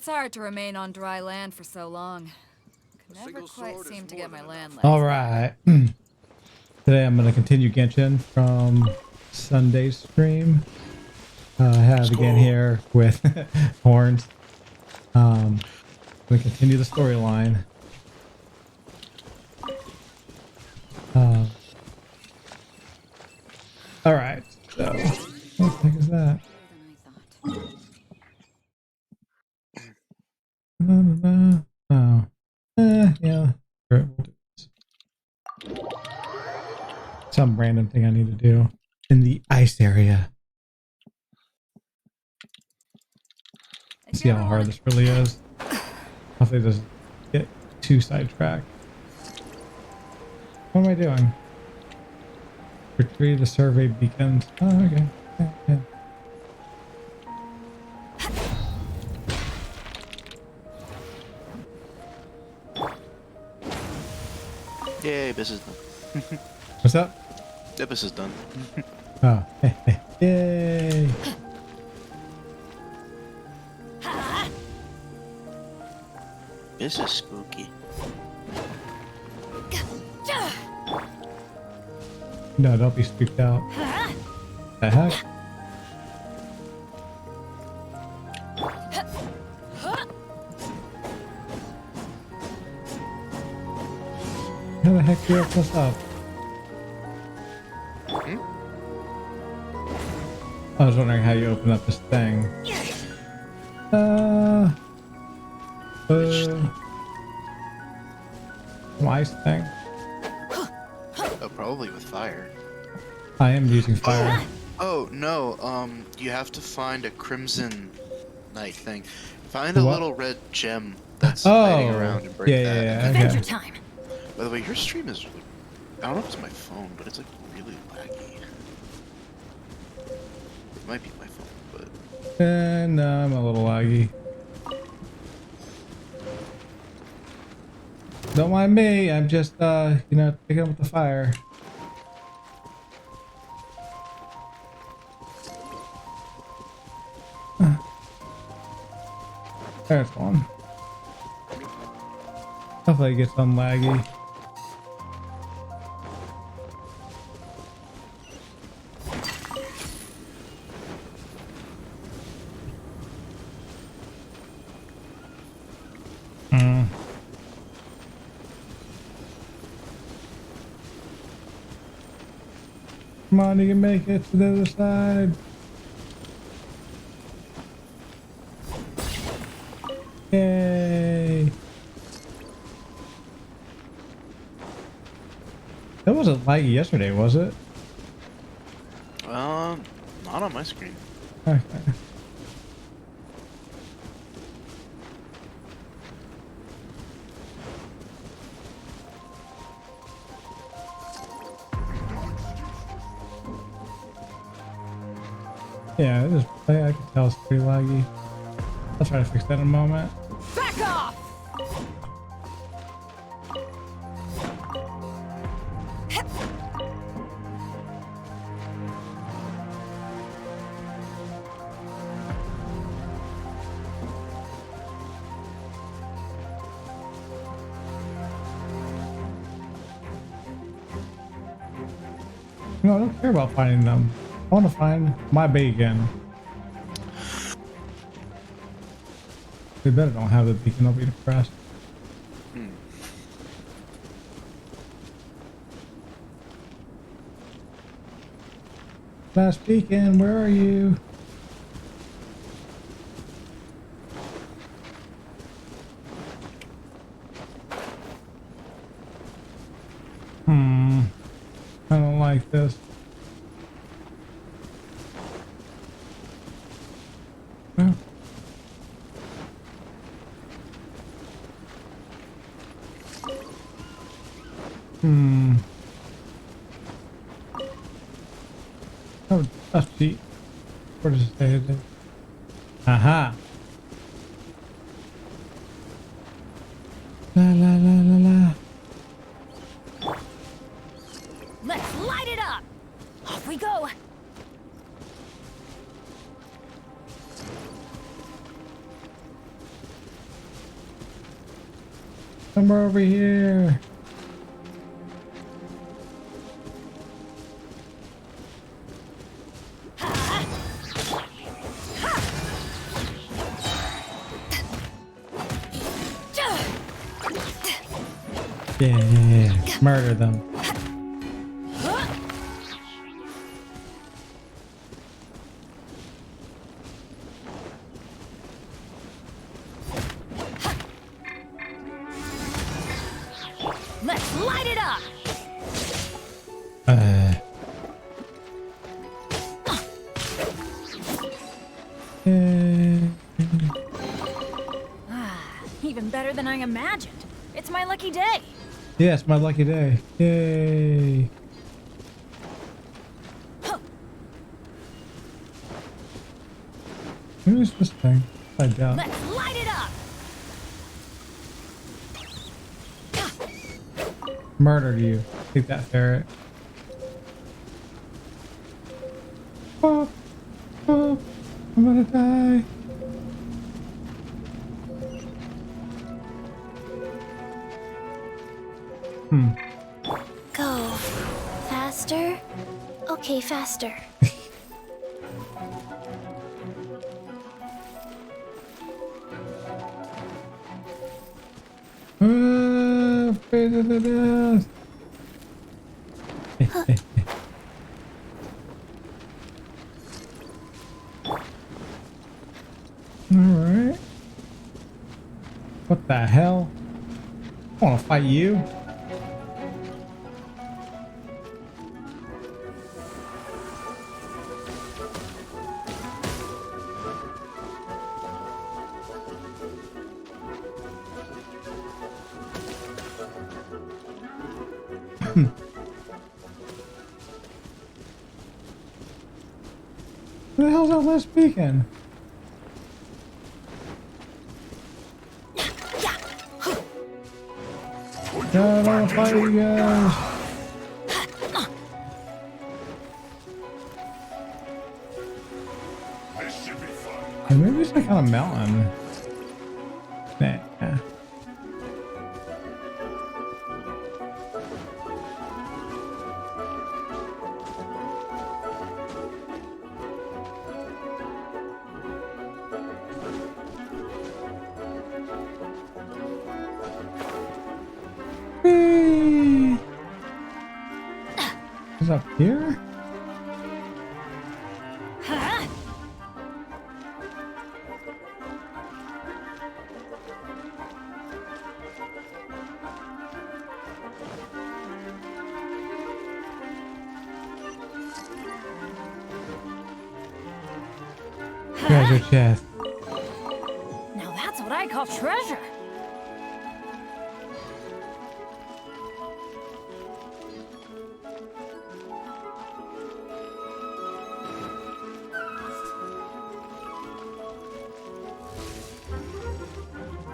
It's hard to remain on dry land for so long. Could never quite seem to get my land legs. All right. Today I'm going to continue Genshin from Sunday's stream. I have again here with Horns. I'm going to continue the storyline. All right. So, what the heck is that? Oh. Yeah. Sure, we'll do this. Some random thing I need to do in the ice area. See how hard this really is. Hopefully it doesn't get too sidetracked. What am I doing? Retrieve the survey beacons. Oh, okay. Yeah. Yay, this is done. What's up? Yeah, this is done. Oh, yay! This is spooky. No, don't be spooked out. The heck? How the heck do you open this up? I was wondering how you open up this thing. Ice thing? Oh, probably with fire. I am using fire. Oh, no, you have to find a crimson knight thing. Find a little red gem that's hiding around and break that. Yeah, Adventure time. By the way, your stream is, I don't know if it's my phone, but it's like really laggy. It might be my phone, but... No, I'm a little laggy. Don't mind me, I'm just, you know, picking up with the fire. There's one. Hopefully it gets unlaggy. Come on, you can make it to the other side. Yay! That wasn't laggy yesterday, was it? Not on my screen. Okay. Yeah, it is, I can tell it's pretty laggy. I'll try to fix that in a moment. Back off! No, I don't care about finding them. I want to find my beacon. They better don't have the beacon, I'll be depressed. Last beacon, where are you? I don't like this. Well. Oh, that's cheap. Where does it say it is? Aha! La la la la la. Let's light it up! Off we go! Somewhere over here. Yeah, murder them. Let's light it up. Even better than I imagined. It's my lucky day. Yeah, it's my lucky day. Yay. Who is this thing? I doubt. Let's light it up. Murdered you. Take that ferret. Oh, oh, I'm gonna die. Go. Faster? Okay, faster. Face of the death. Alright. What the hell? I wanna fight you? Who the hell's that last beacon? God, I wanna fight you guys. Hey, maybe it's like on a mountain. Nah. Whee! Is up here? Treasure chest. Now that's what I call treasure.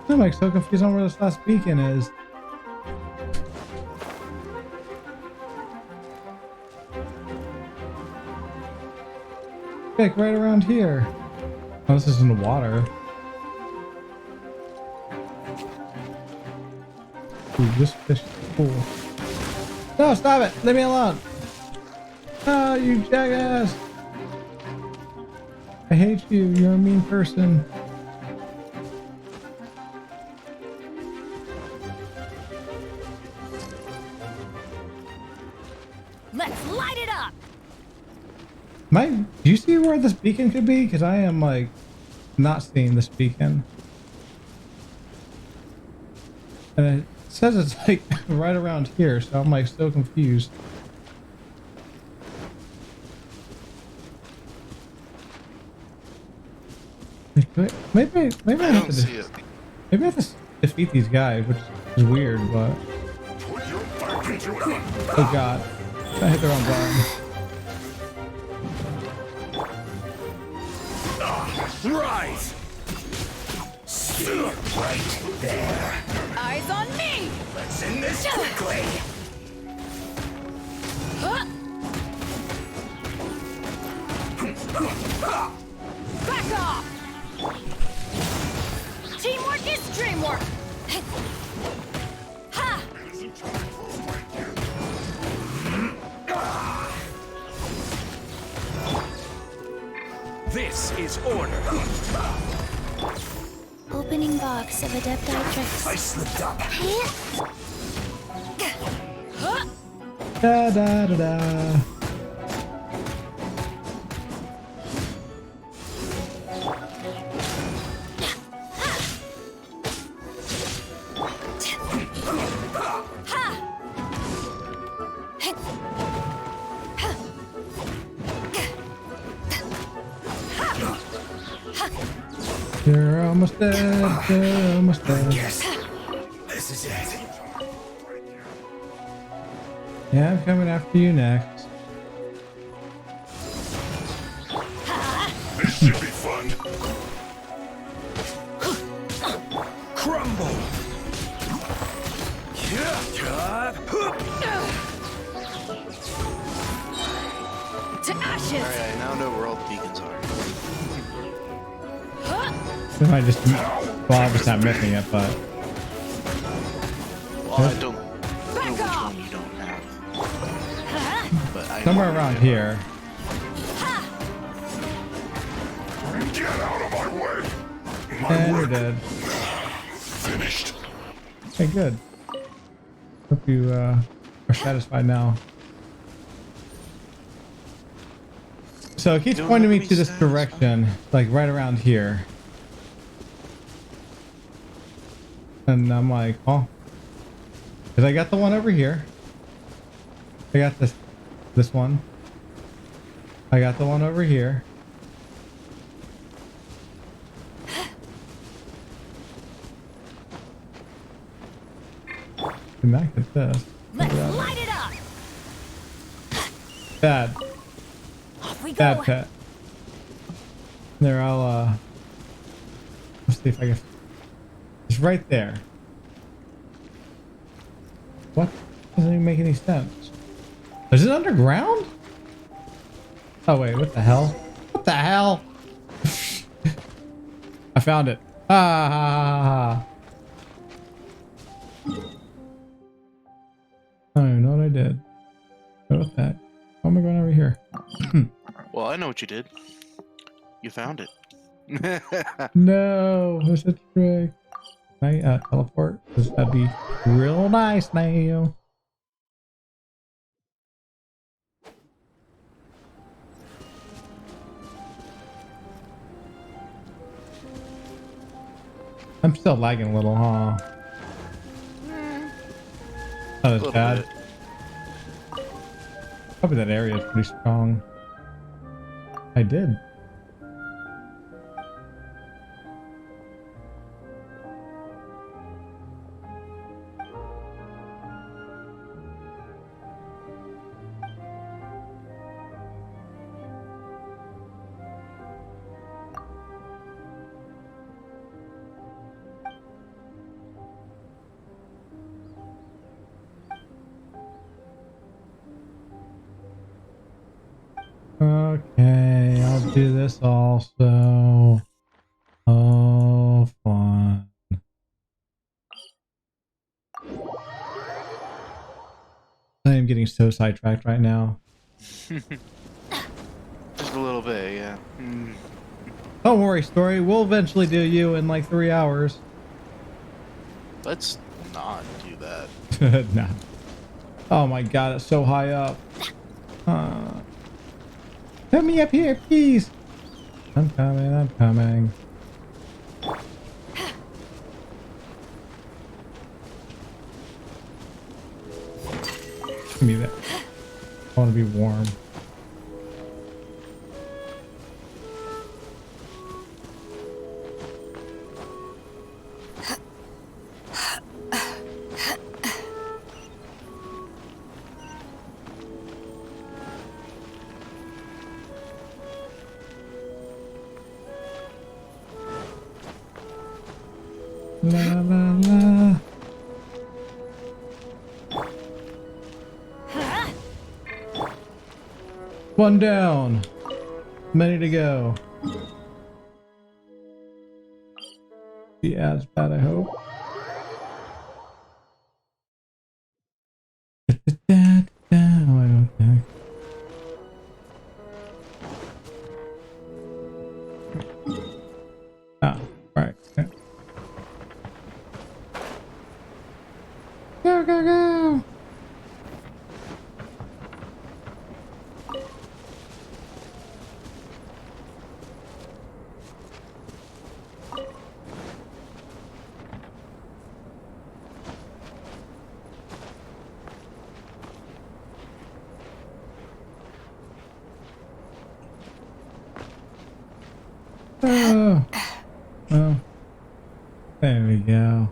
I'm like so confused on where this last beacon is. Like right around here. Oh, this is in the water. Ooh, this fish is cool. No, stop it! Leave me alone! Oh, you jackass! I hate you. You're a mean person. Let's light it up. Do you see where this beacon could be? Because I am like not seeing this beacon. And it says it's like right around here, so I'm like so confused. Maybe I have to maybe I have to defeat these guys, which is weird, but oh god, I hit the wrong button. Rise! Stay right there. Eyes on me. Let's end this quickly. Back off. Teamwork is dreamwork. Order. Opening box of Adepti tricks. I slipped up. Da da da da. You're almost dead. You're almost dead. Yes. This is it. Yeah, I'm coming after you next. This should be fun. Crumble. To ashes! Alright, I now know where all the beacons are. I just, well, I'm just not missing it, but Well, I don't know which one you don't have. But I somewhere know around you do. here. Get out of my way. And you're dead. Finished. Okay, good. Hope you are satisfied now. So it keeps Don't pointing me make to me this satisfied. direction, like right around here. And I'm like, oh, because I got the one over here. I got this one. I got the one over here. And back at this. Let's light it up! Bad. Off we Bad go! pet. There, let's see if I can. It's right there. What? Doesn't even make any sense. Is it underground? Oh wait, what the hell? What the hell? I found it. Ah! I don't even know what I did. What was that? How am I going over here? Well, I know what you did. You found it. No, that's a trick. Can I teleport? Because that'd be real nice now. I'm still lagging a little, huh? Not as Little bad. bit. Probably that area is pretty strong. I did. Okay, I'll do this also. Oh, fun. I am getting so sidetracked right now. Just a little bit, yeah. Don't worry, story. We'll eventually do you in like 3 hours. Let's not do that. Nah. Oh my god, it's so high up. Put me up here, please. I'm coming, I'm coming. Give me that. I want to be warm. La la la. One down. Many to go. Be as bad, I hope. Oh, I don't know. Oh, right. Okay. Go, go, go! Oh, well, there we go.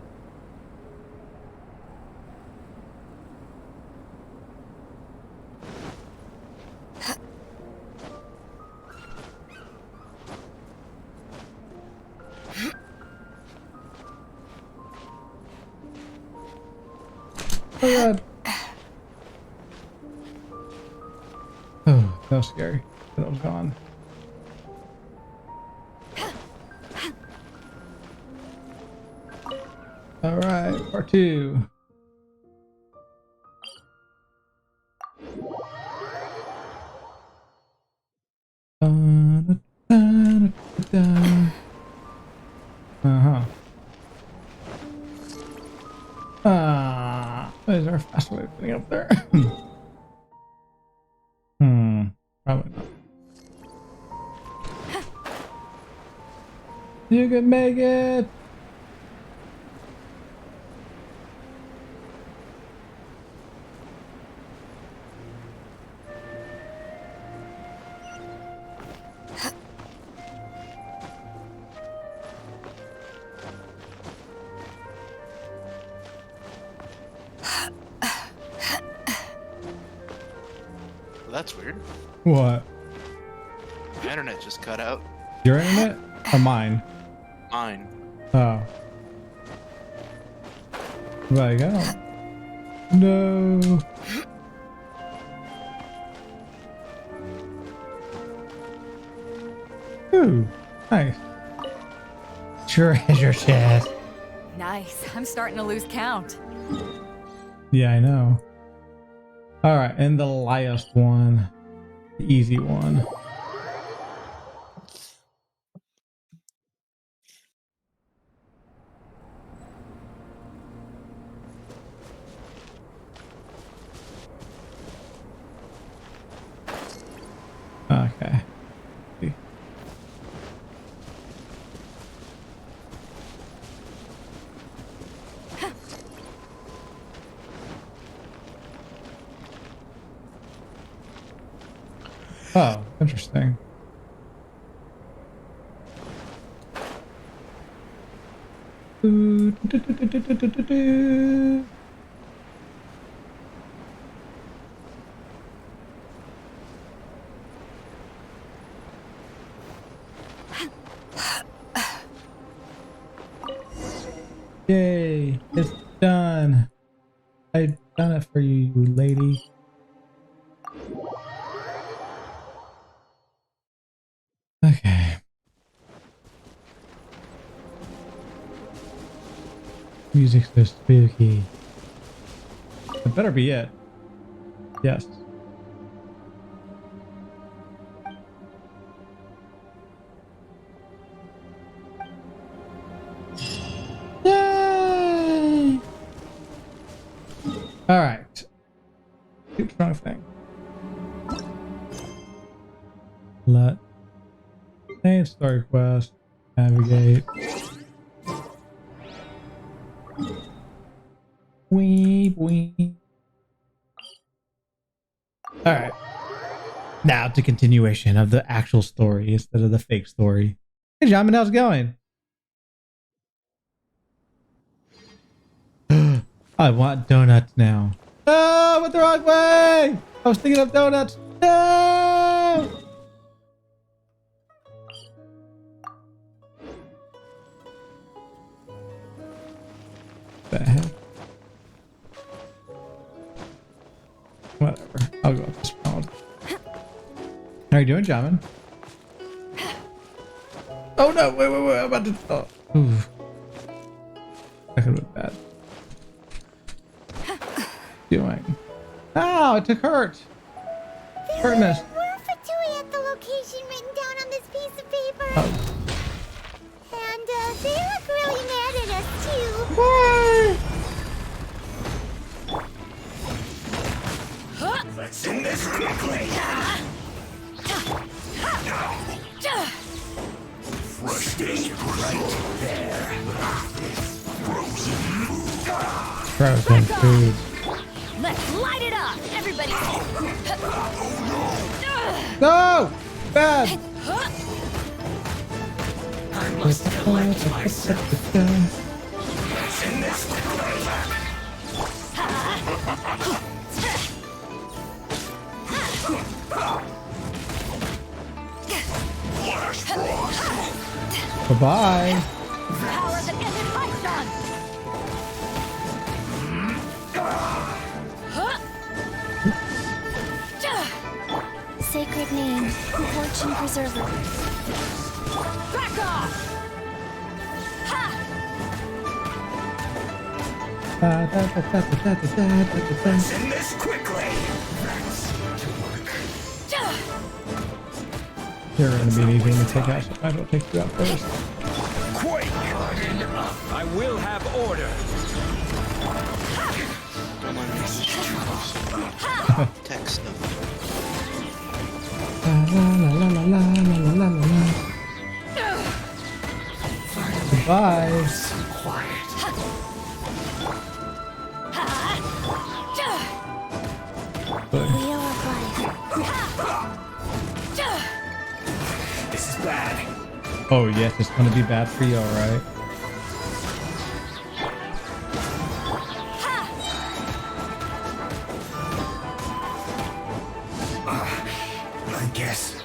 Oh god. Oh, that was scary. That was gone. All right, part 2. Uh-huh. Is there a fast way of getting up there? Probably not. You can make it! That's weird. What? My internet just cut out. Your internet? Or mine? Mine. Oh. Like, I don't... No. Ooh, nice. Treasure chest. Nice. I'm starting to lose count. Yeah, I know. All right, and the last one, the easy one. Okay. Oh, interesting. Yay, it's done. I've done it for you, you lady. Okay. Music's so spooky. It better be it. Yes. Yay! All right. Keep trying thing. Let main story quest navigate. Weep, weep. All right. Now to continuation of the actual story instead of the fake story. Hey, Jamin, how's it going? I want donuts now. No, went the wrong way. I was thinking of donuts. No. The heck? Whatever. I'll go up this road. How are you doing, Jamin? Oh no! Wait! I'm about to. Oh. Oof. That could have been bad. Doing. Ow! It took hurt. Hurtness. We're Fatui at the location written down on this piece of paper. Oh. And Frozen food. Let's light it up, everybody. No! Bad! I must collect myself. In this flash frost. Bye-bye. Power that ended Python. Sacred name, fortune preserver. Back off. Ha! Let's end this quickly. That's to work. You're gonna be needing to take out, so I might as well take you out first. Quake! I will have order. Don't mind me. Tech stuff. La la la la la la la la la. Goodbye. Quiet. Good. Wheel of life. This is bad. Oh yes, it's gonna be bad for you, alright? I guess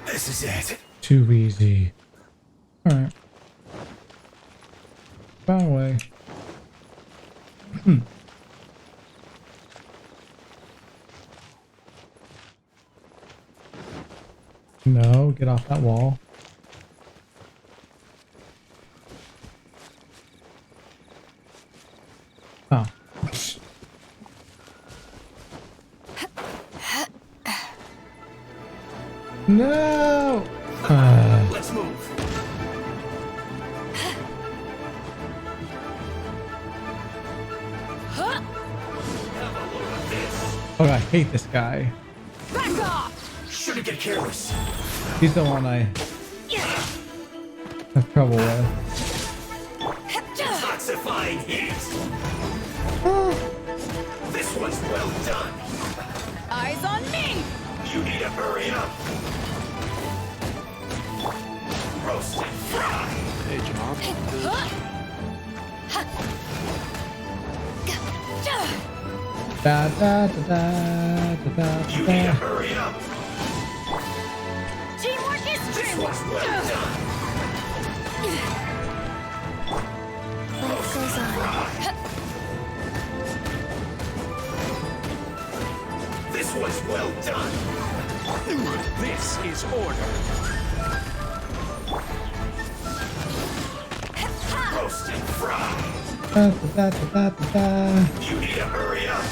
this is it. Too easy. Alright. By the way. No, get off that wall. Oh. No! Let's move. Oh, I hate this guy. Back off. Shouldn't get careless. He's the one I have trouble with. Toxifying heat. This one's well done. Eyes on me. You need to hurry up. Roast and fry. Hey, Jamal. Da da da da da da You need to da. hurry up. Teamwork is This dream. one's well done. Life goes on. This one's well done. This is order. Roast and fry. Da da da da da da. You need to hurry up.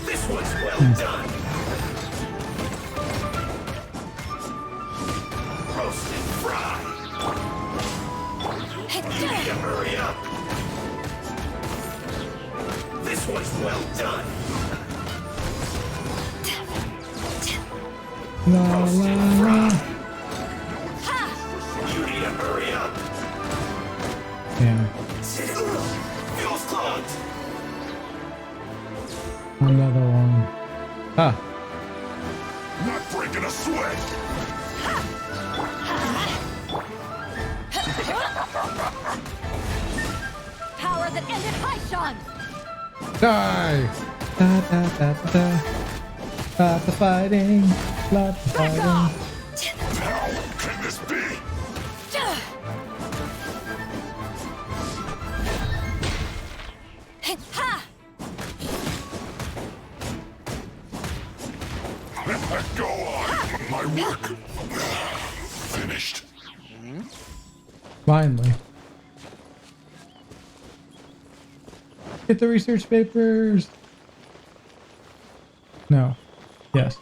This one's well done. Roast and fry. You need to hurry up. This one's well done. La Roast la and la. fry. You need to hurry up. Yeah. Fuel's clogged. Another one. Ah. Not breaking a sweat. Power that ended Python. Die! Da da da da da. Lots of fighting. Lots of Back fighting. off. How can this be? Ha! Go on. My work. Finished. Finally. Get the research papers. No. Yes.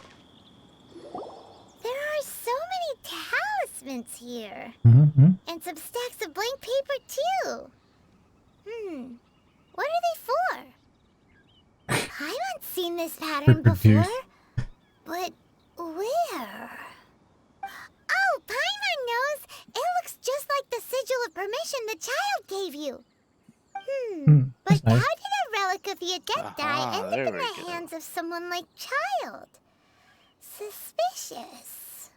There are so many talismans here. Mm-hmm. And some stacks of blank paper, too. What are they for? I haven't seen this pattern Reproduce. before. But where? Oh, Paimon! permission the child gave you. That's But nice. how did a relic of the Adepti Aha, end up there in we the go. hands of someone like Child? Suspicious.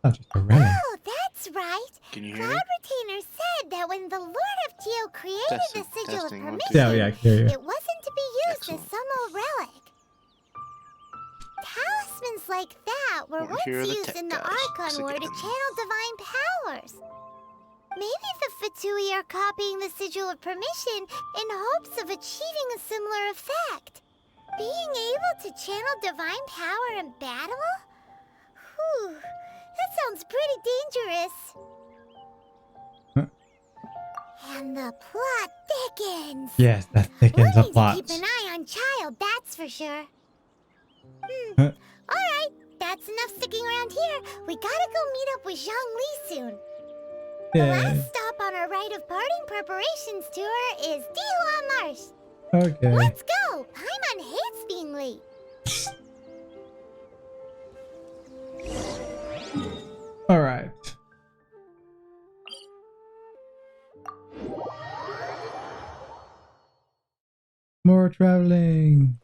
Not just a relic. Oh, that's right. Can you hear me? Cloud Retainer said that when the Lord of Geo created Testing, the Sigil testing, of 1, 2, Permission, Yeah, yeah, I can hear you. it wasn't to be used Excellent. as some old relic. Talismans like that were Well, here are once the used tech in the guys, Archon War to again. channel divine powers. Maybe the Fatui are copying the Sigil of Permission in hopes of achieving a similar effect. Being able to channel divine power in battle? Whew, that sounds pretty dangerous. Huh. And the plot thickens. Yes, that thickens the We'll need plot. to keep an eye on Child, that's for sure. Huh. Alright, that's enough sticking around here. We gotta go meet up with Zhang Li soon. The Yeah. last stop on our rite of parting preparations tour is Dihua Marsh. Okay. Let's go! Paimon hates being late. All right. More traveling.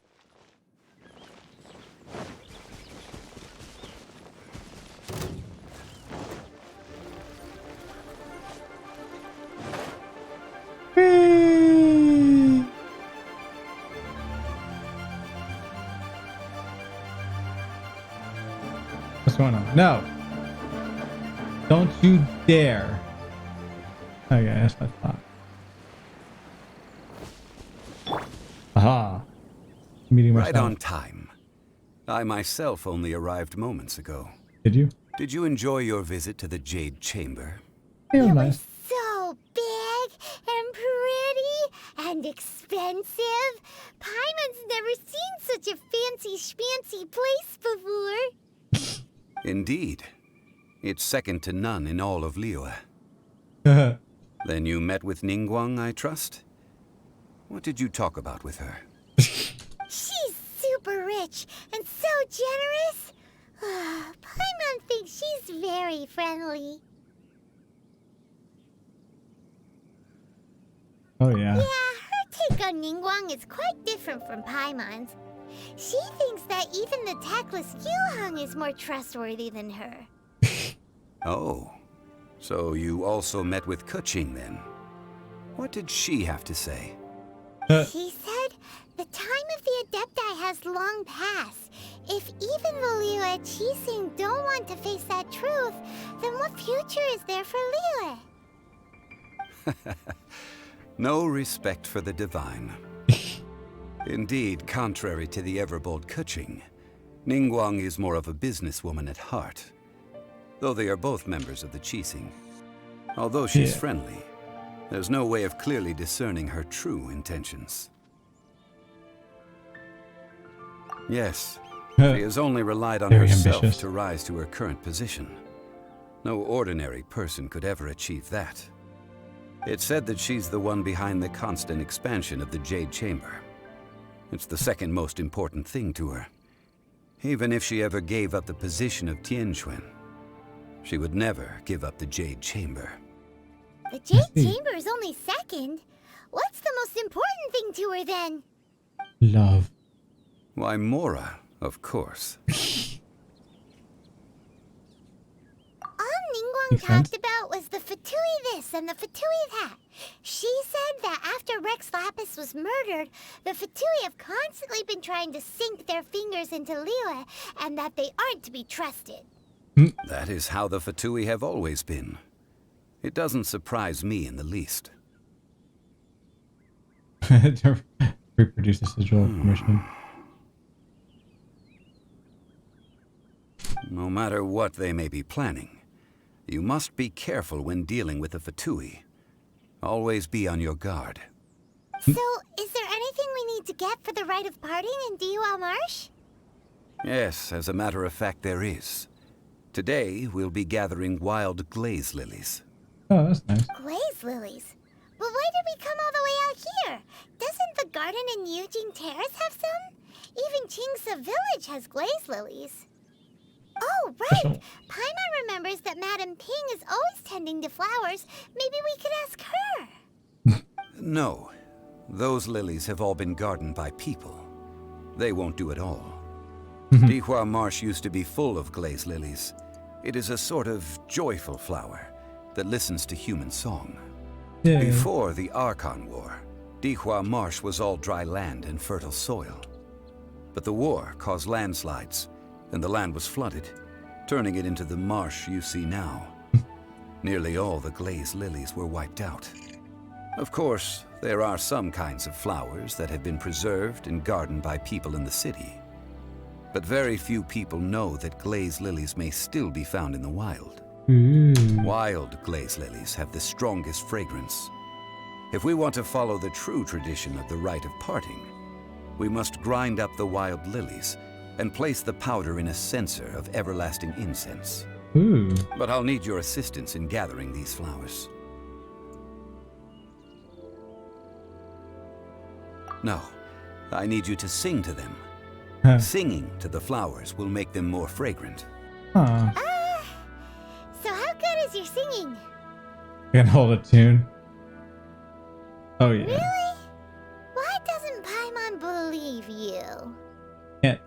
Whee! What's going on? No. Don't you dare. Okay, that's what I thought. Aha. Meeting myself. Right on time. I myself only arrived moments ago. Did you? Did you enjoy your visit to the Jade Chamber? Yeah, it was It nice. was so big and pretty and expensive. Paimon's never seen such a fancy schmancy place before. Indeed. It's second to none in all of Liyue. Then you met with Ningguang, I trust? What did you talk about with her? She's super rich and so generous. Paimon thinks she's very friendly. Oh yeah. Yeah, her take on Ningguang is quite different from Paimon's. She thinks that even the tactless Yuheng is more trustworthy than her. Oh. So you also met with Keqing then? What did she have to say? She said the time of the Adepti has long passed. If even the Liyue Qixing don't want to face that truth, then what future is there for Liyue? No respect for the divine. Indeed, contrary to the ever-bold Keqing, Ningguang is more of a businesswoman at heart. Though they are both members of the Qixing. Although she's Yeah. friendly, there's no way of clearly discerning her true intentions. Yes, she has only relied on Very herself ambitious. to rise to her current position. No ordinary person could ever achieve that. It's said that she's the one behind the constant expansion of the Jade Chamber. It's the second most important thing to her. Even if she ever gave up the position of Tianquan, she would never give up the Jade Chamber. The Jade see. Chamber is only second. What's the most important thing to her then? Love. Why, Mora, of course. All Ningguang Makes sense. talked about was the Fatui this and the Fatui that. She said that after Rex Lapis was murdered, the Fatui have constantly been trying to sink their fingers into Liyue, and that they aren't to be trusted. That is how the Fatui have always been. It doesn't surprise me in the least. To reproduce the sigil of permission. No matter what they may be planning, you must be careful when dealing with the Fatui. Always be on your guard. So, is there anything we need to get for the rite of parting in Dihua Marsh? Yes, as a matter of fact, there is. Today, we'll be gathering wild glaze lilies. Oh, that's nice. Glaze lilies? But why did we come all the way out here? Doesn't the garden in Yujing Terrace have some? Even Qingse Village has glaze lilies. Oh, right! Special. Paimon remembers that Madame Ping is always tending to flowers. Maybe we could ask her. No. Those lilies have all been gardened by people. They won't do it all. Dihua Marsh used to be full of glaze lilies. It is a sort of joyful flower that listens to human song. Yeah. Before the Archon War, Dihua Marsh was all dry land and fertile soil. But the war caused landslides, and the land was flooded, turning it into the marsh you see now. Nearly all the glaze lilies were wiped out. Of course, there are some kinds of flowers that have been preserved and gardened by people in the city. But very few people know that glaze lilies may still be found in the wild. Wild glaze lilies have the strongest fragrance. If we want to follow the true tradition of the rite of parting, we must grind up the wild lilies and place the powder in a censer of everlasting incense. But I'll need your assistance in gathering these flowers. No, I need you to sing to them. Singing to the flowers will make them more fragrant. So how good is your singing? Can hold a tune. Oh yeah. Really? Why doesn't Paimon believe you? Can't.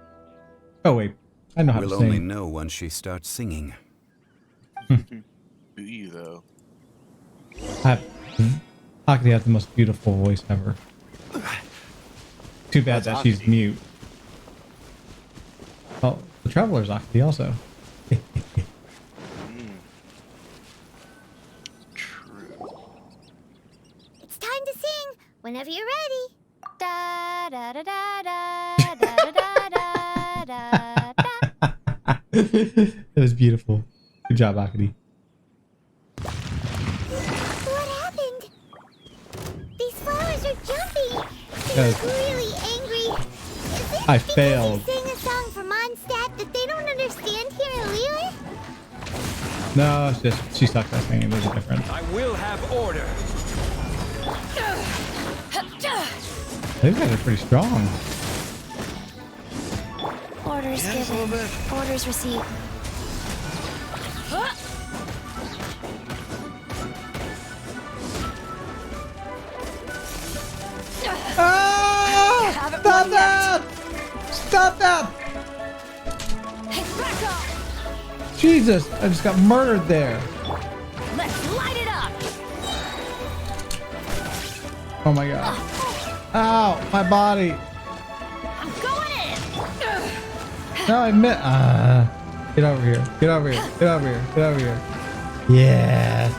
Oh wait, I know how We'll to sing. only know once she starts singing. Do you though? Akadi has the most beautiful voice ever. Too bad That's that she's Akadi. mute. Oh, the Traveler's Akadi also. True. It's time to sing whenever you're ready. Da da da da da da da da da da. It was beautiful. Good job, Akadi. What happened? These flowers are jumpy. They Yes. look really angry. Is it I because failed. you sing a song for Mondstadt that they don't understand here in Liyue? No, it's just she sucks at singing. There's a difference. I will have order. These guys are pretty strong. Orders Yes, a little given. bit. Orders received. Ah! Haven't Stop won yet. that! Stop that! Hey, back off! Jesus, I just got murdered there. Let's light it up! Oh my god. Ow, my body. I'm going in! No, I admit. Get over here. Get over here. Get over here. Get over here. Yeah.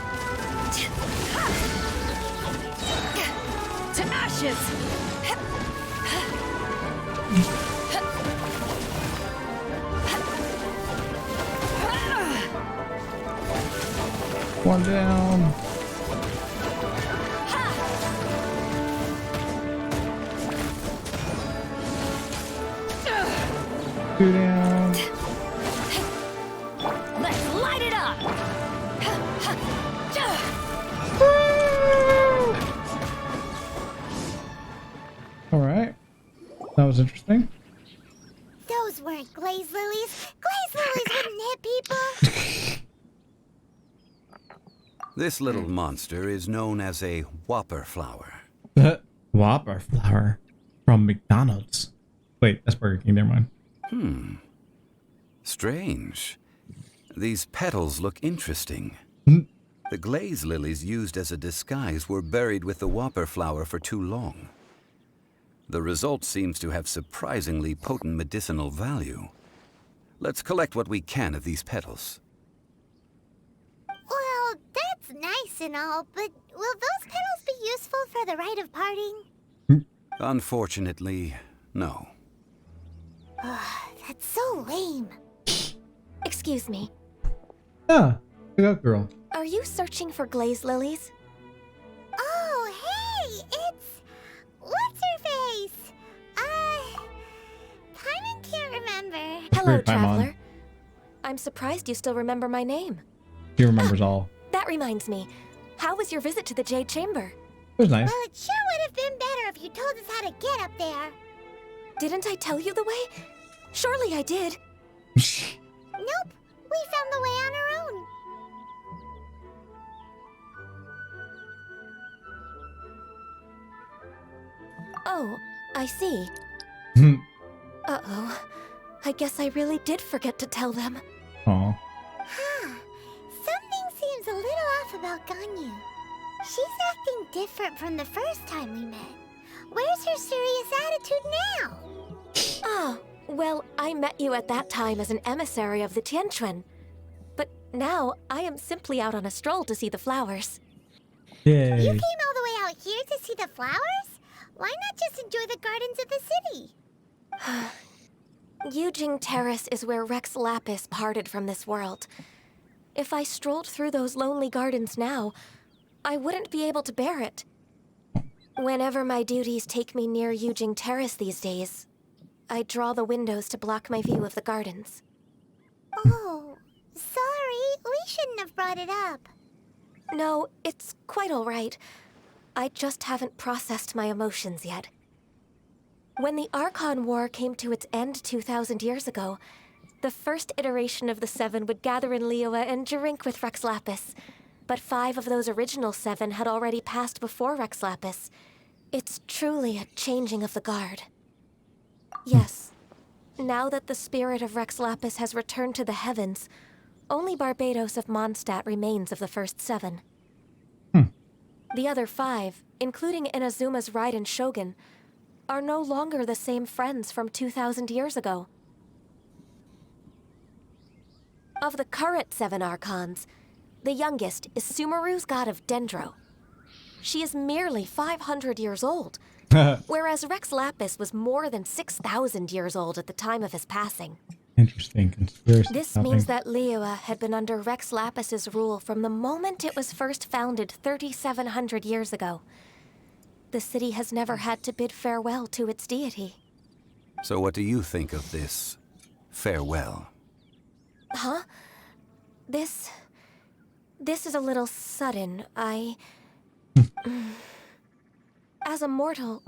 To ashes! One down. Two down. Let's light it up! All right. That was interesting. Those weren't glaze lilies. Glaze lilies wouldn't hit people. This little monster is known as a whopper flower. Whopper flower from McDonald's. Wait, that's Burger King. Never mind. Strange. These petals look interesting. The glaze lilies used as a disguise were buried with the whopper flower for too long. The result seems to have surprisingly potent medicinal value. Let's collect what we can of these petals. Well, that's nice and all, but will those petals be useful for the rite of parting? Unfortunately, no. That's so lame. Excuse me. Ah, good up, girl. Are you searching for glaze lilies? Oh, hey, it's... What's her face? Paimon can't remember. Hello, Great, Paimon. traveler. I'm surprised you still remember my name. She remembers all. That reminds me. How was your visit to the Jade Chamber? It was nice. Well, it sure would have been better if you told us how to get up there. Didn't I tell you the way? Surely I did. Nope, we found the way on our own. Oh, I see. Uh-oh. I guess I really did forget to tell them. Aw. Huh. Something seems a little off about Ganyu. She's acting different from the first time we met. Where's her serious attitude now? Ah, well, I met you at that time as an emissary of the Tianquan. But now, I am simply out on a stroll to see the flowers. Yay. You came all the way out here to see the flowers? Why not just enjoy the gardens of the city? Yujing Terrace is where Rex Lapis parted from this world. If I strolled through those lonely gardens now, I wouldn't be able to bear it. Whenever my duties take me near Yujing Terrace these days, I draw the windows to block my view of the gardens. Oh, sorry. We shouldn't have brought it up. No, it's quite all right. I just haven't processed my emotions yet. When the Archon War came to its end 2,000 years ago, the first iteration of the Seven would gather in Liyue and drink with Rex Lapis. But 5 of those original 7 had already passed before Rex Lapis. It's truly a changing of the guard. Yes, now that the spirit of Rex Lapis has returned to the heavens, only Barbados of Mondstadt remains of the first 7. The other 5, including Inazuma's Raiden Shogun, are no longer the same friends from 2,000 years ago. Of the current 7 Archons, the youngest is Sumeru's god of Dendro. She is merely 500 years old, whereas Rex Lapis was more than 6,000 years old at the time of his passing. Interesting conspiracy. This means that Liyue had been under Rex Lapis's rule from the moment it was first founded 3,700 years ago. The city has never had to bid farewell to its deity. So what do you think of this farewell? Huh? This is a little sudden. As a mortal,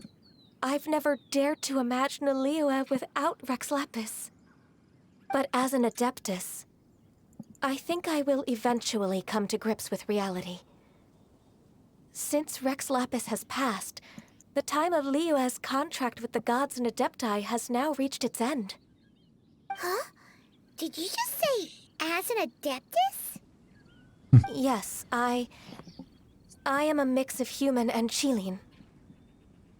I've never dared to imagine a Liyue without Rex Lapis. But as an Adeptus, I think I will eventually come to grips with reality. Since Rex Lapis has passed, the time of Liyue's contract with the gods and Adepti has now reached its end. Huh? Did you just say, as an Adeptus? Yes, I am a mix of human and Chilean.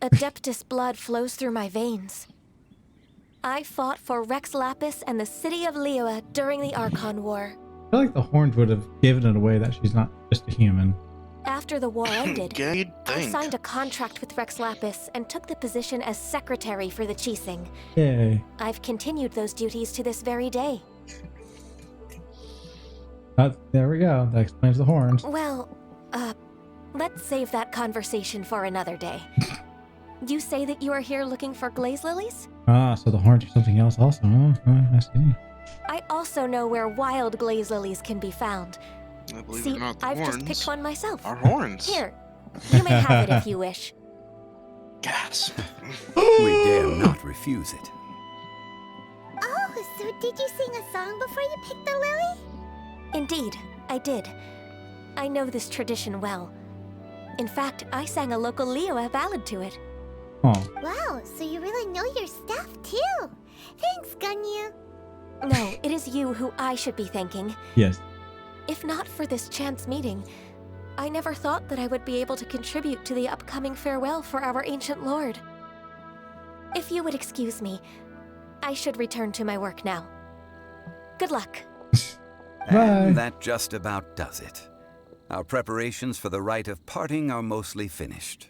Adeptus blood flows through my veins. I fought for Rex Lapis and the city of Liyue during the Archon War. I feel like the Horns would have given it away that she's not just a human. After the war ended, Yeah, you'd I think. signed a contract with Rex Lapis and took the position as secretary for the Qixing. Yay. I've continued those duties to this very day. There we go. That explains the Horns. Well, let's save that conversation for another day. You say that you are here looking for glaze lilies? Ah, so the Horns are something else also. I see. I also know where wild glaze lilies can be found. I believe See, it or not, the I've horns just picked one myself. are horns. Here, you may have it if you wish. Gasp. We dare not refuse it. Oh, so did you sing a song before you picked the lily? Indeed, I did. I know this tradition well. In fact, I sang a local Liyue ballad to it. Oh, Wow, so you really know your stuff, too. Thanks, Ganyu. No, it is you who I should be thanking. yes. If not for this chance meeting, I never thought that I would be able to contribute to the upcoming farewell for our ancient lord. If you would excuse me, I should return to my work now. Good luck. Bye. And that just about does it. Our preparations for the rite of parting are mostly finished.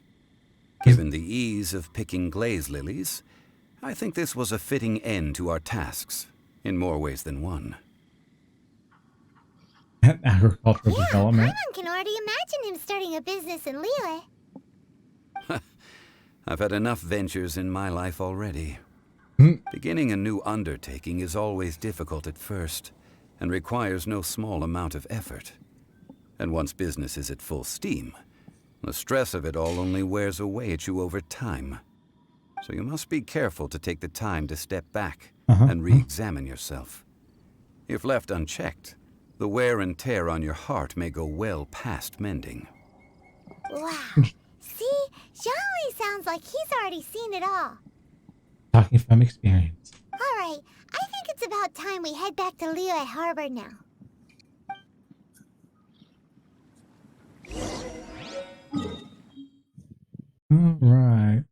Given the ease of picking glaze lilies, I think this was a fitting end to our tasks, in more ways than one. Agricultural Yeah, development. Paimon can already imagine him starting a business in Liyue. I've had enough ventures in my life already. Beginning a new undertaking is always difficult at first, and requires no small amount of effort. And once business is at full steam, the stress of it all only wears away at you over time. So you must be careful to take the time to step back and re-examine yourself. If left unchecked, the wear and tear on your heart may go well past mending. Wow. See? Zhongli sounds like he's already seen it all. Talking from experience. Alright, I think it's about time we head back to Liyue Harbor now. All right.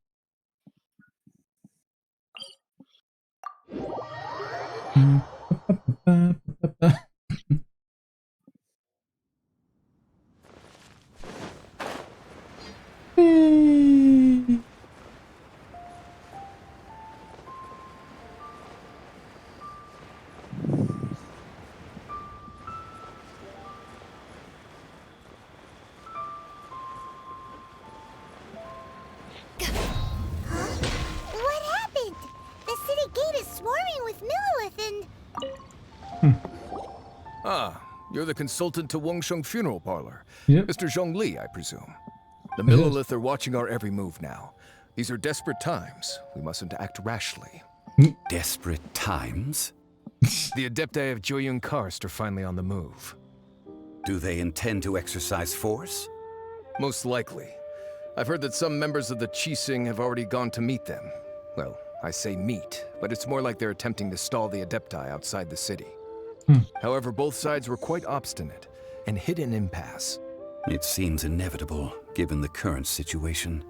What happened? The city gate is swarming with Millilith and... Ah, you're the consultant to Wangsheng Funeral Parlor. Yep. Mr. Zhongli, I presume. The It is. Millilith are watching our every move now. These are desperate times. We mustn't act rashly. Desperate times? The Adepti of Joyun Karst are finally on the move. Do they intend to exercise force? Most likely. I've heard that some members of the Qixing have already gone to meet them. Well, I say meet, but it's more like they're attempting to stall the Adepti outside the city. However, both sides were quite obstinate and hit an impasse. It seems inevitable, given the current situation.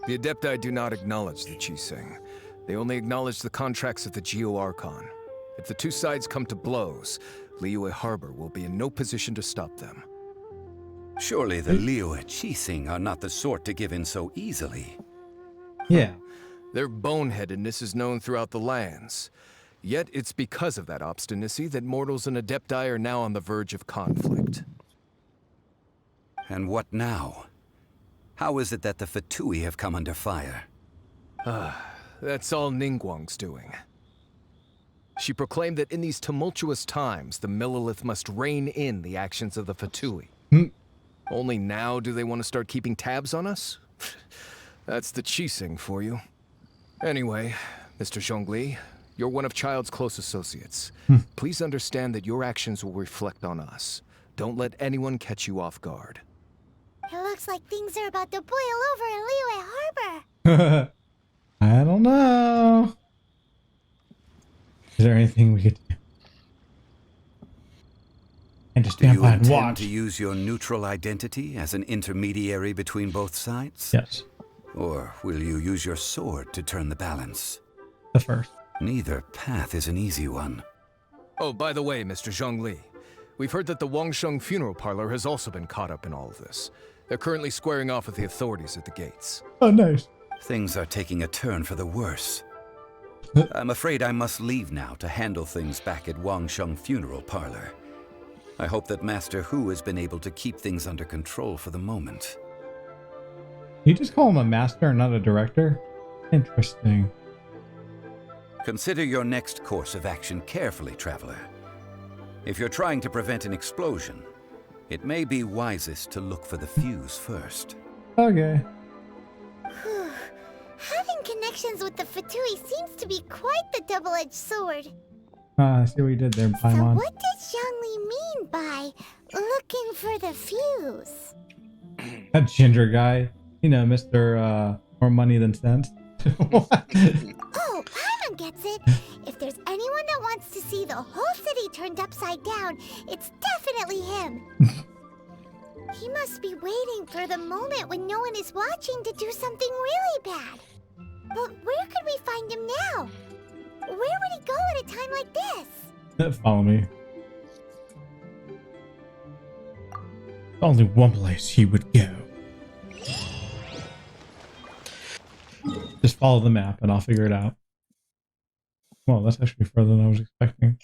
The Adepti do not acknowledge the Qixing. They only acknowledge the contracts of the Geo Archon. If the two sides come to blows, Liyue Harbor will be in no position to stop them. Surely the Liyue Qixing are not the sort to give in so easily. Yeah. Their boneheadedness is known throughout the lands. Yet it's because of that obstinacy that mortals and Adepti are now on the verge of conflict. And what now? How is it that the Fatui have come under fire? That's all Ningguang's doing. She proclaimed that in these tumultuous times, the Millilith must rein in the actions of the Fatui. Only now do they want to start keeping tabs on us? That's the Qixing for you. Anyway, Mr. Zhongli, you're one of Child's close associates. Please understand that your actions will reflect on us. Don't let anyone catch you off guard. It looks like things are about to boil over in Liyue Harbor. I don't know. Is there anything we could do? And just Do stand you by and intend watch. to use your neutral identity as an intermediary between both sides? Yes, Or will you use your sword to turn the balance? the first. Neither path is an easy one. Oh, by the way, Mr. Zhongli, we've heard that the Wangsheng Funeral Parlor has also been caught up in all of this. They're currently squaring off with the authorities at the gates. Oh, nice. Things are taking a turn for the worse. I'm afraid I must leave now to handle things back at Wangsheng Funeral Parlor. I hope that Master Hu has been able to keep things under control for the moment. You just call him a master and not a director? Interesting. Consider your next course of action carefully, Traveler. If you're trying to prevent an explosion, it may be wisest to look for the fuse first. Okay. Having connections with the Fatui seems to be quite the double-edged sword. I see what you did there, So Paimon. what does Zhongli mean by looking for the fuse? That ginger guy. You know, Mr. More money than sense. Oh, Paimon gets it. If there's anyone that wants to see the whole city turned upside down, it's definitely him. He must be waiting for the moment when no one is watching to do something really bad. But where could we find him now? Where would he go at a time like this? Follow me. Only one place he would go. Just follow the map and I'll figure it out. Well, that's actually further than I was expecting.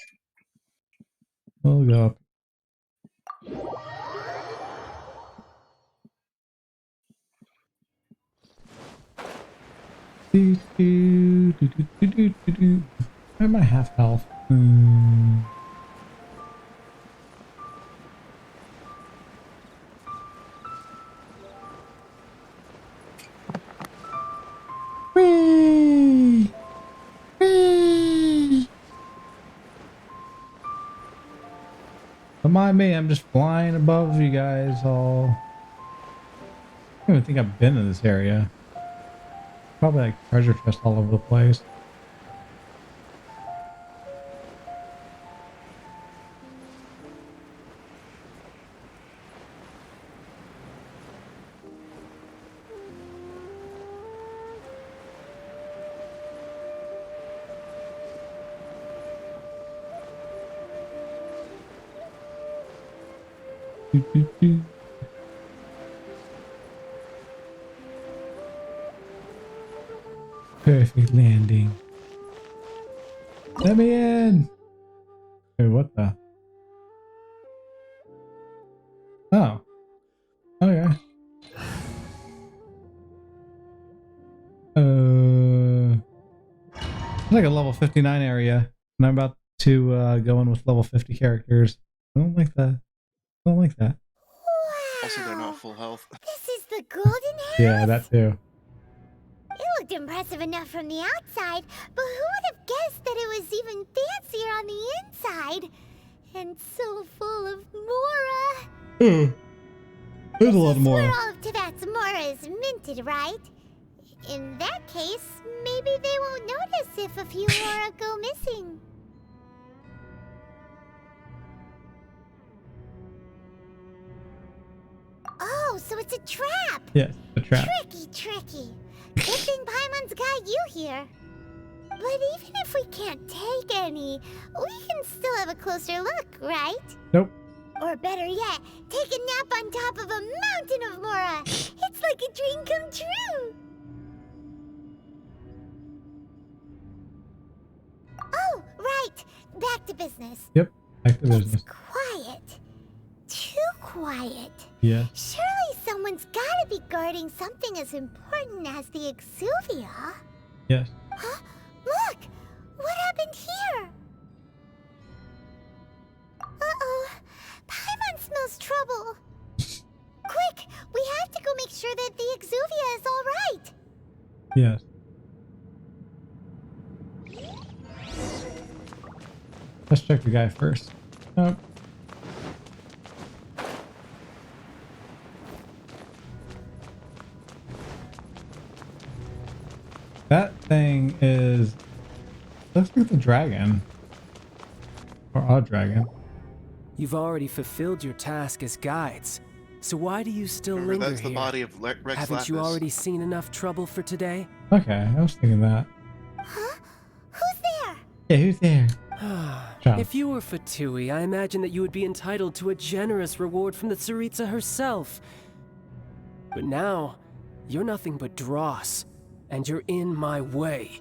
We'll go up. Why am I half health? Whee! Whee! Don't mind me, I'm just flying above you guys all. don't even think I've been in this area. Probably like treasure chests all over the place. Perfect landing. Let me in. Hey, what the? Oh. Okay. It's like a level 59 area, and I'm about to go in with level 50 characters. I don't like that. I don't like that. Wow. Also, they're not full health. This is the Golden House? Yeah, that too. It looked impressive enough from the outside, but who would have guessed that it was even fancier on the inside? And so full of Mora. There's a lot more. Where all of Teyvat's Mora is minted, right? In that case, maybe they won't notice if a few Mora go missing. Oh, so it's a trap! Yes, a trap. Tricky. Good thing Paimon's got you here. But even if we can't take any, we can still have a closer look, right? Nope. Or better yet, take a nap on top of a mountain of Mora. It's like a dream come true. Oh, right. Back to business. Yep. Back to business. It's quiet. Too quiet. Yeah. Surely someone's gotta be guarding something as important as the Exuvia. Yes. Huh? Look! What happened here? Uh-oh. Paimon smells trouble. Quick! We have to go make sure that the Exuvia is all right. Yes. Let's check the guy first. Oh. That thing is... looks like the dragon. Or a dragon. You've already fulfilled your task as guides, so why do you still Remember, linger that's the here? body of Rex Haven't you Lapis. already seen enough trouble for today? Okay, I was thinking that. Huh? Who's there? Yeah, who's there? Ciao. If you were Fatui, I imagine that you would be entitled to a generous reward from the Tsaritsa herself. But now, you're nothing but dross, and you're in my way.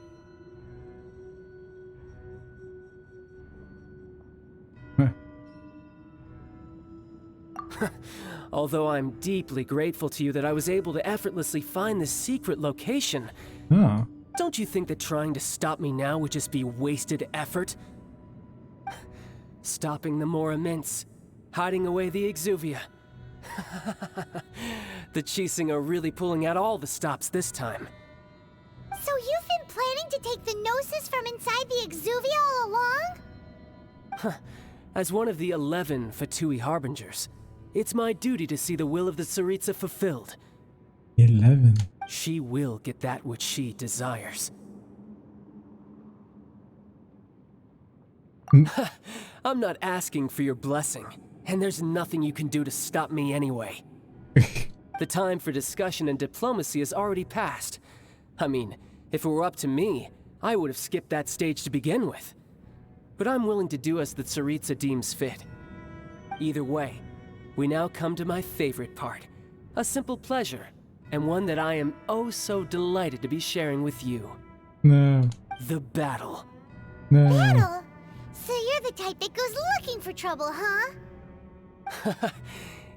Although I'm deeply grateful to you that I was able to effortlessly find this secret location, Oh. don't you think that trying to stop me now would just be wasted effort? Stopping the Mora Mints, hiding away the Exuvia. The Chising are really pulling out all the stops this time. So you've been planning to take the Gnosis from inside the Exuvia all along? As one of the 11 Fatui Harbingers, it's my duty to see the will of the Tsaritsa fulfilled. 11. She will get that which she desires. I'm not asking for your blessing, and there's nothing you can do to stop me anyway. The time for discussion and diplomacy has already passed. I mean, if it were up to me, I would have skipped that stage to begin with. But I'm willing to do as the Tsaritsa deems fit. Either way, we now come to my favorite part. A simple pleasure, and one that I am oh so delighted to be sharing with you. No. The battle. No. Battle? So you're the type that goes looking for trouble, huh?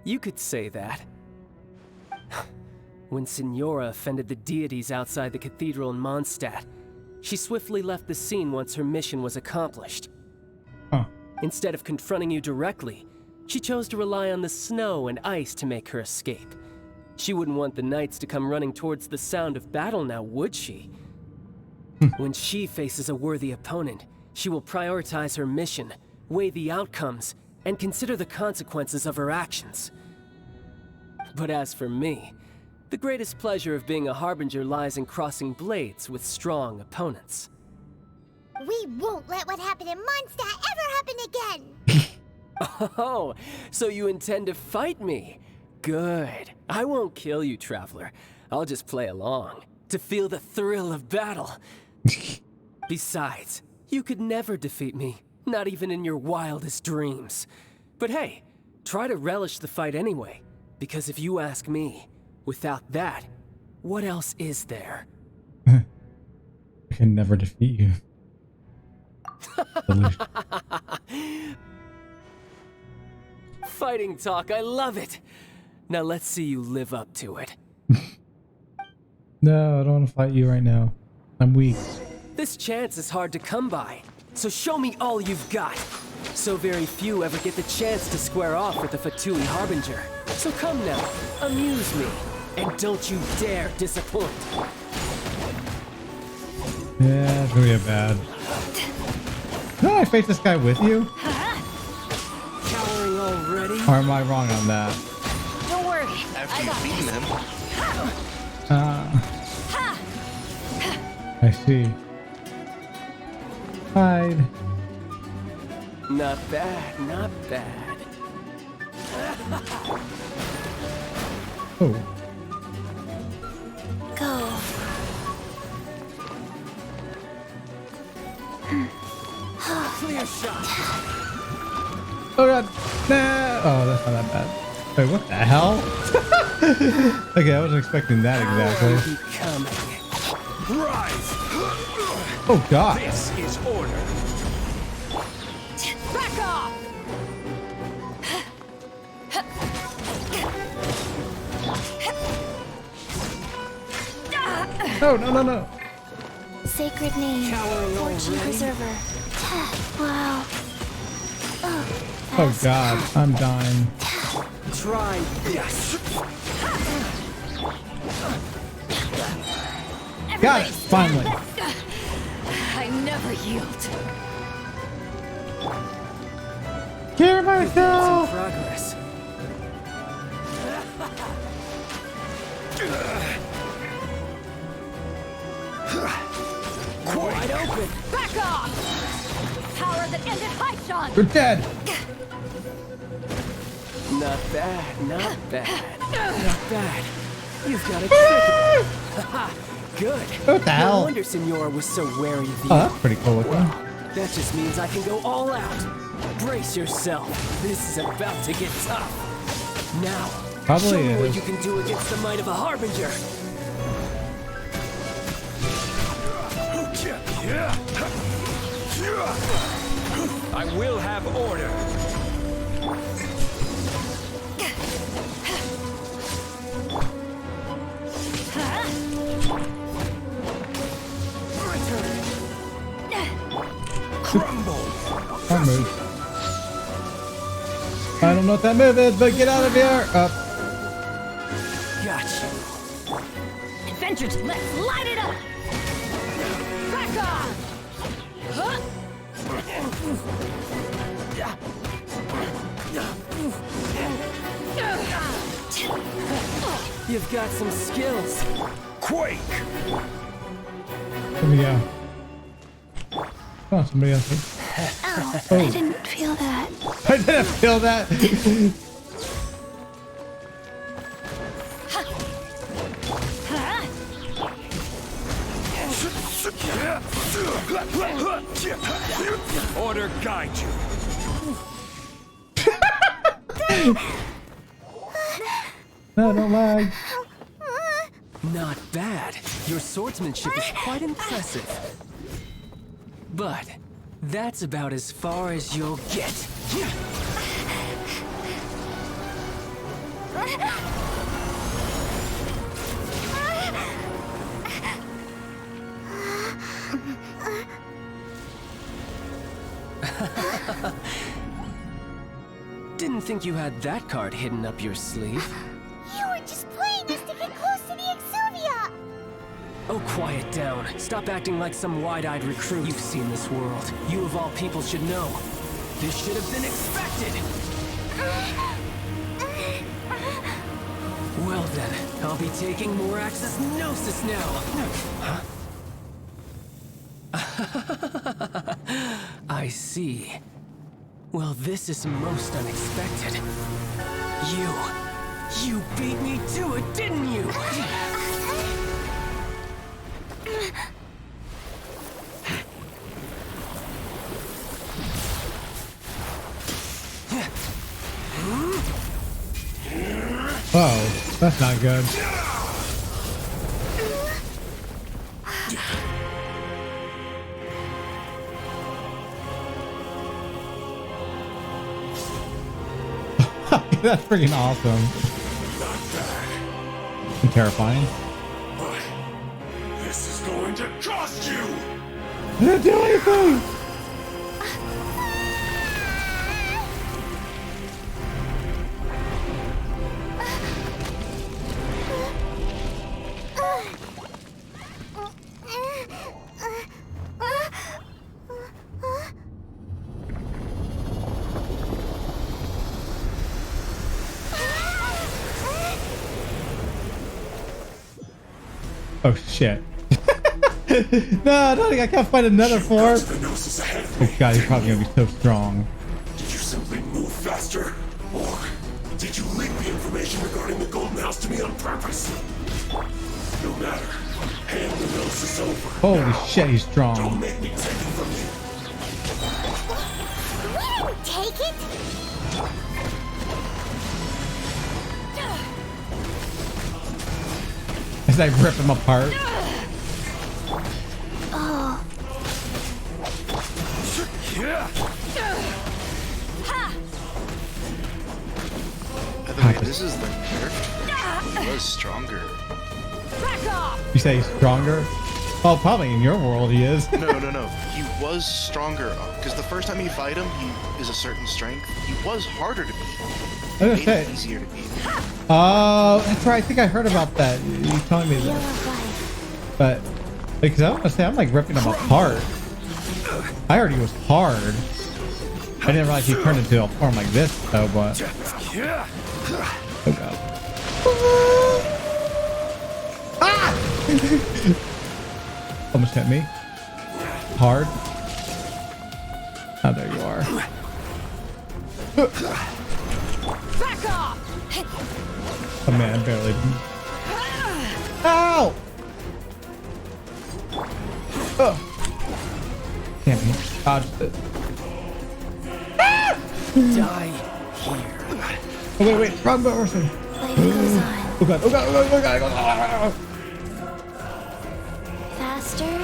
You could say that. When Signora offended the deities outside the cathedral in Mondstadt, she swiftly left the scene once her mission was accomplished. Huh. Instead of confronting you directly, she chose to rely on the snow and ice to make her escape. She wouldn't want the knights to come running towards the sound of battle now, would she? When she faces a worthy opponent, she will prioritize her mission, weigh the outcomes, and consider the consequences of her actions. But as for me, The greatest pleasure of being a harbinger lies in crossing blades with strong opponents. We won't let what happened in Mondstadt ever happen again! Oh, so you intend to fight me? Good. I won't kill you, Traveler. I'll just play along, to feel the thrill of battle. Besides, you could never defeat me, not even in your wildest dreams. But hey, try to relish the fight anyway, because if you ask me, without that, what else is there? I can never defeat you. Fighting talk, I love it. Now let's see you live up to it. No, I don't want to fight you right now. I'm weak. This chance is hard to come by, so show me all you've got. So very few ever get the chance to square off with the Fatui Harbinger. So come now, amuse me, and don't you dare disappoint. Yeah, it's gonna get bad. No, I face this guy with you? Cowering already? Or am I wrong on that? Don't worry. After you've beaten him. I see. Hide. Not bad, not bad. Oh. Go. Clear shot. Oh god. Nah. Oh, that's not that bad. Wait, what the hell? Okay, I wasn't expecting that exactly. Rise! Oh god. This is order. Back off! No, no, no, no. Sacred name, Fortune Preserver. Wow. Oh god, I'm dying. Try this. Got it, finally. I never yield. Kill myself. Progress. Wide open. Back off! Power that ended Haishan! You're dead. Not bad, not bad. Not bad. You've got a trick. Haha, good. What the hell? No wonder Senora was so wary of you. Oh, that's pretty cool looking. That just means I can go all out. Brace yourself. This is about to get tough. Now, Probably show me what is. you can do against the might of a harbinger. I will have order. Crumble. That move. I don't know what that move is, but get out of here. Up. Gotcha. Adventures, let's light it up! Back off! Huh? You've got some skills. Quake. Here we go. Oh, somebody else. Oh, Oh. I didn't feel that. I didn't feel that. Order guide you. No, don't lag. Not bad. Your swordsmanship is quite impressive. But that's about as far as you'll get. Didn't think you had that card hidden up your sleeve. You were just playing us to get close to the Exuvia! Oh, quiet down. Stop acting like some wide-eyed recruit. You've seen this world. You of all people should know. This should have been expected! Well then, I'll be taking more access gnosis now. Huh? I see. Well, this is most unexpected. You beat me to it, didn't you? Oh, that's not good. That's freaking awesome. Not bad. And terrifying. But this is going to cost you! I didn't do anything! Oh shit. No, no, I can't find another form. Oh god, he's probably gonna be so strong. Did you simply move faster? Or did you leak the information regarding the Golden House to me on purpose? No matter. Hand the gnosis over. Holy now. shit, he's strong. Don't make me take it from you. We didn't take it! As I rip him apart. Oh. By the way, this is the character. He was stronger. You say he's stronger? Oh, probably in your world he is. No. He was stronger because the first time you fight him, he is a certain strength. He was harder to beat. I was Made gonna it say. easier to beat. Oh, that's right. I think I heard about that. You telling me that. But because I was gonna say I'm like ripping him apart. I heard he was hard. I didn't realize he turned into a form like this though. But oh god. Ah! Almost hit me. Hard. Oh, there you are. Back off! Oh man, I barely. Ow! Oh. Damn, he dodged it. Die here. Oh, wait, wrong person. Life goes on. Oh god, oh god, oh god, oh god. Faster?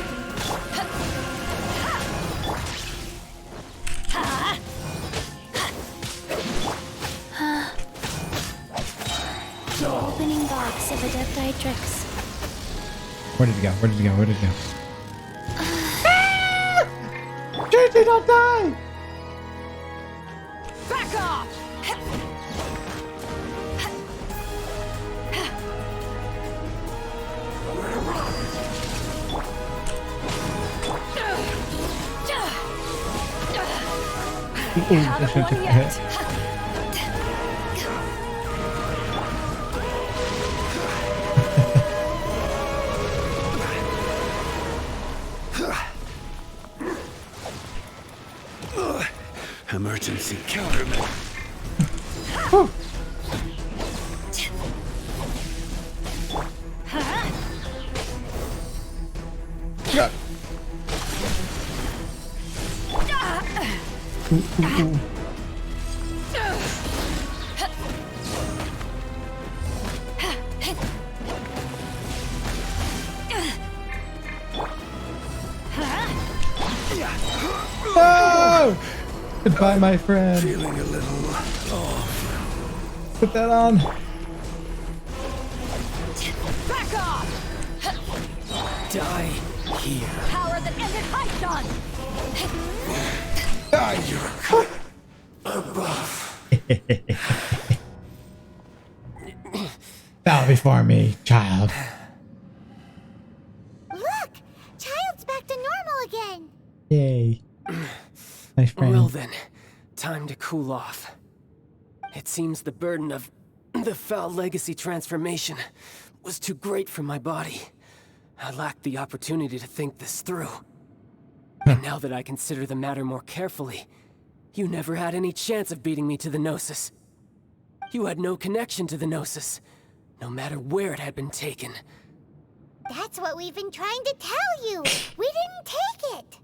Opening box of Adepti tricks. Where did he go? Where did he go? Where did he go? JJ, don't die! Back off! Ooh, I should have took the hit. Emergency countermeasure. Whew. God. Ooh. Oh! Goodbye, my friend. Feeling a little off. Put that on. Back off! Die here. Power that ended Hypedon! Bow before me, child. Look! Child's back to normal again! Yay. Nice friend. Well then, time to cool off. It seems the burden of the foul legacy transformation was too great for my body. I lacked the opportunity to think this through. And now that I consider the matter more carefully, you never had any chance of beating me to the Gnosis. You had no connection to the Gnosis, no matter where it had been taken. That's what we've been trying to tell you. We didn't take it.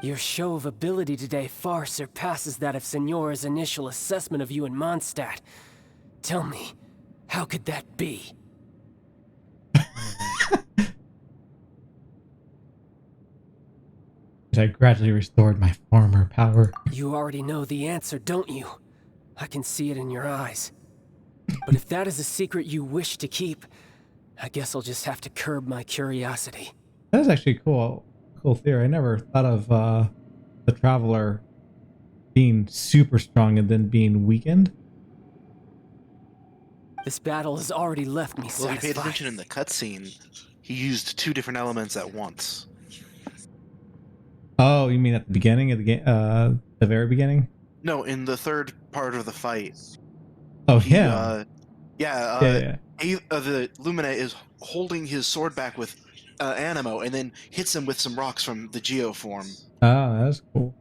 Your show of ability today far surpasses that of Signora's initial assessment of you in Mondstadt. Tell me, how could that be? I gradually restored my former power. You already know the answer, don't you? I can see it in your eyes. But if that is a secret you wish to keep, I guess I'll just have to curb my curiosity. That is actually cool theory. I never thought of the Traveler being super strong and then being weakened. This battle has already left me Well, satisfied. if you paid attention in the cutscene, he used 2 different elements at once. Oh, you mean at the beginning of the game? The very beginning? No, in the third part of the fight. Oh, He, him. The Lumina is holding his sword back with Animo, and then hits him with some rocks from the Geoform. Oh, that's cool.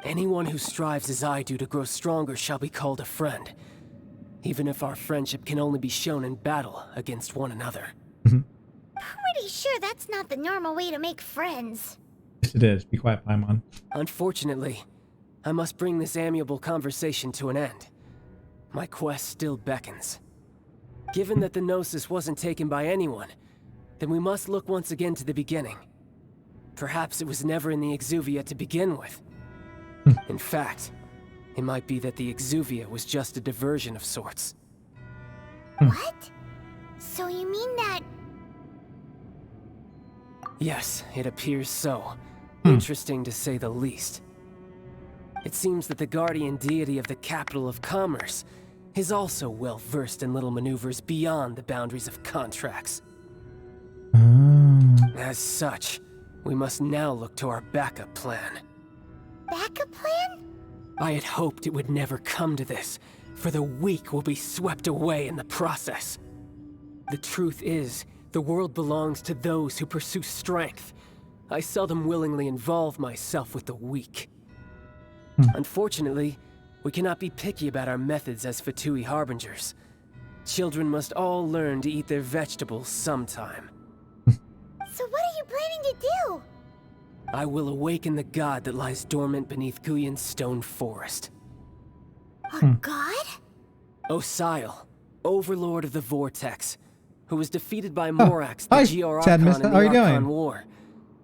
Anyone who strives as I do to grow stronger shall be called a friend, even if our friendship can only be shown in battle against one another. Pretty sure that's not the normal way to make friends. Yes, it is. Be quiet, Paimon. Unfortunately, I must bring this amiable conversation to an end. My quest still beckons. Given that the Gnosis wasn't taken by anyone, then we must look once again to the beginning. Perhaps it was never in the Exuvia to begin with. In fact, it might be that the Exuvia was just a diversion of sorts. What? So you mean that... Yes, it appears so. Interesting to say the least. It seems that the guardian deity of the capital of commerce is also well versed in little maneuvers beyond the boundaries of contracts. As such, we must now look to our backup plan. Backup plan? I had hoped it would never come to this, for the weak will be swept away in the process. The truth is, the world belongs to those who pursue strength. I seldom willingly involve myself with the weak. Unfortunately, we cannot be picky about our methods as Fatui Harbingers. Children must all learn to eat their vegetables sometime. So what are you planning to do? I will awaken the god that lies dormant beneath Guyan's stone forest. A god? Osial, overlord of the Vortex, who was defeated by Morax, the hi, Geo-Archon Sadness. in the How are you Archon doing? War,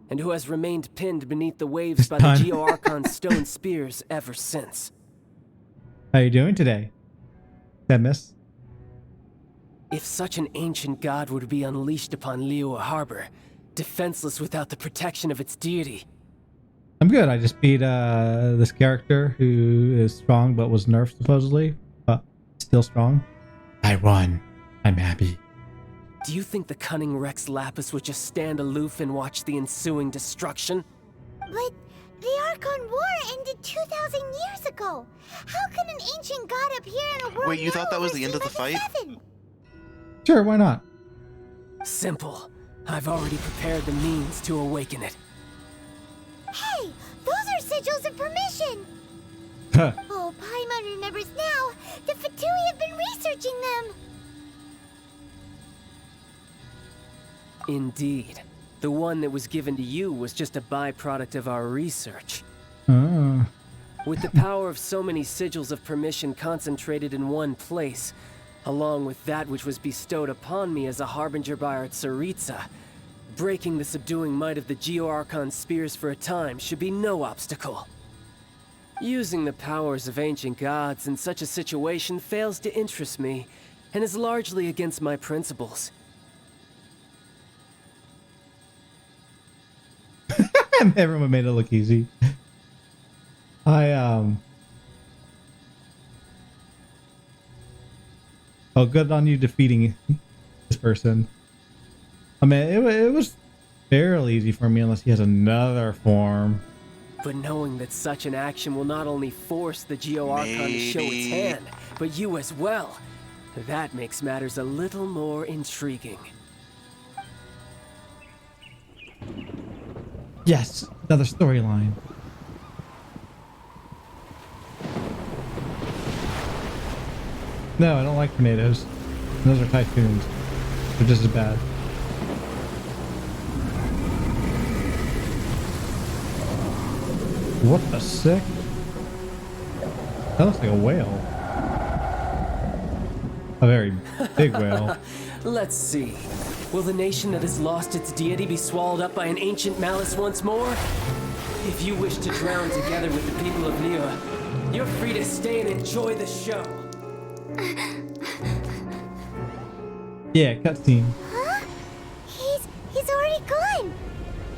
and who has remained pinned beneath the waves by Done. the Geo-Archon's stone spears ever since. How are you doing today, Sadness? If such an ancient god were to be unleashed upon Liyue Harbor, defenseless without the protection of its deity. I'm good. I just beat this character who is strong but was nerfed supposedly, but still strong. I won. I'm happy. Do you think the cunning Rex Lapis would just stand aloof and watch the ensuing destruction? But the Archon War ended 2,000 years ago. How can an ancient god appear in a world Wait, you thought that was the end of the overseen fight? by Seven? Sure, why not? Simple. I've already prepared the means to awaken it. Hey, those are sigils of permission. Huh. Oh, Paimon remembers now. The Fatui have been researching them. Indeed. The one that was given to you was just a byproduct of our research. Oh. With the power of so many sigils of permission concentrated in one place, along with that which was bestowed upon me as a harbinger by our Tsaritsa, breaking the subduing might of the Geo-Archon spears for a time should be no obstacle. Using the powers of ancient gods in such a situation fails to interest me, and is largely against my principles. Everyone made it look easy. Oh, good on you defeating this person. I mean, it was fairly easy for me unless he has another form. But knowing that such an action will not only force the Geo-Archon to show its Maybe. hand, but you as well, That makes matters a little more intriguing. Yes, another storyline. No, I don't like tornadoes. Those are typhoons. They're just as bad. What the sick? That looks like a whale. A very big whale. Let's see. Will the nation that has lost its deity be swallowed up by an ancient malice once more? If you wish to drown together with the people of Liyue, you're free to stay and enjoy the show. Yeah, cutscene. Huh? He's already gone.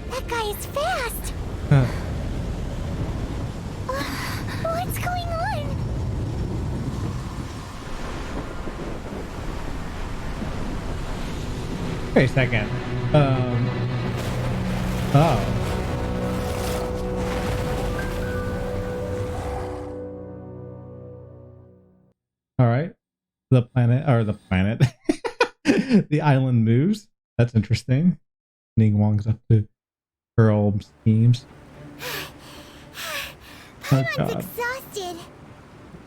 That guy is fast. Huh. What's going on? Wait a second. Oh. All right. The planet. The island moves. That's interesting. Ningguang's up to her old schemes. Oh, Paimon's God. exhausted.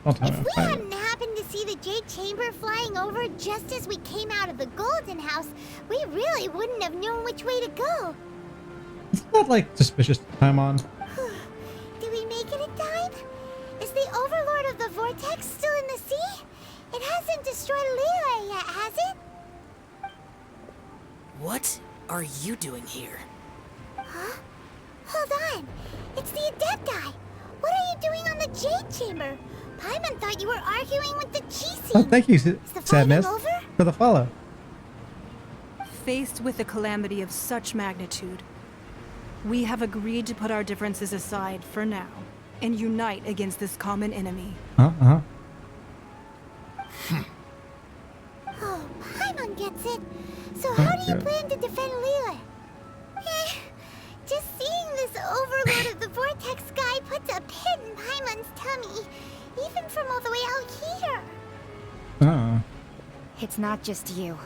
Don't tell me If I'm we fighting. hadn't happened to see the Jade Chamber flying over just as we came out of the Golden House, we really wouldn't have known which way to go. Isn't that like suspicious time on? Did we make it in time? Is the Overlord of the Vortex still in the sea? It hasn't destroyed Liyue yet, has it? What are you doing here? Huh? Hold on. It's the Adepti. What are you doing on the Jade Chamber? Paimon thought you were arguing with the Chi-Scene. Oh, thank you, Is the Sadness, fighting over? for the follow. Faced with a calamity of such magnitude, we have agreed to put our differences aside for now and unite against this common enemy. Uh-huh. Oh, Paimon gets it. So how do you Okay. plan to defend Liyue? Just seeing this Overlord of the Vortex guy puts a pit in Paimon's tummy, even from all the way out here. It's not just you.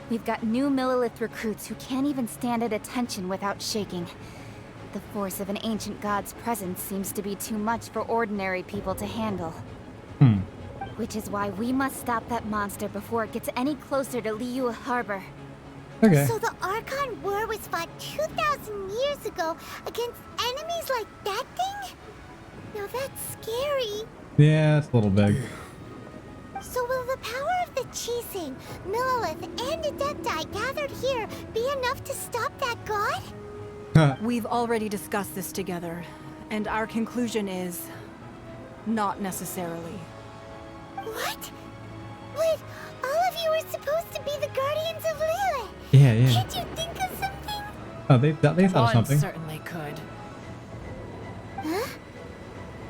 We've got new Millilith recruits who can't even stand at attention without shaking. The force of an ancient god's presence seems to be too much for ordinary people to handle. Which is why we must stop that monster before it gets any closer to Liyue Harbor. Okay. So the Archon War was fought 2,000 years ago against enemies like that thing? Now that's scary. Yeah, it's a little big. So will the power of the Chi-Scene, Millilith, and Adepti gathered here be enough to stop that god? We've already discussed this together, and our conclusion is not necessarily. What? But all of you were supposed to be the guardians of Liyue. Yeah. Can't you think of something? Oh, they thought of One something. certainly could. Huh?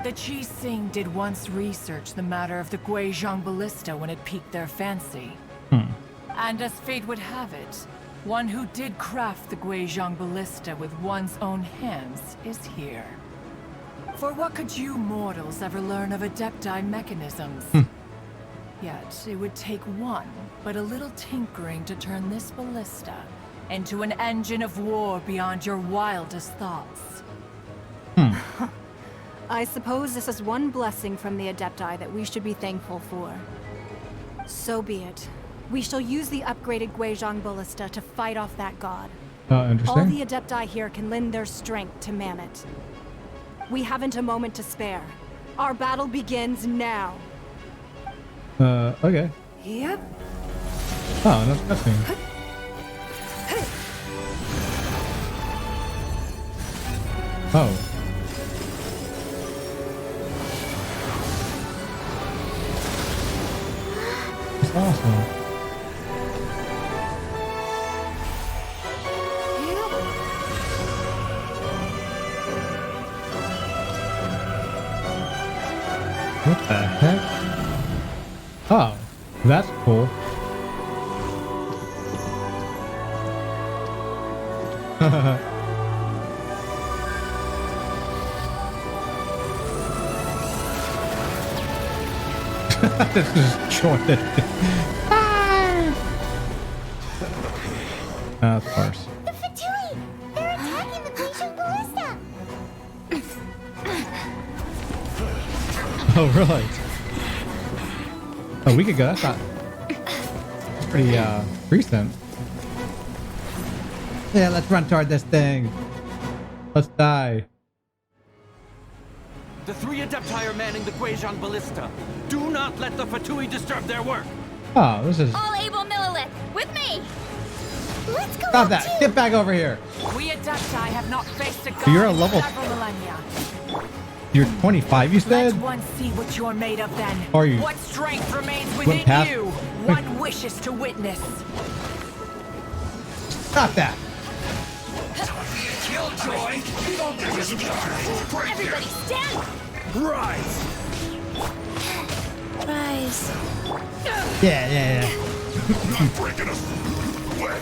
The Chi-Scene did once research the matter of the Guizhong Ballista when it piqued their fancy. And as fate would have it, one who did craft the Guizhong Ballista with one's own hands is here. For what could you mortals ever learn of Adepti mechanisms? Yet, it would take one, but a little tinkering to turn this ballista into an engine of war beyond your wildest thoughts. I suppose this is one blessing from the Adepti that we should be thankful for. So be it. We shall use the upgraded Guizhong Ballista to fight off that god. Interesting. All the Adepti here can lend their strength to man it. We haven't a moment to spare. Our battle begins now. Okay. Yep. Oh, that's nothing. Oh. That's awesome. What the heck? Oh, that's cool. Just join it. Of course. The Fatui! They're attacking the Genshin ballista! Oh, really? A week ago? That's not... That's pretty, recent. Yeah, let's run toward this thing. Let's die. The 3 Adepti are manning the Guizhong ballista. Do not let the Fatui disturb their work. Oh, this is... All able Millilith, with me! Let's go. Stop that! Get back over here! We Adepti have not faced a god You're a in level... several millennia. You're 25, you said? Let one see what you're made of then. Are you... What strength remains within past... you? One wishes to witness. Stop that! Killjoy! Everybody stand! Rise! Rise. Yeah. Not breaking us. What?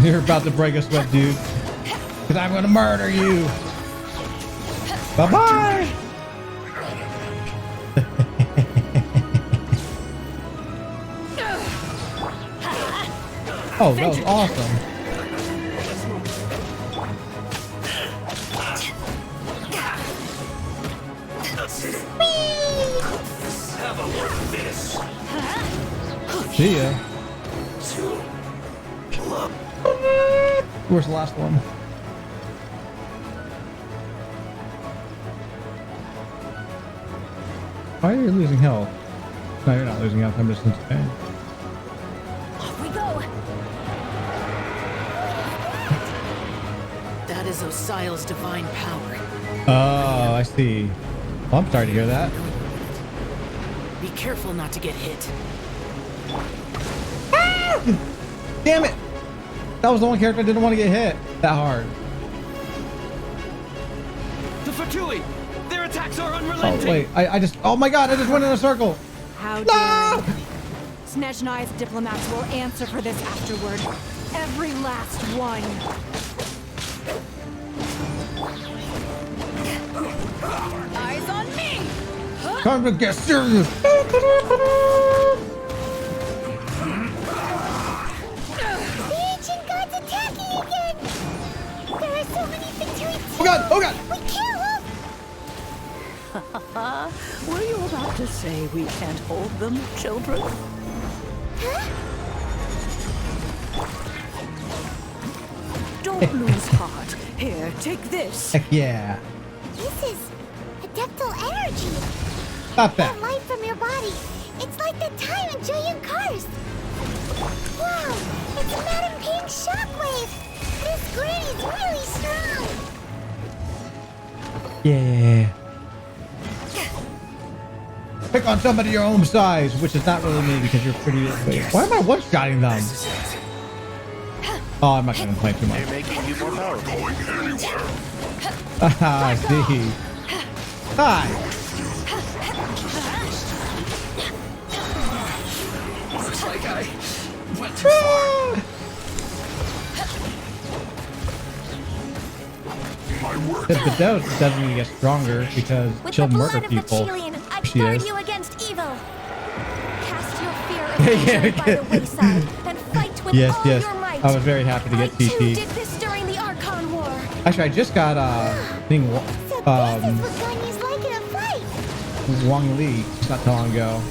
You're about to break a sweat, dude. Because I'm going to murder you. Bye-bye. Oh, that was awesome. Have a look at this. See ya. Where's the last one? Why are you losing health? No, you're not losing health. I'm just in pain. Off we go! That is Osial's divine power. Oh, I see. Well, I'm sorry to hear that. Be careful not to get hit. Damn it! That was the one character I didn't want to get hit that hard. The Fatui! Their attacks are unrelenting! Oh, wait. I just... Oh my god, I just went in a circle! How No! dare you. Snezhnai's diplomats will answer for this afterward. Every last one. Eyes on me! Time to get serious! The ancient god's attacking again! There are so many Fatui. Oh god! Oh god! We can't hold... Were you about to say we can't hold them, children? Don't lose heart. Here, take this. Heck yeah. This is adeptal energy. Stop that. That light from your body. It's like the time in Julian Cars. Wow, it's Madame Ping's shockwave. This granny's really strong. Yeah. Pick on somebody your own size, which is not really me because you're pretty... Wait, why am I one-shotting them? Oh, I'm not going to complain too much. They're making you more powerful. Ah, I see. Hi. Looks like I went too far. My work. The dose doesn't even get stronger because With she'll the murder blood of the people. Chilean, I She guard is. you against evil. Cast your fear of danger by the wayside and fight with Yes, all yes. your might. I was very happy to get I too TT. did this during the Archon War. Actually, I just got thing So this is what Ganya's like in a fight. Wang Li not too long ago,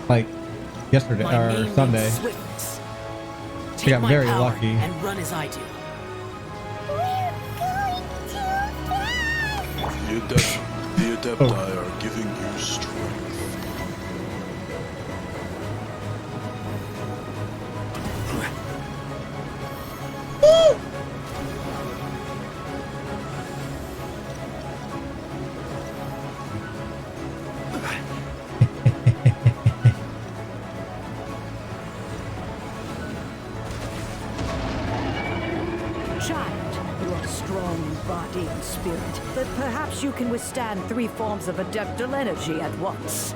like yesterday My or name Sunday. means swiftness. I Take got my very power lucky. and run as I do. We're going too fast. The Adepti are giving you strength. Child, you are strong in body and spirit, but perhaps you can withstand 3 forms of adeptal energy at once.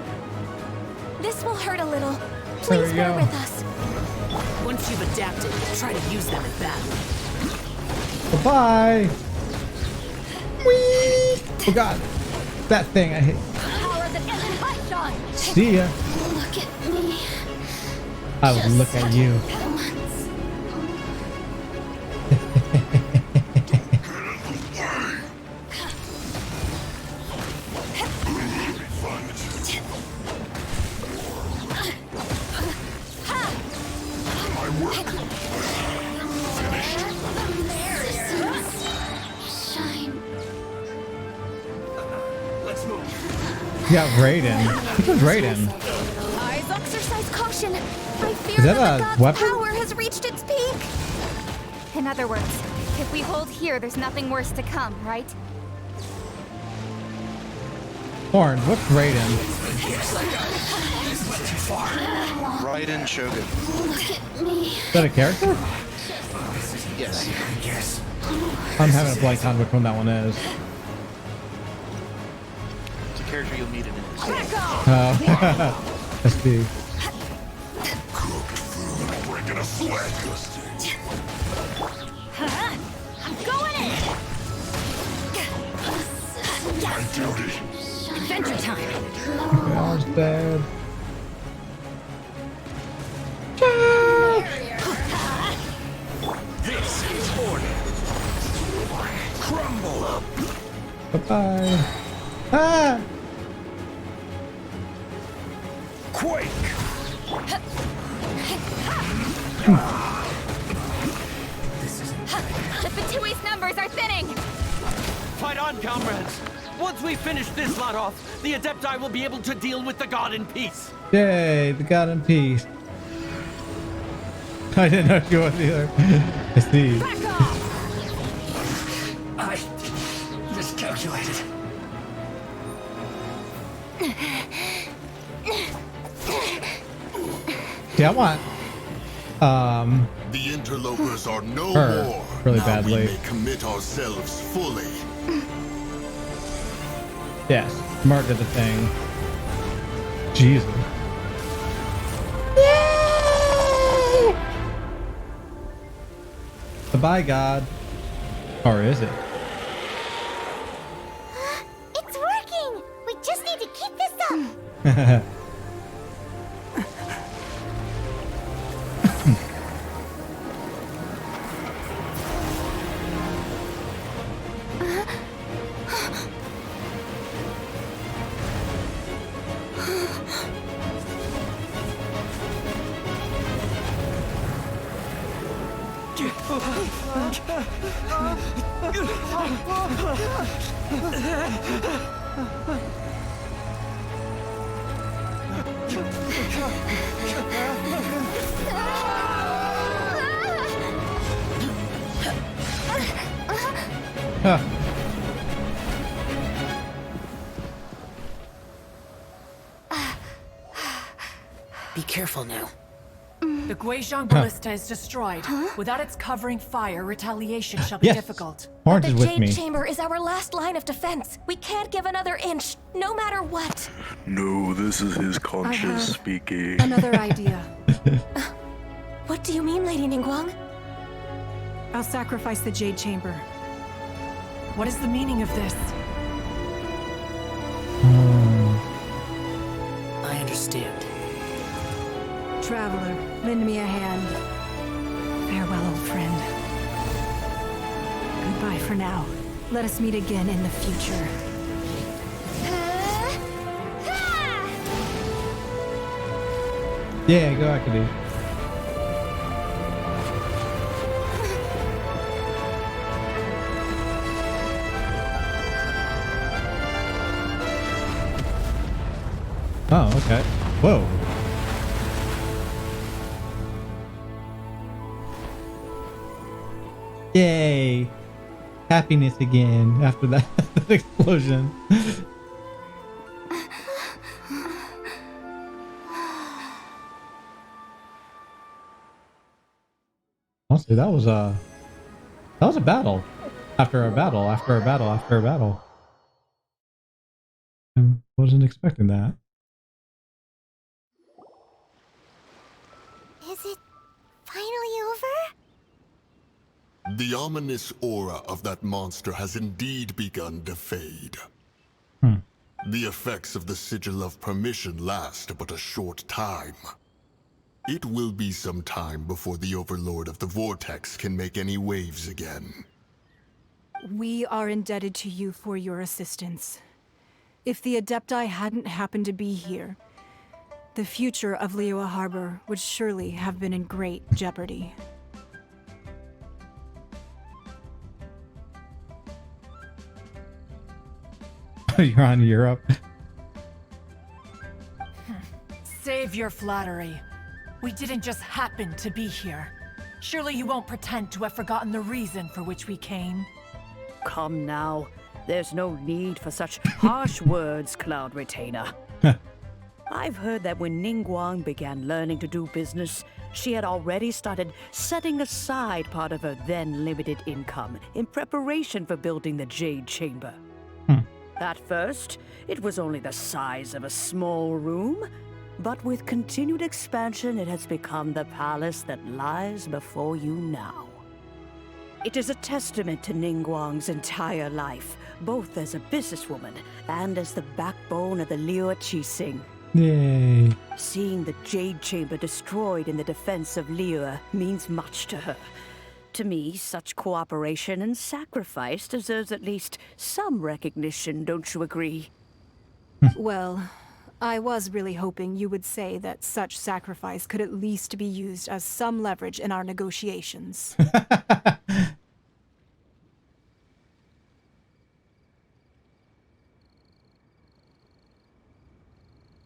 This will hurt a little. There Please we bear go. with us. Once you've adapted, try to use them in battle. Bye. Whee! Oh god, that thing I hit. Power that isn't but Sean. See ya. Look at me. I would look at you. You got Raiden. Who's Raiden? Eyes exercise caution. I fear Is that that a the god's weapon? power has reached its peak. In other words, if we hold here, there's nothing worse to come, right? Horn, what's Raiden? Raiden Shogun. Is that a character? Yes. I'm having a blank on which one that one is. It's a character you'll meet in it. Oh. I see. Breaking a sweat. I'm going in. My duty. Adventure time. God's dead. This is order. Crumble. Bye-bye. Ah! Quake. The Fatui's numbers are thinning. Fight on, comrades! Once we finish this lot off, the Adepti will be able to deal with the god in peace. Yay, the God in peace. I didn't know you was either. I see. I miscalculated. Yeah, I want The interlopers are no her more. really Now badly. we may commit ourselves fully. Yes, Mark did the thing. Jesus. Bye, God. Or is it? It's working! We just need to keep this up! Huh. Be careful now. The Guizhong Ballista is destroyed. Without its covering fire, retaliation shall be Yes. difficult. Orange The is with Jade me. Chamber is our last line of defense. We can't give another inch, no matter what. No, this is his conscience have speaking. Another idea. What do you mean, Lady Ningguang? I'll sacrifice the Jade Chamber. What is the meaning of this? I understand. Traveler, lend me a hand. Farewell, old friend. Goodbye for now. Let us meet again in the future. Yeah, go Akadi. Oh, okay. Whoa. Yay. Happiness again after that explosion. Honestly, that was a battle. After a battle, after a battle, after a battle. I wasn't expecting that. Is it finally over? The ominous aura of that monster has indeed begun to fade. The effects of the Sigil of Permission last but a short time. It will be some time before the Overlord of the Vortex can make any waves again. We are indebted to you for your assistance. If the Adepti hadn't happened to be here, the future of Liyue Harbor would surely have been in great jeopardy. You're on Europe. Save your flattery. We didn't just happen to be here. Surely you won't pretend to have forgotten the reason for which we came. Come now. There's no need for such harsh words, Cloud Retainer. I've heard that when Ningguang began learning to do business, she had already started setting aside part of her then limited income in preparation for building the Jade Chamber. At first, it was only the size of a small room, but with continued expansion, it has become the palace that lies before you now. It is a testament to Ningguang's entire life, both as a businesswoman and as the backbone of the Liyue Qixing. Yay. Seeing the Jade Chamber destroyed in the defense of Liyue means much to her. To me, such cooperation and sacrifice deserves at least some recognition, don't you agree? Well, I was really hoping you would say that such sacrifice could at least be used as some leverage in our negotiations.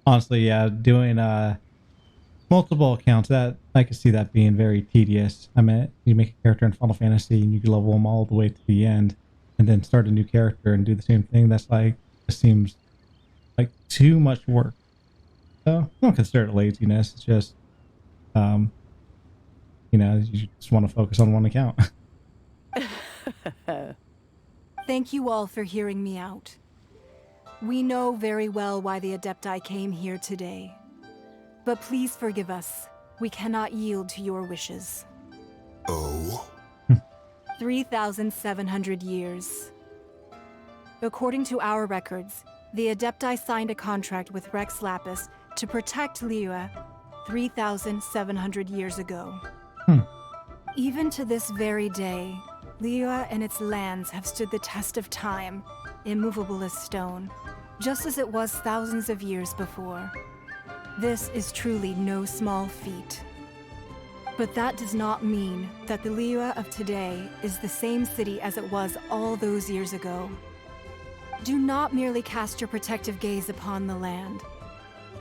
Honestly, yeah, doing multiple accounts, that I could see that being very tedious. I mean, you make a character in Final Fantasy and you can level them all the way to the end, and then start a new character and do the same thing. That's like, it seems like too much work. So I don't consider it laziness. It's just, you know, you just want to focus on one account. Thank you all for hearing me out. We know very well why the Adepti came here today. But please forgive us. We cannot yield to your wishes. Oh? 3,700 years. According to our records, the Adepti signed a contract with Rex Lapis to protect Liyue 3,700 years ago. Even to this very day, Liyue and its lands have stood the test of time, immovable as stone, just as it was thousands of years before. This is truly no small feat. But that does not mean that the Liyue of today is the same city as it was all those years ago. Do not merely cast your protective gaze upon the land.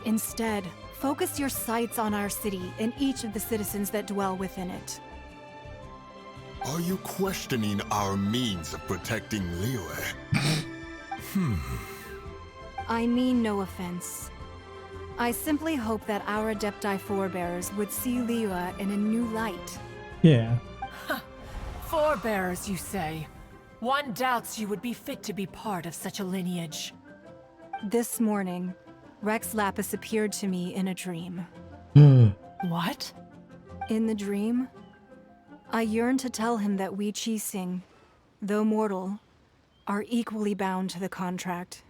Instead, focus your sights on our city and each of the citizens that dwell within it. Are you questioning our means of protecting Liyue? I mean no offense. I simply hope that our Adepti forebears would see Liyue in a new light. Yeah. Forebears, you say? One doubts you would be fit to be part of such a lineage. This morning, Rex Lapis appeared to me in a dream. What? In the dream, I yearned to tell him that we Qixing, though mortal, are equally bound to the contract.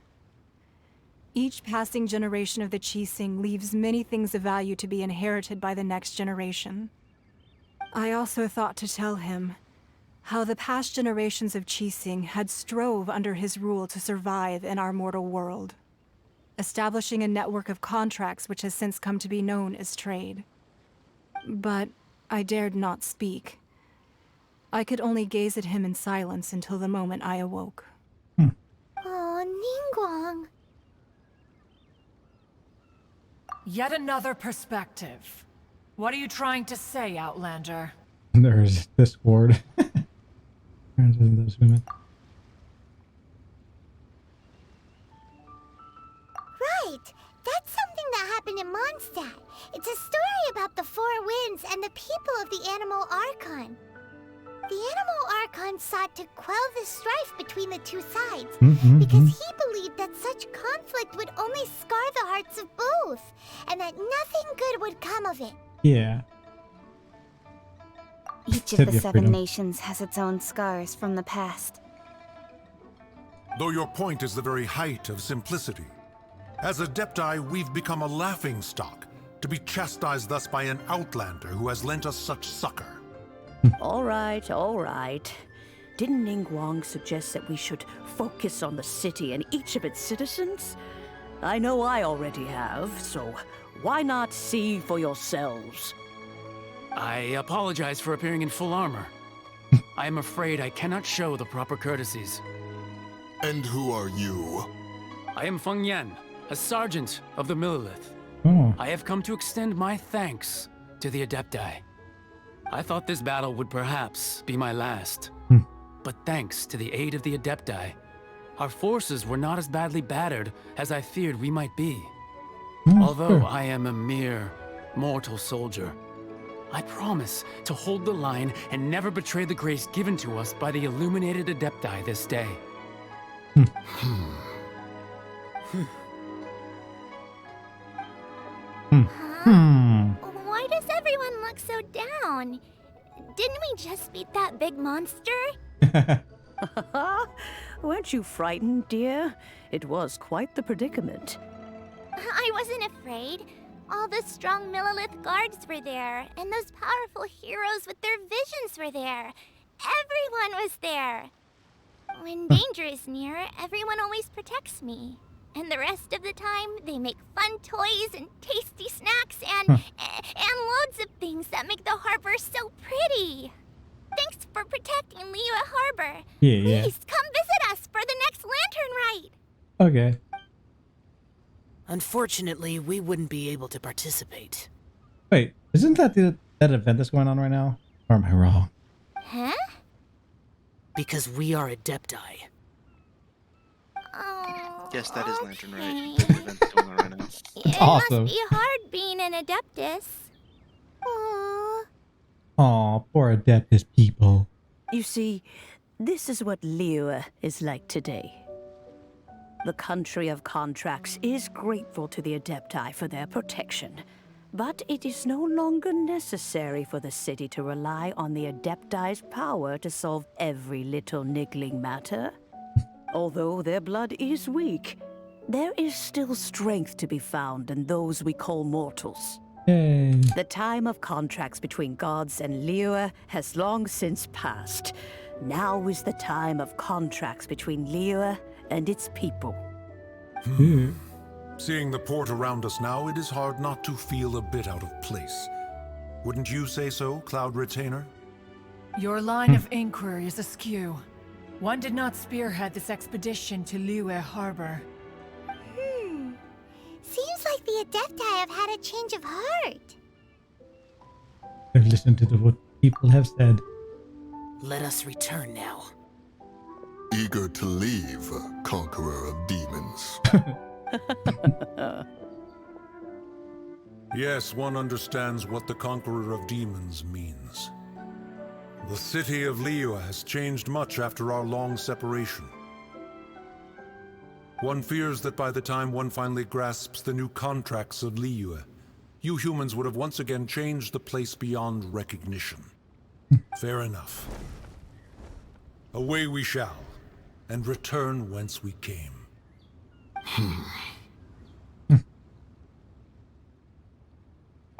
Each passing generation of the Qixing leaves many things of value to be inherited by the next generation. I also thought to tell him how the past generations of Qixing had strove under his rule to survive in our mortal world, establishing a network of contracts which has since come to be known as trade. But I dared not speak. I could only gaze at him in silence until the moment I awoke. Oh, Ningguang. Yet another perspective. What are you trying to say, Outlander? There's Discord. Those women. Right! That's something that happened in Mondstadt. It's a story about the Four Winds and the people of the Animal Archon. The Animal Archon sought to quell the strife between the two sides because he believed that such conflict would only scar the hearts of both, and that nothing good would come of it. Yeah. Each of the seven nations has its own scars from the past. Though your point is the very height of simplicity, As Adepti, we've become a laughingstock, to be chastised thus by an outlander who has lent us such succor. All right, all right. Didn't Ningguang suggest that we should focus on the city and each of its citizens? I know I already have, so why not see for yourselves? I apologize for appearing in full armor. I am afraid I cannot show the proper courtesies. And who are you? I am Feng Yan, a sergeant of the Millelith. I have come to extend my thanks to the Adepti. I thought this battle would perhaps be my last. But thanks to the aid of the Adepti, our forces were not as badly battered as I feared we might be. Although I am a mere mortal soldier, I promise to hold the line and never betray the grace given to us by the illuminated Adepti this day. Why does everyone look so down? Didn't we just beat that big monster? Weren't you frightened, dear? It was quite the predicament. I wasn't afraid. All the strong Millelith guards were there, and those powerful heroes with their visions were there. Everyone was there. When danger is near, everyone always protects me. And the rest of the time, they make fun toys and tasty snacks and loads of things that make the harbor so pretty. Thanks for protecting Liyue Harbor. Please come visit us for the next lantern rite. Okay. Unfortunately, we wouldn't be able to participate. Wait, isn't that that event that's going on right now? Or am I wrong? Huh? Because we are Adepti. Oh, Yes, that is Lantern Rite. The event's going on right now. It awesome. must be hard being an Adeptus. Aww. Aw, poor Adeptus people. You see, this is what Liyue is like today. The country of contracts is grateful to the Adepti for their protection, but it is no longer necessary for the city to rely on the Adepti's power to solve every little niggling matter. Although their blood is weak, there is still strength to be found in those we call mortals. Yay. The time of contracts between gods and Liyue has long since passed. Now is the time of contracts between Liyue and its people. Seeing the port around us now, it is hard not to feel a bit out of place. Wouldn't you say so, Cloud Retainer? Your line of inquiry is askew. One did not spearhead this expedition to Liyue Harbor. Seems like the Adepti have had a change of heart. I've listened to what people have said. Let us return now. Eager to leave, conqueror of demons. Yes, one understands what the conqueror of demons means. The city of Liyue has changed much after our long separation. One fears that by the time one finally grasps the new contracts of Liyue, you humans would have once again changed the place beyond recognition. Fair enough. Away we shall, and return whence we came.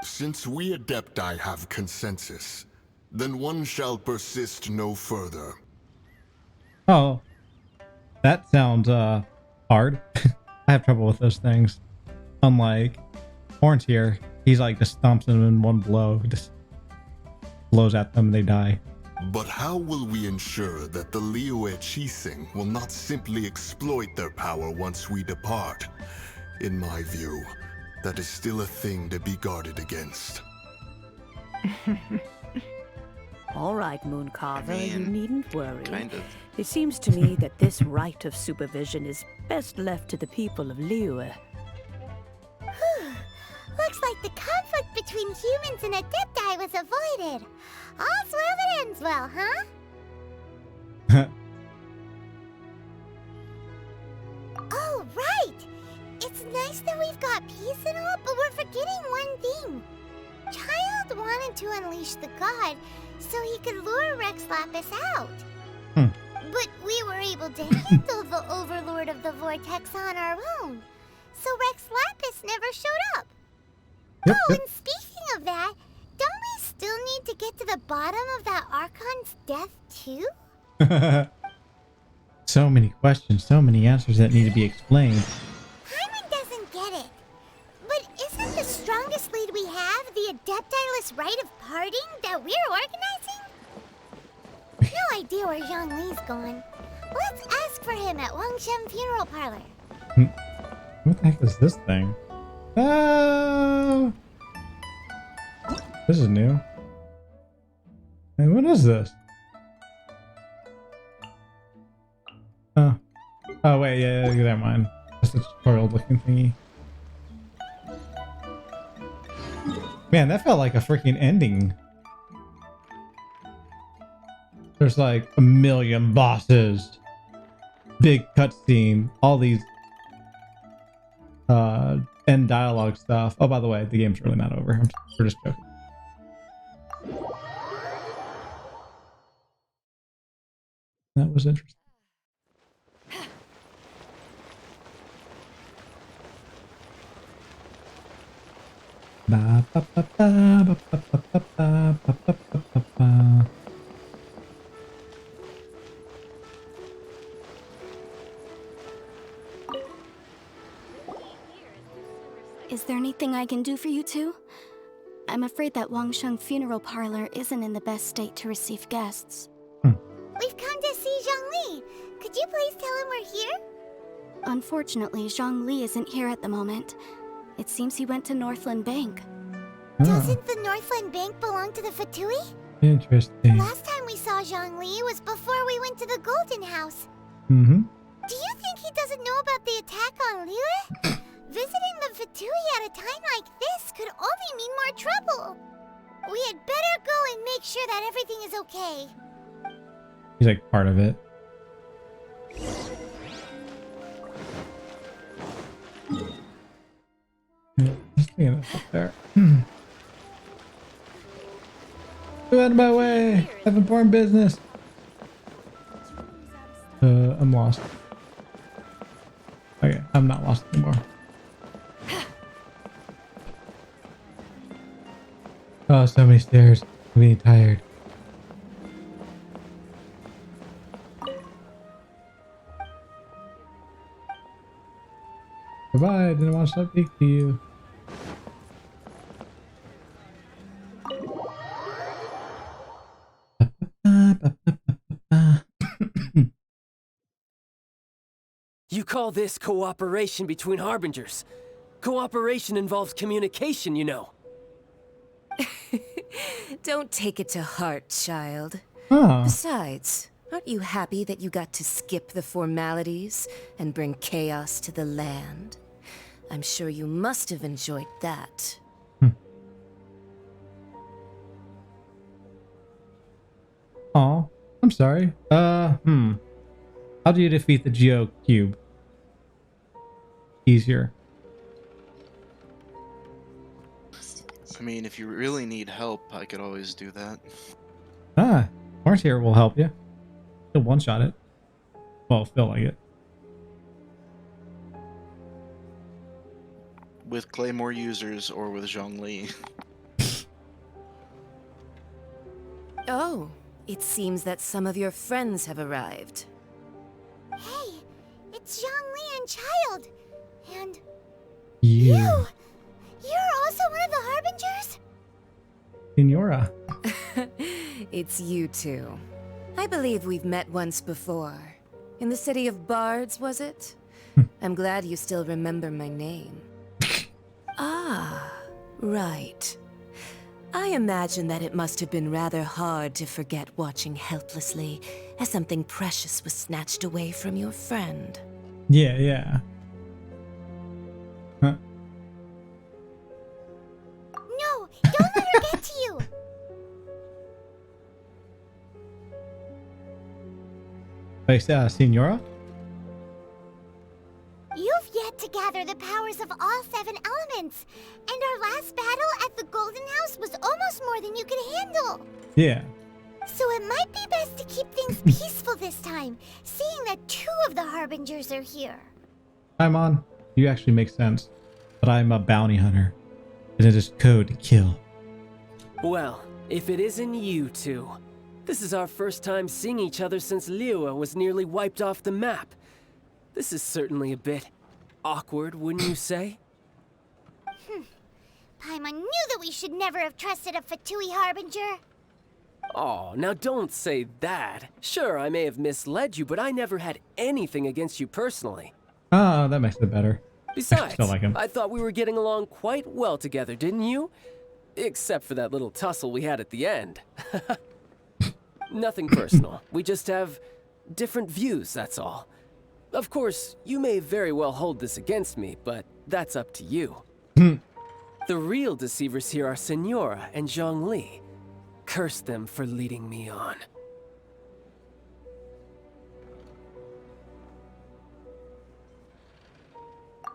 Since we Adepti have consensus, then one shall persist no further. Oh, that sounds hard. I have trouble with those things. Unlike Horns here, he's like just stomps them in one blow, just blows at them and they die. But how will we ensure that the Liyue Qixing will not simply exploit their power once we depart? In my view, that is still a thing to be guarded against. All right, Mooncarver, you needn't worry. Kind of. It seems to me that this right of supervision is best left to the people of Liyue. Looks like the conflict between humans and Adepti was avoided. All's well that ends well, huh? Oh, right! It's nice that we've got peace and all, but we're forgetting one thing. Child wanted to unleash the god so he could lure Rex Lapis out. But we were able to handle the Overlord of the Vortex on our own. so Rex Lapis never showed up. Yep, Oh, yep. and speaking of that, don't we still need to get to the bottom of that Archon's death too? So many questions, so many answers that need to be explained. Hyman doesn't get it. But isn't the strongest lead we have the Adeptiless rite of parting that we're organizing? No idea where Zhongli's gone. Let's ask for him at Wangshen Funeral Parlor. What the heck is this thing? Oh! This is new. Hey, what is this? Oh. Oh, wait, yeah, never mind. That's a tutorial looking thingy. Man, that felt like a freaking ending. There's like a million bosses. Big cutscene. All these end dialogue stuff. Oh, by the way, the game's really not over. We're just joking. That was interesting. Ba, ba, ba, ba, ba, ba, ba, ba, ba, ba, ba, ba. Is there anything I can do for you two? I'm afraid that Wangshen Funeral Parlor isn't in the best state to receive guests. We've come to see Zhongli. Could you please tell him we're here? Unfortunately, Zhongli isn't here at the moment. It seems he went to Northland Bank. Doesn't the Northland Bank belong to the Fatui? Interesting. Last time we saw Zhongli was before we went to the Golden House. Mm-hmm. Do you think he doesn't know about the attack on Liyue? Visiting the Fatui at a time like this could only mean more trouble. We had better go and make sure that everything is okay. He's like part of it. Just thinking up there. Get out of my way! I have important business. I'm lost. Okay, I'm not lost anymore. Oh, so many stairs. I'm getting tired. Goodbye, I didn't want to speak to you. You call this cooperation between Harbingers? Cooperation involves communication, you know. Don't take it to heart, child. Huh. Besides, aren't you happy that you got to skip the formalities and bring chaos to the land? I'm sure you must have enjoyed that. Aw, I'm sorry. How do you defeat the Geo Cube? Easier. I mean, if you really need help, I could always do that. Ah, Orange here will help you. He'll one-shot it. Well, feel like it. With Claymore users or with Zhongli. Oh, it seems that some of your friends have arrived. Hey, it's Zhongli and Child. And you. You're also one of the Harbingers? Senora. It's you two. I believe we've met once before. In the city of Bards, was it? I'm glad you still remember my name. Ah, right. I imagine that it must have been rather hard to forget watching helplessly as something precious was snatched away from your friend. Yeah, yeah. Huh? No, don't let her get to you! Wait, Senora? You've yet to gather the powers of all 7 elements, and our last battle at the Golden House was almost more than you could handle. Yeah. So it might be best to keep things peaceful this time, seeing that 2 of the Harbingers are here. I'm on. You actually make sense. But I'm a bounty hunter. And it is code to kill. Well, if it isn't you two. This is our first time seeing each other since Liyue was nearly wiped off the map. This is certainly a bit awkward, wouldn't you say? Paimon knew that we should never have trusted a Fatui Harbinger. Oh, now don't say that. Sure, I may have misled you, but I never had anything against you personally. Ah, that makes it better. Besides, still like him. I thought we were getting along quite well together, didn't you? Except for that little tussle we had at the end. Nothing personal. We just have different views, that's all. Of course, you may very well hold this against me, but that's up to you. The real deceivers here are Senora and Zhongli. Curse them for leading me on.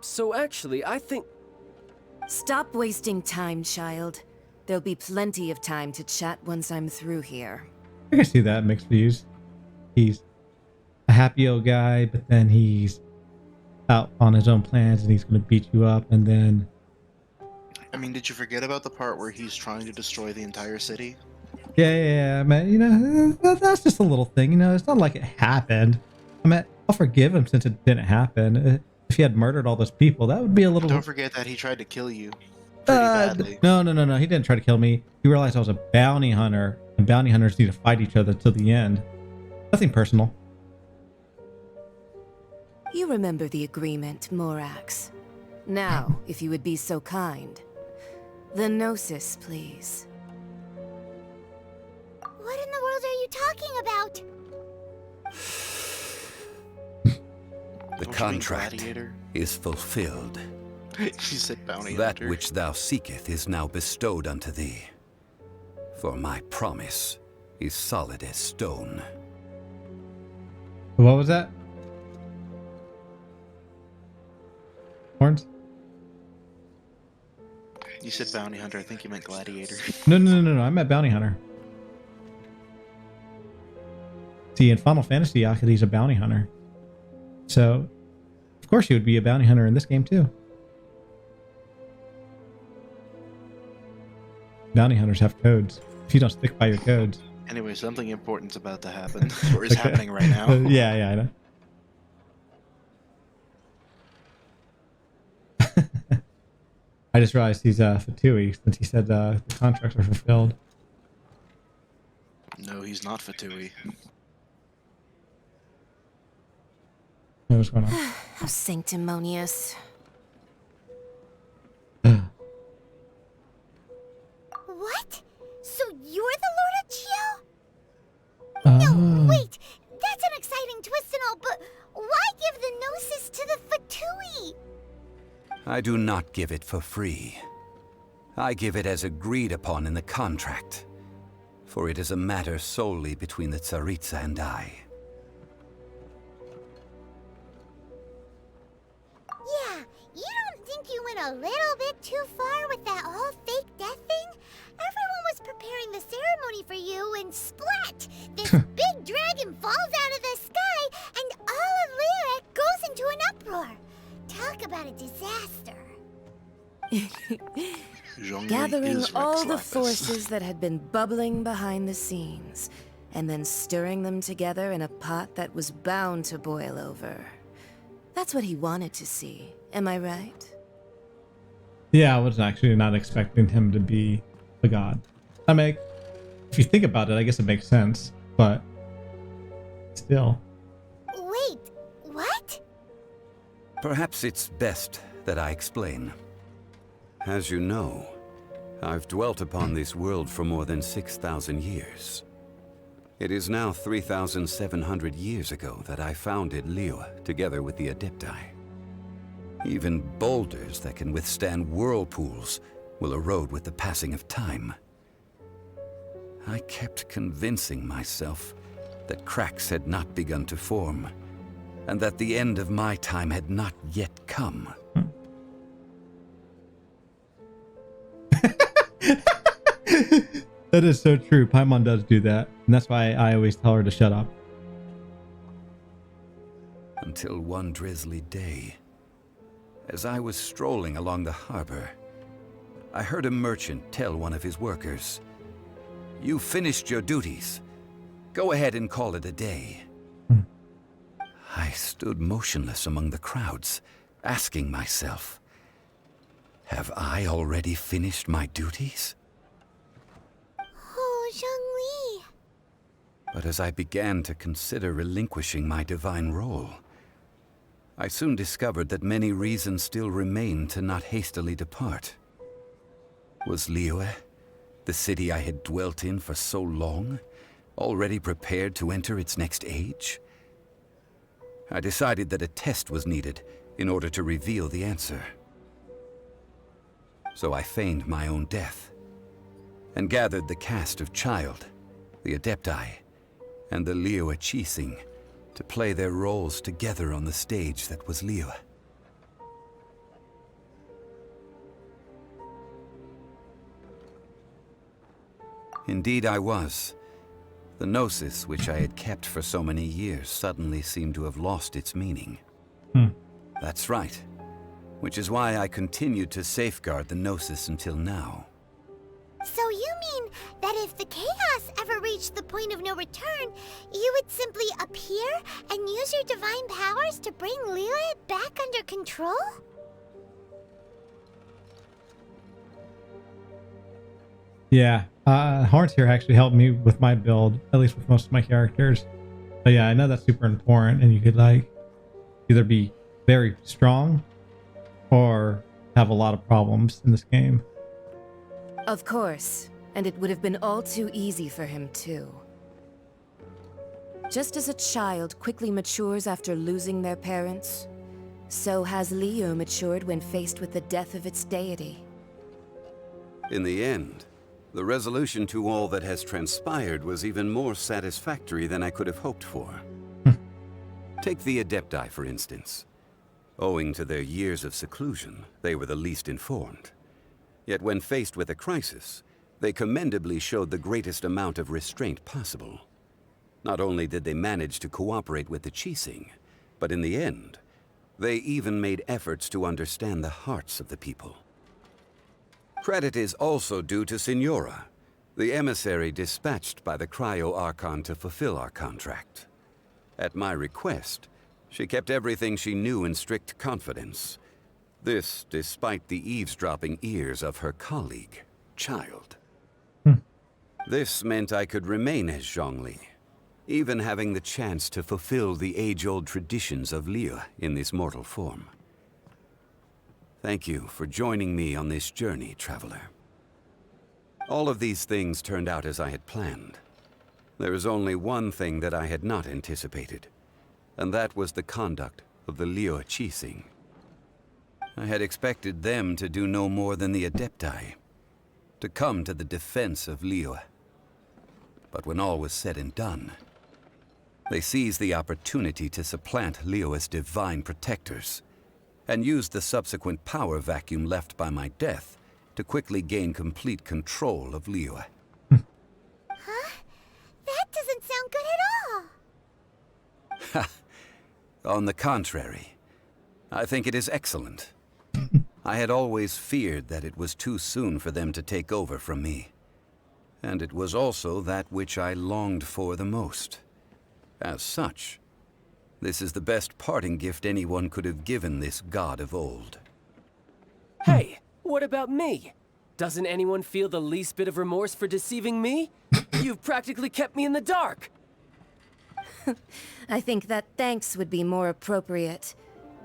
So actually, I think... Stop wasting time, child. There'll be plenty of time to chat once I'm through here. I can see that mixed views. He's a happy old guy, but then he's out on his own plans and he's going to beat you up, and then... I mean, did you forget about the part where he's trying to destroy the entire city? Yeah, man, you know, that's just a little thing, you know, it's not like it happened. I mean, I'll forgive him since it didn't happen. If he had murdered all those people, that would be a little... Don't forget that he tried to kill you pretty badly. No, he didn't try to kill me. He realized I was a bounty hunter, and bounty hunters need to fight each other till the end. Nothing personal. You remember the agreement, Morax. Now, if you would be so kind. The Gnosis, please. What in the world are you talking about? The contract is fulfilled. She said bounty That hunter. which thou seeketh is now bestowed unto thee. For my promise is solid as stone. What was that? Horns? You said bounty hunter. I think you meant gladiator. No. I meant bounty hunter. See, in Final Fantasy, Akadi's a bounty hunter. So, of course he would be a bounty hunter in this game too. Bounty hunters have codes. If you don't stick by your codes. Anyway, something important's about to happen. Or is happening right now. Yeah, I know. I just realized he's Fatui since he said the contracts are fulfilled. No, he's not Fatui. What's going on? How sanctimonious. What? So you're the Lord of Chio? No, wait! That's an exciting twist and all, but why give the Gnosis to the Fatui? I do not give it for free. I give it as agreed upon in the contract. For it is a matter solely between the Tsaritsa and I. Yeah, you don't think you went a little bit too far with that whole fake death thing? Everyone was preparing the ceremony for you, and splat! This big dragon falls out of the sky, and all of Liyue goes into an uproar. Talk about a disaster. Gathering all the forces that had been bubbling behind the scenes, and then stirring them together in a pot that was bound to boil over. That's what he wanted to see, am I right? Yeah, I was actually not expecting him to be a god. I mean, if you think about it, I guess it makes sense, but still. Wait, what? Perhaps it's best that I explain. As you know, I've dwelt upon this world for more than 6,000 years. It is now 3,700 years ago that I founded Liyue together with the Adepti. Even boulders that can withstand whirlpools will erode with the passing of time. I kept convincing myself that cracks had not begun to form, and that the end of my time had not yet come. That is so true. Paimon does do that, and that's why I always tell her to shut up. Until one drizzly day, As I was strolling along the harbor, I heard a merchant tell one of his workers, "You finished your duties. Go ahead and call it a day." I stood motionless among the crowds, asking myself, have I already finished my duties? Oh, Zhongli. But as I began to consider relinquishing my divine role, I soon discovered that many reasons still remained to not hastily depart. Was Liyue, the city I had dwelt in for so long, already prepared to enter its next age? I decided that a test was needed in order to reveal the answer. So I feigned my own death, and gathered the cast of Child, the Adepti, and the Liyue Qixing to play their roles together on the stage that was Liyue. Indeed I was. The gnosis which I had kept for so many years suddenly seemed to have lost its meaning. That's right. Which is why I continued to safeguard the gnosis until now. So you mean that if the chaos ever reached the point of no return, you would simply appear and use your divine powers to bring Liyue back under control? Yeah, Horns here actually helped me with my build, at least with most of my characters. But yeah, I know that's super important, and you could like either be very strong or have a lot of problems in this game. Of course, and it would have been all too easy for him too. Just as a child quickly matures after losing their parents, so has Liyue matured when faced with the death of its deity. In the end, the resolution to all that has transpired was even more satisfactory than I could have hoped for. Take the Adepti, for instance. Owing to their years of seclusion, they were the least informed. Yet when faced with a crisis, they commendably showed the greatest amount of restraint possible. Not only did they manage to cooperate with the Qixing, but in the end, they even made efforts to understand the hearts of the people. Credit is also due to Signora, the emissary dispatched by the Cryo-Archon to fulfill our contract. At my request, she kept everything she knew in strict confidence. This despite the eavesdropping ears of her colleague, Child. This meant I could remain as Zhongli, even having the chance to fulfill the age-old traditions of Liyue in this mortal form. Thank you for joining me on this journey, Traveler. All of these things turned out as I had planned. There is only one thing that I had not anticipated, and that was the conduct of the Liyue Qixing. I had expected them to do no more than the Adepti, to come to the defense of Liyue. But when all was said and done, they seized the opportunity to supplant Liyue's divine protectors, and used the subsequent power vacuum left by my death to quickly gain complete control of Liyue. Huh? That doesn't sound good at all. Ha! On the contrary, I think it is excellent. I had always feared that it was too soon for them to take over from me. And it was also that which I longed for the most. As such, this is the best parting gift anyone could have given this god of old. Hey, what about me? Doesn't anyone feel the least bit of remorse for deceiving me? You've practically kept me in the dark. I think that thanks would be more appropriate.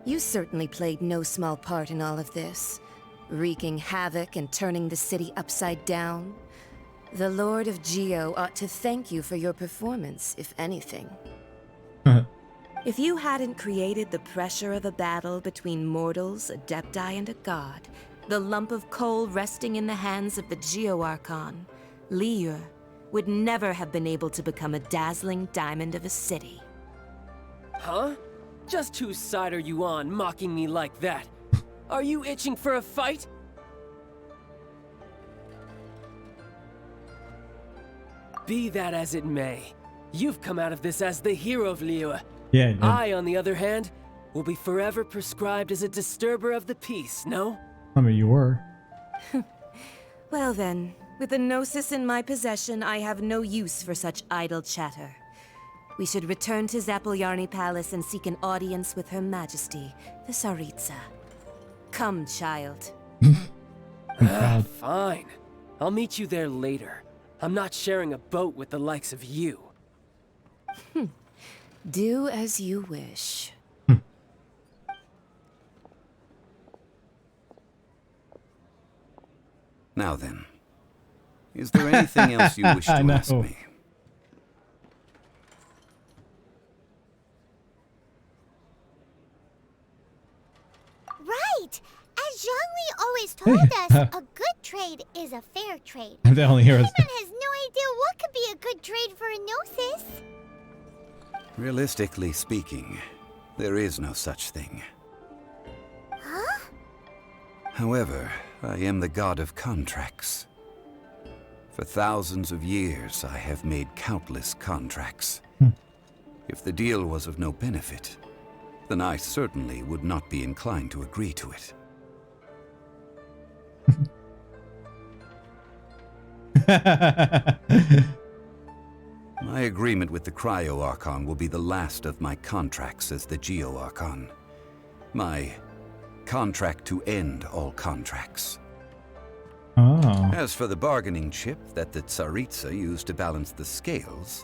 You certainly played no small part in all of this, wreaking havoc and turning the city upside down. The Lord of Geo ought to thank you for your performance, if anything. If you hadn't created the pressure of a battle between mortals, Adepti, and a god, the lump of coal resting in the hands of the Geo-Archon, Liyue would never have been able to become a dazzling diamond of a city. Huh? Just whose side are you on, mocking me like that? Are you itching for a fight? Be that as it may, you've come out of this as the hero of Liyue. Yeah, I, on the other hand, will be forever prescribed as a disturber of the peace, no? I mean, you were. Well then, with the Gnosis in my possession, I have no use for such idle chatter. We should return to Zapoljarny Palace and seek an audience with Her Majesty, the Tsaritsa. Come, child. Fine. I'll meet you there later. I'm not sharing a boat with the likes of you. Do as you wish. Now then, is there anything else you wish to ask me? Right! As Zhongli always told us, a good trade is a fair trade. I'm the only hero. Paimon has no idea what could be a good trade for a Gnosis. Realistically speaking, there is no such thing. Huh? However, I am the god of contracts. For thousands of years, I have made countless contracts. If the deal was of no benefit, then I certainly would not be inclined to agree to it. My agreement with the Cryo Archon will be the last of my contracts as the Geo Archon. My contract to end all contracts. Oh. As for the bargaining chip that the Tsaritsa used to balance the scales,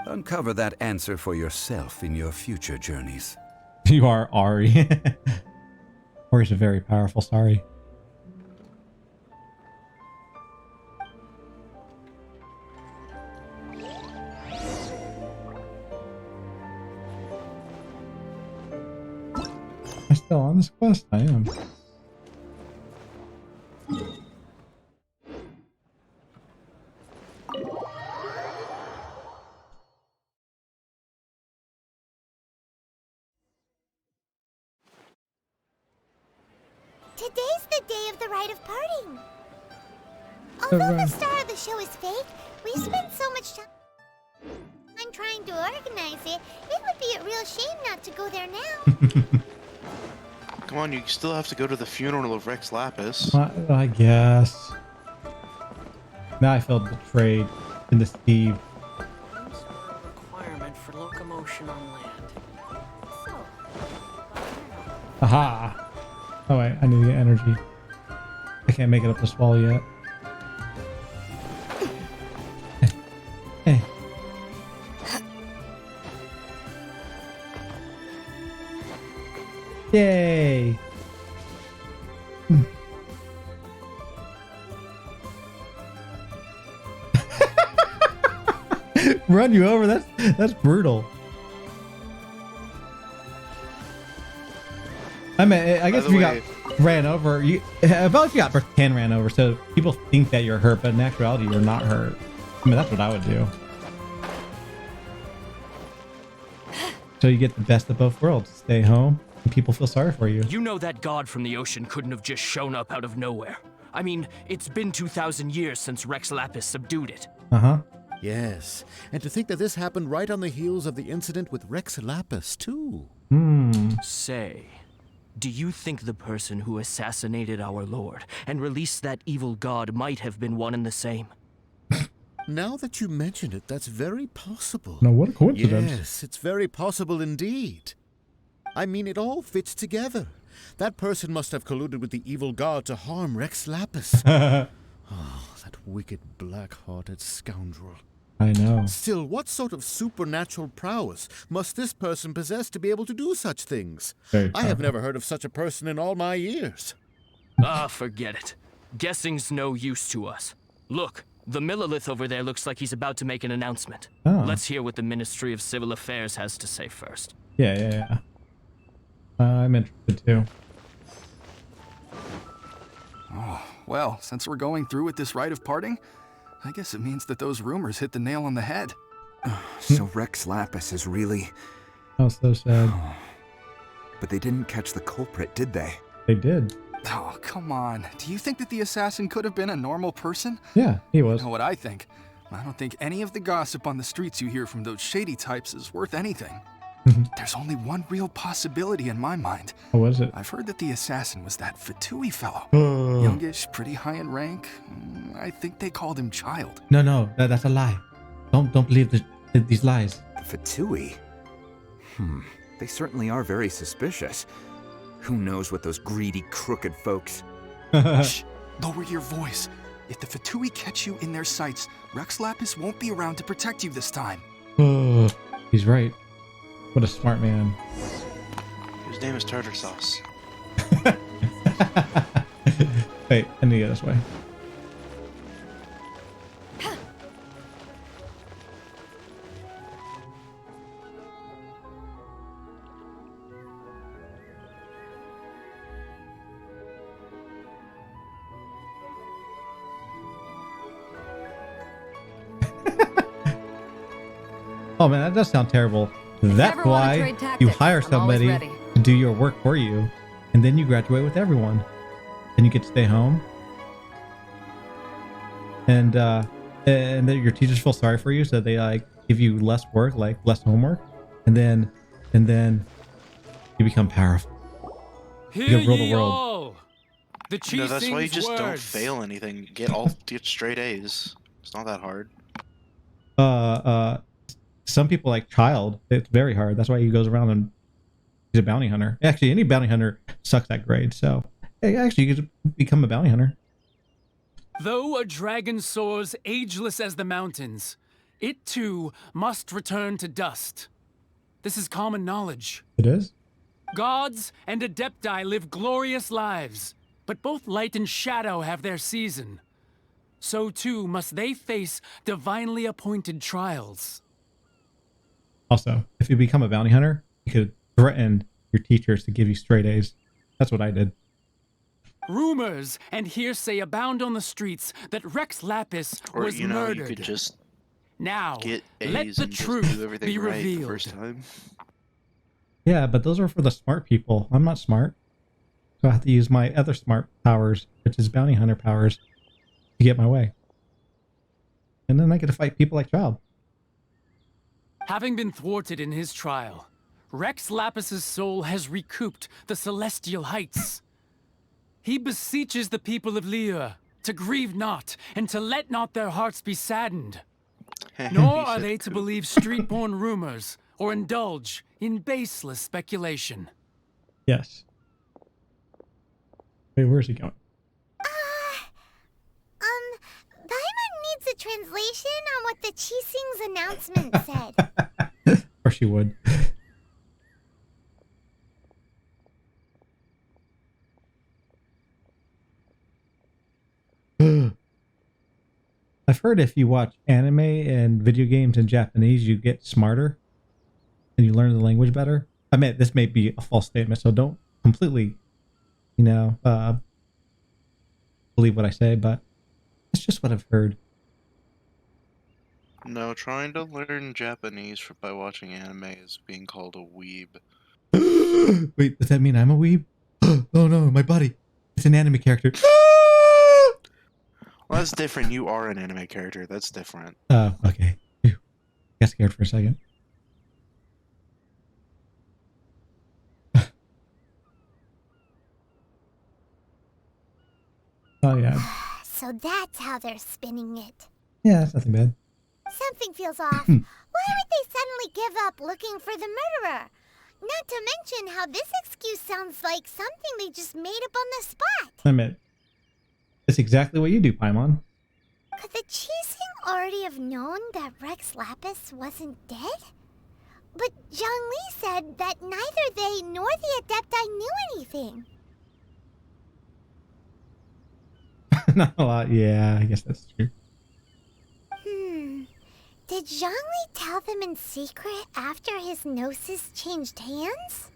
uncover that answer for yourself in your future journeys. You are Ari. Ari's a very powerful Sari. Am I still on this quest? I am. Today's the day of the rite of parting. Although the star of the show is fake, we spent so much time trying to organize it, it would be a real shame not to go there now. Come on, you still have to go to the funeral of Rex Lapis. I guess. Now I feel betrayed and deceived. Requirement for locomotion on land. Aha! Oh wait, I need to get energy. I can't make it up this wall yet. Yay! Run you over? That's brutal. I mean, I guess if you got ran over, about if you got pretend ran over, so people think that you're hurt, but in actuality you're not hurt. I mean, that's what I would do. So you get the best of both worlds. Stay home, and people feel sorry for you. You know that god from the ocean couldn't have just shown up out of nowhere. I mean, it's been 2,000 years since Rex Lapis subdued it. Uh-huh. Yes, and to think that this happened right on the heels of the incident with Rex Lapis, too. Say, do you think the person who assassinated our lord and released that evil god might have been one and the same? Now that you mention it, that's very possible. No, what a coincidence. Yes, it's very possible indeed. I mean, it all fits together. That person must have colluded with the evil god to harm Rex Lapis. Oh, that wicked, black-hearted scoundrel. I know. Still, what sort of supernatural prowess must this person possess to be able to do such things? I have never heard of such a person in all my years. Ah, forget it. Guessing's no use to us. Look, the Millilith over there looks like he's about to make an announcement. Oh. Let's hear what the Ministry of Civil Affairs has to say first. Yeah. I'm interested too. Oh, well, since we're going through with this rite of parting, I guess it means that those rumors hit the nail on the head. So Rex Lapis is really... Oh, so sad. But they didn't catch the culprit, did they? They did. Oh, come on. Do you think that the assassin could have been a normal person? Yeah, he was. You know what I think? I don't think any of the gossip on the streets you hear from those shady types is worth anything. There's only one real possibility in my mind. What was it? I've heard that the assassin was that Fatui fellow. Oh. Youngish, pretty high in rank. I think they called him Child. No, that's a lie. Don't believe these lies. Fatui? They certainly are very suspicious. Who knows what those greedy, crooked folks... Shh! Lower your voice. If the Fatui catch you in their sights, Rex Lapis won't be around to protect you this time. Oh, he's right. What a smart man. His name is Tartar Sauce. Wait, I need to go this way. Oh man, that does sound terrible. That's why you hire somebody to do your work for you, and then you graduate with everyone. Then you get to stay home, and then your teachers feel sorry for you, so they like give you less work, like less homework, and then you become powerful. You can rule the world. No, that's why you just don't fail anything. Get straight A's. It's not that hard. Some people like Child. It's very hard. That's why he goes around and he's a bounty hunter. Actually, any bounty hunter sucks at grade. So, hey, actually, you could become a bounty hunter. Though a dragon soars ageless as the mountains, it too must return to dust. This is common knowledge. It is? Gods and Adepti live glorious lives, but both light and shadow have their season. So too must they face divinely appointed trials. Also, if you become a bounty hunter, you could threaten your teachers to give you straight A's. That's what I did. Rumors and hearsay abound on the streets that Rex Lapis was murdered. You could just now get A's let the and truth just do everything be right revealed. the first time. Yeah, but those are for the smart people. I'm not smart. So I have to use my other smart powers, which is bounty hunter powers, to get my way. And then I get to fight people like Child. Having been thwarted in his trial, Rex Lapis's soul has recouped the celestial heights. He beseeches the people of Liyue to grieve not and to let not their hearts be saddened. Nor are they to believe street-born rumors or indulge in baseless speculation. Yes. Wait, where is he going? Paimon needs a translation on what the Qixing's announcement said. Of course you would. I've heard if you watch anime and video games in Japanese, you get smarter and you learn the language better. I mean, this may be a false statement, so don't completely, believe what I say, but it's just what I've heard. No, trying to learn Japanese by watching anime is being called a weeb. Wait, does that mean I'm a weeb? Oh no, my buddy. It's an anime character. Well, that's different. You are an anime character. That's different. Oh, okay. Phew. Got scared for a second. Oh, yeah. So that's how they're spinning it. Yeah, that's nothing bad. Something feels off. Why would they suddenly give up looking for the murderer? Not to mention how this excuse sounds like something they just made up on the spot. I admit, it's exactly what you do, Paimon. Could the Qixing already have known that Rex Lapis wasn't dead? But Zhongli said that neither they nor the Adepti knew anything. Not a lot. Yeah, I guess that's true. Did Zhongli tell them in secret after his gnosis changed hands?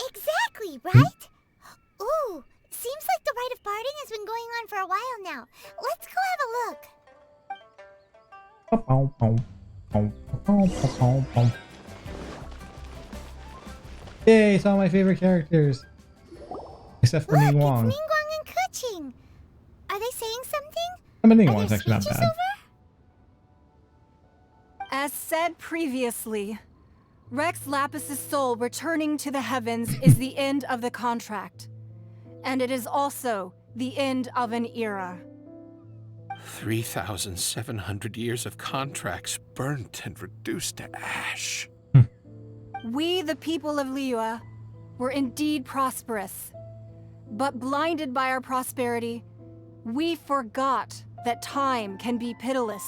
Exactly, right? Ooh, seems like the rite of parting has been going on for a while now. Let's go have a look. Yay, it's all my favorite characters. Except for Ningguang. It's Ningguang and Keqing. Are they saying something? I mean, Ningguang's actually not bad. As said previously, Rex Lapis's soul returning to the heavens is the end of the contract. And it is also the end of an era. 3,700 years of contracts burnt and reduced to ash. We, the people of Liyue, were indeed prosperous. But blinded by our prosperity, we forgot that time can be pitiless.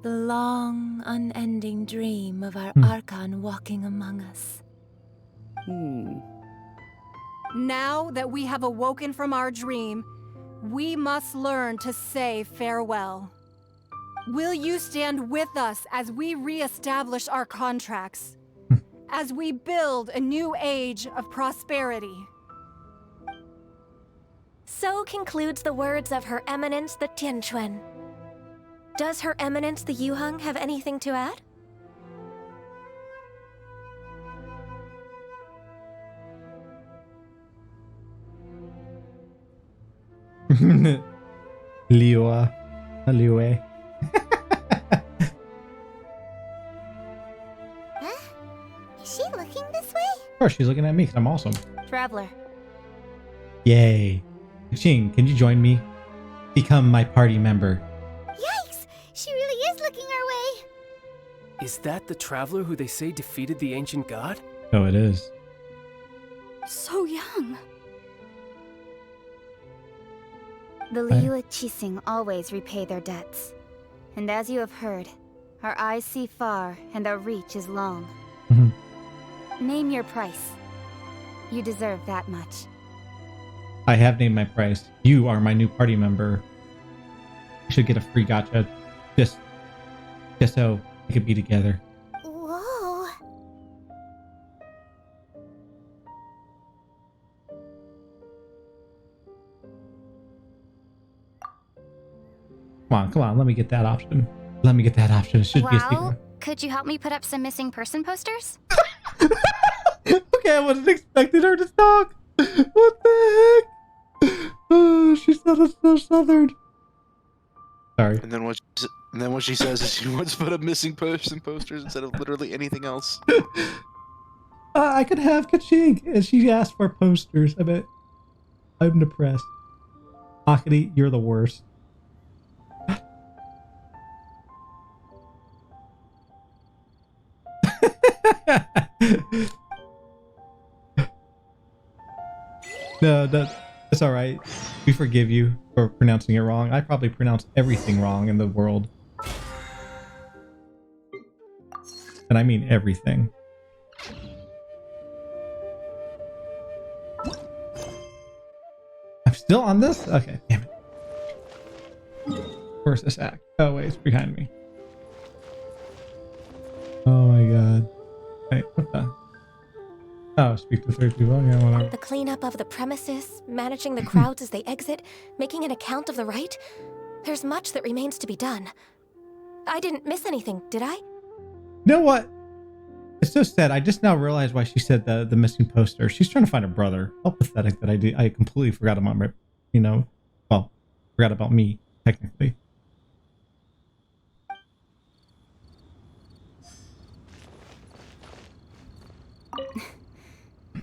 The long, unending dream of our Archon walking among us. Now that we have awoken from our dream, we must learn to say farewell. Will you stand with us as we re-establish our contracts? As we build a new age of prosperity? So concludes the words of Her Eminence the Tianquan. Does Her Eminence the Yuheng have anything to add? Liyue. Liyue. Huh? Is she looking this way? Of course, she's looking at me because I'm awesome. Traveler. Yay. Ching, can you join me? Become my party member. Yikes! She really is looking our way. Is that the traveler who they say defeated the ancient god? Oh, it is. So young. The Liyue Qixing always repay their debts. And as you have heard, our eyes see far and our reach is long. Name your price. You deserve that much. I have named my price. You are my new party member. You should get a free gacha. Just so we could be together. Whoa. Come on, let me get that option. Let me get that option. It should be a secret. Could you help me put up some missing person posters? Okay, I wasn't expecting her to talk. What the heck? Oh, she sounded so southern. Sorry. And then what she says is she wants to put up missing person posters instead of literally anything else. I could have Kaching, and she asked for posters. I bet I'm depressed. Akadi, you're the worst. No, that's all right. We forgive you for pronouncing it wrong. I probably pronounce everything wrong in the world. And I mean everything. I'm still on this? Okay, damn it. Where's this act? Oh wait, it's behind me. Oh my god. Wait, what the? Oh, speak to 3 people. Yeah, whatever. The cleanup of the premises, managing the crowds as they exit, making an account of the rite. There's much that remains to be done. I didn't miss anything, did I? You know what? It's so sad. I just now realized why she said the missing poster. She's trying to find her brother. How pathetic that I completely forgot about my, forgot about me, technically.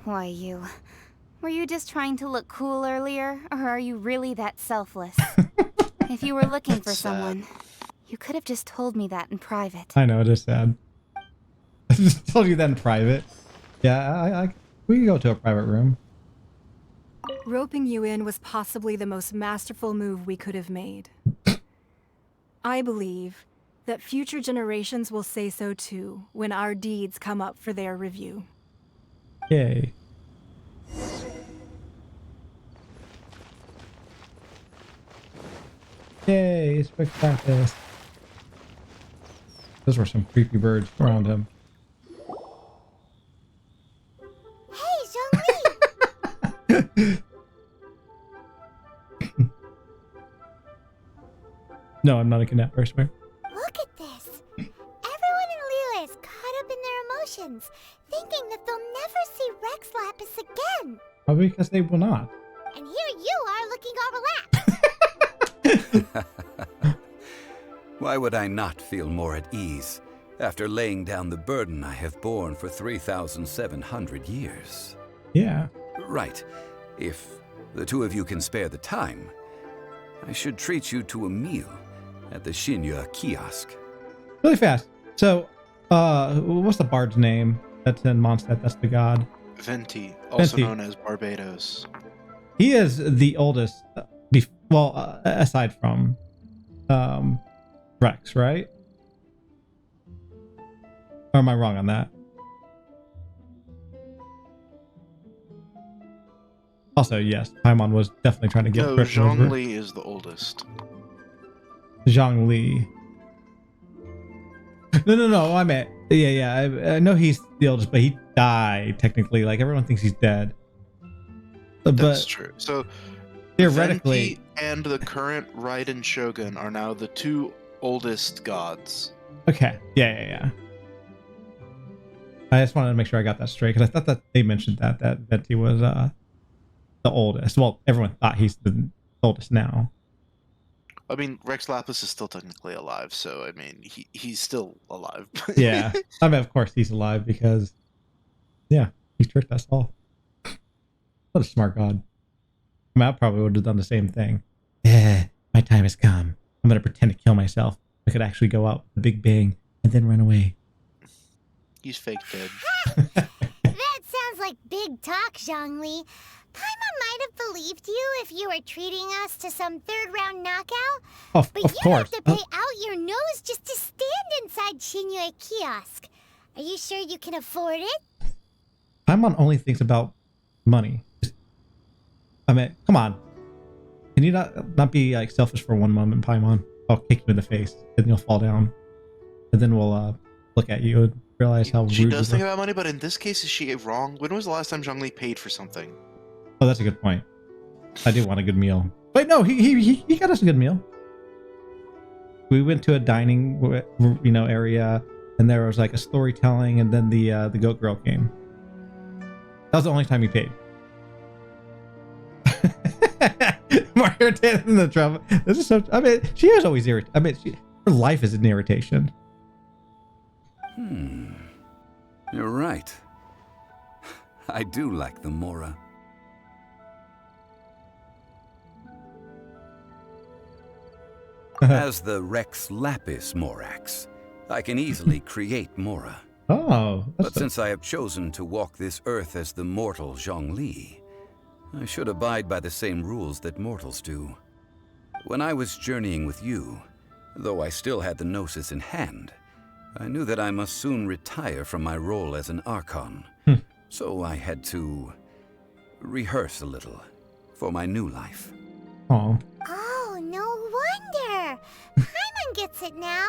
Why, you... Were you just trying to look cool earlier, or are you really that selfless? If you were looking for someone, you could have just told me that in private. I know, it is sad. I just told you that in private. Yeah, we can go to a private room. Roping you in was possibly the most masterful move we could have made. I believe that future generations will say so too when our deeds come up for their review. Yay. Yay, it's spectacular. Those were some creepy birds around him. Hey, Zhongli! No, I'm not a kidnapper, I swear. Look at this. Everyone in Liyue is caught up in their emotions, thinking that they'll never see Rex Lapis again. Probably because they will not. And here you are looking all relaxed. Why would I not feel more at ease? after laying down the burden I have borne for 3,700 years. Yeah. Right. If the two of you can spare the time, I should treat you to a meal at the Liyue kiosk. Really fast. So, what's the bard's name? That's in Mondstadt. That's the god. Venti, also Venti. known as Barbados. He is the oldest. Aside from Rex, right? Or am I wrong on that? Also, yes, Paimon was definitely trying to get. No, Griffin over. Zhongli is the oldest. Zhongli. No. I meant, I know he's the oldest, but he died technically. Like everyone thinks he's dead. That's true. So theoretically, Venti and the current Raiden Shogun are now the two oldest gods. Okay. Yeah. I just wanted to make sure I got that straight because I thought that they mentioned that Venti was the oldest. Well, everyone thought he's the oldest now. I mean, Rex Lapis is still technically alive, so I mean, he's still alive. Yeah. I mean, of course he's alive because, yeah, he tricked us all. What a smart god. I mean, I probably would have done the same thing. Yeah, my time has come. I'm going to pretend to kill myself. I could actually go out with a big bang and then run away. He's fake dead. That sounds like big talk, Zhongli. Paimon might have believed you if you were treating us to some third-round knockout. Of you course. have to pay out your nose just to stand inside Liyue kiosk. Are you sure you can afford it? Paimon only thinks about money. I mean, come on. Can you not be like selfish for one moment, Paimon? I'll kick you in the face, and you'll fall down, and then we'll look at you and realize how rude. She does think about money, but in this case, is she wrong? When was the last time Zhongli paid for something? Oh, that's a good point. I do want a good meal. Wait, no, he got us a good meal. We went to a dining, area, and there was like a storytelling, and then the goat girl came. That was the only time he paid. More irritated than the trouble. This is so. I mean, she is always irritated. I mean, her life is an irritation. You're right. I do like the Mora. As the Rex Lapis Morax, I can easily create Mora. Oh. But since I have chosen to walk this earth as the mortal Zhongli, I should abide by the same rules that mortals do. When I was journeying with you, though I still had the Gnosis in hand, I knew that I must soon retire from my role as an Archon. So I had to rehearse a little for my new life. Oh. Oh, no wonder. Paimon gets it now.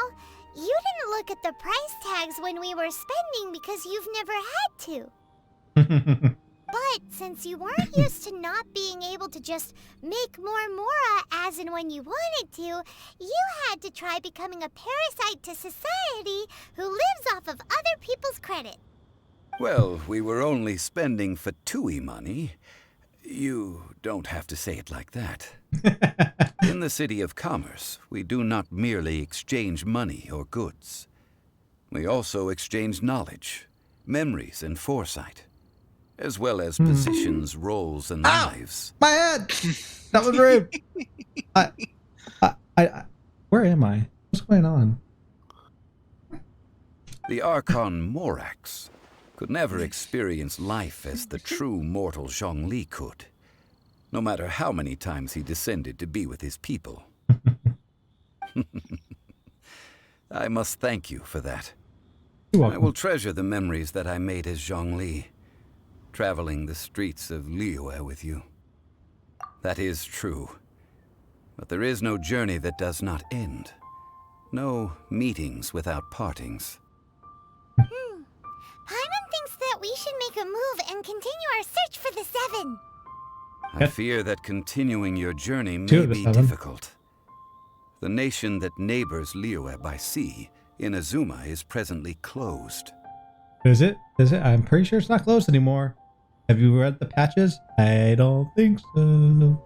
You didn't look at the price tags when we were spending because you've never had to. But since you weren't used to not being able to just make more Mora as and when you wanted to, you had to try becoming a parasite to society who lives off of other people's credit. Well, we were only spending Fatui money. You don't have to say it like that. In the City of Commerce, we do not merely exchange money or goods. We also exchange knowledge, memories, and foresight, as well as positions, roles, and lives. My head! That was rude. I where am I? What's going on? The Archon Morax could never experience life as the true mortal Zhongli could, no matter how many times he descended to be with his people. I must thank you for that. I will treasure the memories that I made as Zhongli, traveling the streets of Liyue with you. That is true. But there is no journey that does not end. No meetings without partings. Paimon thinks that we should make a move and continue our search for the Seven. I fear that continuing your journey may be difficult. The nation that neighbors Liyue by sea, Inazuma, is presently closed. Is it? I'm pretty sure it's not closed anymore. Have you read the patches? I don't think so.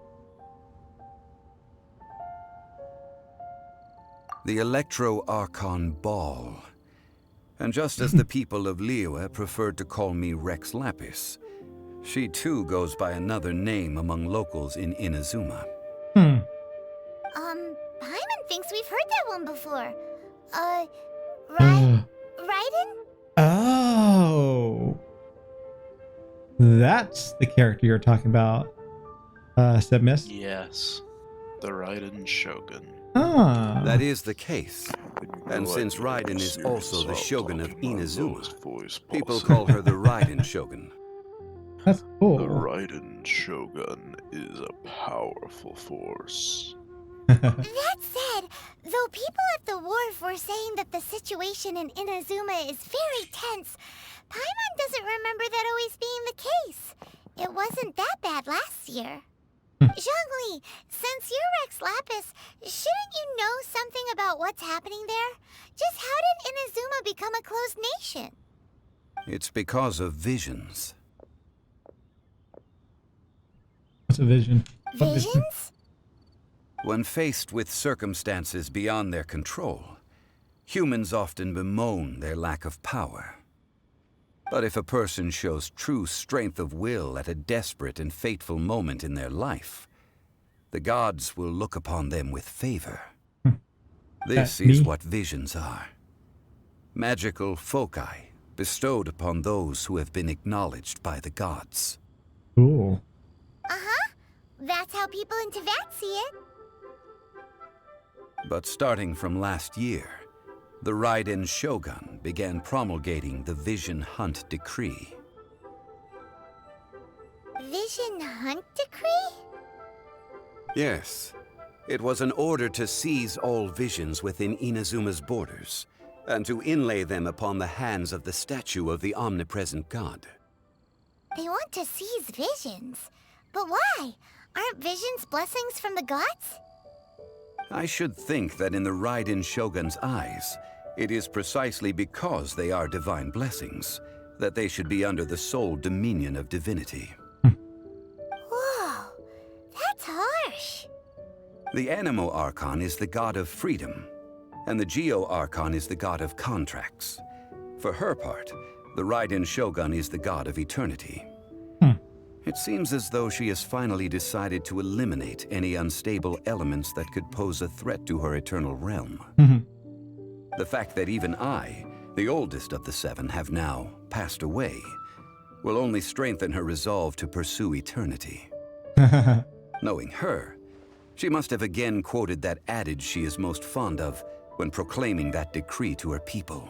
The Electro Archon Ball. And just as the people of Liyue preferred to call me Rex Lapis, she too goes by another name among locals in Inazuma. Paimon thinks we've heard that one before. Raiden? Oh. That's the character you're talking about, Submiss? Yes. The Raiden Shogun. Ah. That is the case. And since Raiden is also the Shogun of Inazuma, people call her the Raiden Shogun. That's cool. The Raiden Shogun is a powerful force. That said, though people at the wharf were saying that the situation in Inazuma is very tense, Paimon doesn't remember that always being the case. It wasn't that bad last year. Zhongli, since you're Rex Lapis, shouldn't you know something about what's happening there? Just how did Inazuma become a closed nation? It's because of visions. What's a vision? Visions? When faced with circumstances beyond their control, humans often bemoan their lack of power. But if a person shows true strength of will at a desperate and fateful moment in their life, the gods will look upon them with favor. This is what visions are. Magical foci bestowed upon those who have been acknowledged by the gods. Cool. Uh-huh. That's how people in Teyvat see it. But starting from last year, the Raiden Shogun began promulgating the Vision Hunt Decree. Vision Hunt Decree? Yes. It was an order to seize all visions within Inazuma's borders, and to inlay them upon the hands of the statue of the omnipresent god. They want to seize visions. But why? Aren't visions blessings from the gods? I should think that in the Raiden Shogun's eyes, it is precisely because they are divine blessings that they should be under the sole dominion of divinity. Whoa, that's harsh. The Anemo Archon is the god of freedom, and the Geo Archon is the god of contracts. For her part, the Raiden Shogun is the god of eternity. It seems as though she has finally decided to eliminate any unstable elements that could pose a threat to her eternal realm. The fact that even I, the oldest of the seven, have now passed away, will only strengthen her resolve to pursue eternity. Knowing her, she must have again quoted that adage she is most fond of when proclaiming that decree to her people.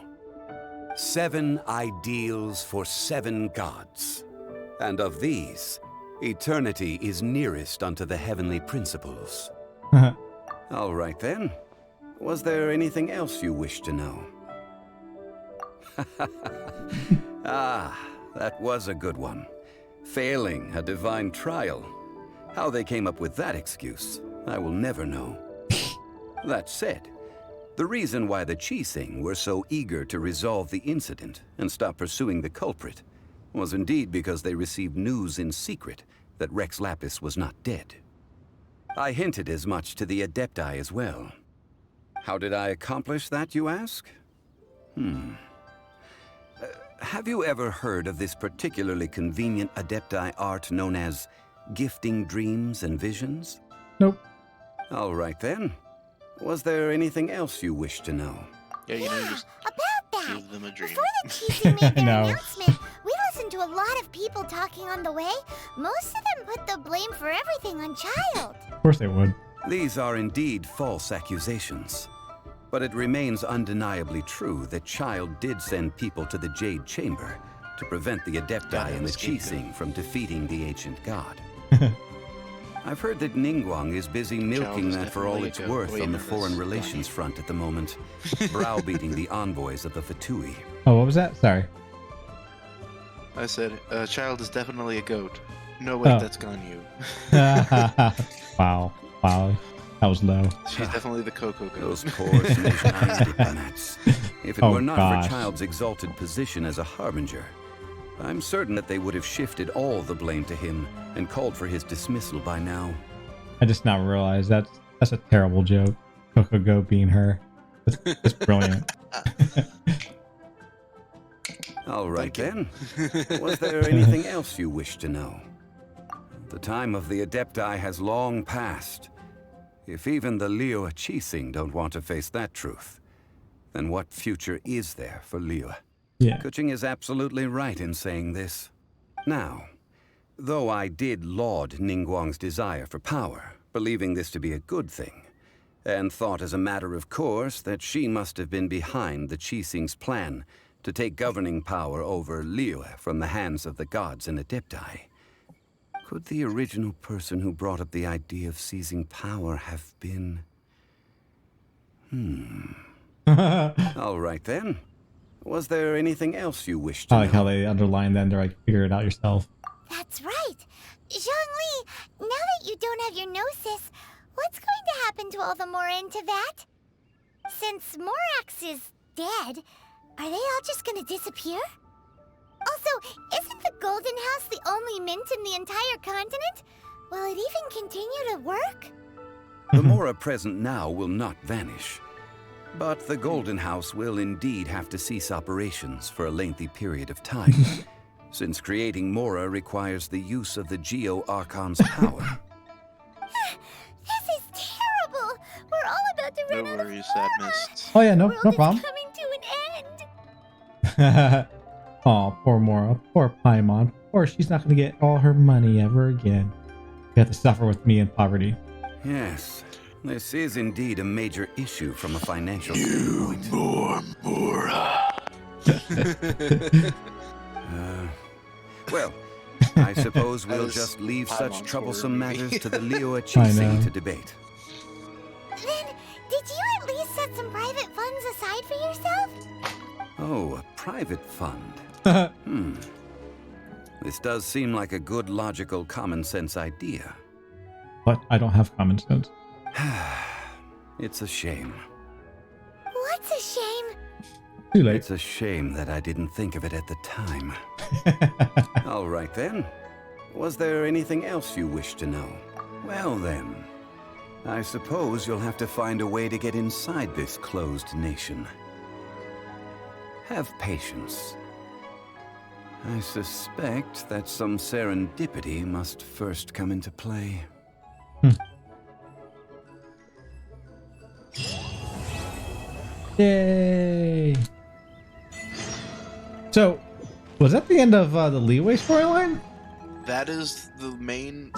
7 ideals for 7 gods. And of these, eternity is nearest unto the heavenly principles. All right then. Was there anything else you wish to know? Ah, that was a good one. Failing a divine trial. How they came up with that excuse, I will never know. That said, the reason why the Qixing were so eager to resolve the incident and stop pursuing the culprit was indeed because they received news in secret that Rex Lapis was not dead. I hinted as much to the Adepti as well. How did I accomplish that, you ask? Have you ever heard of this particularly convenient Adepti art known as gifting dreams and visions? Nope. All right then. Was there anything else you wish to know? Yeah, you know, just about that. give them a dream. Before the Qixing made their No. announcement, we listened to a lot of people talking on the way. Most of them put the blame for everything on Child. Of course they would. These are indeed false accusations. But it remains undeniably true that Child did send people to the Jade Chamber to prevent the Adepti and the Qixing from defeating the ancient god. I've heard that Ningguang is busy milking that for all it's worth on the foreign relations front at the moment, browbeating the envoys of the Fatui. Oh, what was that? Sorry. I said, Child is definitely a goat. No, wait, Oh. that's Ganyu. Wow. Wow. That was low. She's definitely the Coco goat. Those poor Snezhnaya diplomats. If it Oh, were not gosh. for Child's exalted position as a harbinger, I'm certain that they would have shifted all the blame to him and called for his dismissal by now. I just now realized that's a terrible joke. Coco Go being her. That's brilliant. All right then. Was there anything else you wish to know? The time of the Adepti has long passed. If even the Liyue Qixing don't want to face that truth, then what future is there for Liyue? Yeah. Kuching is absolutely right in saying this. Now, though I did laud Ningguang's desire for power, believing this to be a good thing, and thought as a matter of course that she must have been behind the Qixing's plan to take governing power over Liyue from the hands of the gods and Adepti, could the original person who brought up the idea of seizing power have been... All right then. Was there anything else you wished to I like know? how they underline then they're like, figure it out yourself. That's right. Zhongli, now that you don't have your gnosis, what's going to happen to all the Mora in Teyvat? Since Morax is dead, are they all just gonna disappear? Also, isn't the Golden House the only mint in the entire continent? Will it even continue to work? The Mora present now will not vanish. But the Golden House will indeed have to cease operations for a lengthy period of time, since creating Mora requires the use of the Geo-Archon's power. This is terrible! We're all about to run out of Mora! Oh yeah, no World is problem. coming to an end! Oh, poor Mora, poor Paimon. Poor, she's not gonna get all her money ever again. You have to suffer with me in poverty. Yes, this is indeed a major issue from a financial standpoint. Well, I suppose we'll just leave such troublesome matters to the Liyue Qixing to debate. Then, did you at least set some private funds aside for yourself? Oh, a private fund. This does seem like a good, logical, common-sense idea. But I don't have common sense. It's a shame. What's a shame? Too late. It's a shame that I didn't think of it at the time. All right then. Was there anything else you wish to know? Well then, I suppose you'll have to find a way to get inside this closed nation. Have patience. I suspect that some serendipity must first come into play. Yay! So, was that the end of the Liyue storyline? That is the main...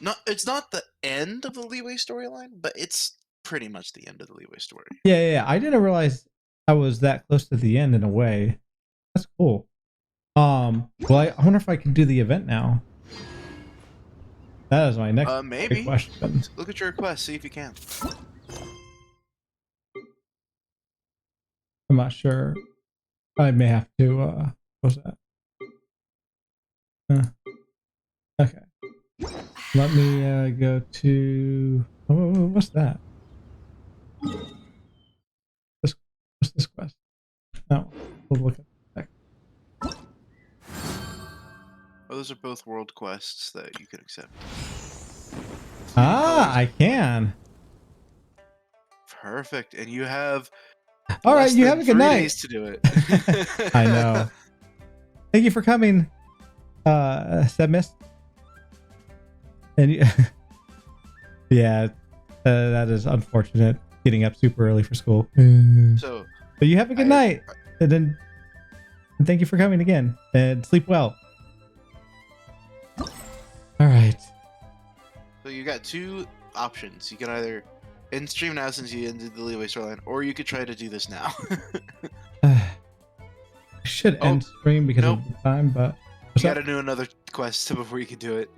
No, it's not the end of the Liyue storyline, but it's pretty much the end of the Liyue story. Yeah. I didn't realize I was that close to the end in a way. That's cool. Well, I wonder if I can do the event now. That is my next maybe. big question. Look at your request, see if you can. I'm not sure. I may have to, what's that? Okay. Let me, go to... Oh, what's that? What's this quest? No, we'll look at that. Oh, those are both world quests that you can accept. Ah, I can. Perfect, and you have... All right, you have a good 3 night. days to do it. I know. Thank you for coming, Sebmis. And you, yeah, that is unfortunate. Getting up super early for school. So, but you have a good night, and thank you for coming again. And sleep well. All right. So you got 2 options. You can either end stream now since you ended the Liyue storyline, or you could try to do this now. I should end stream because of the time, but You gotta do another quest before you can do it.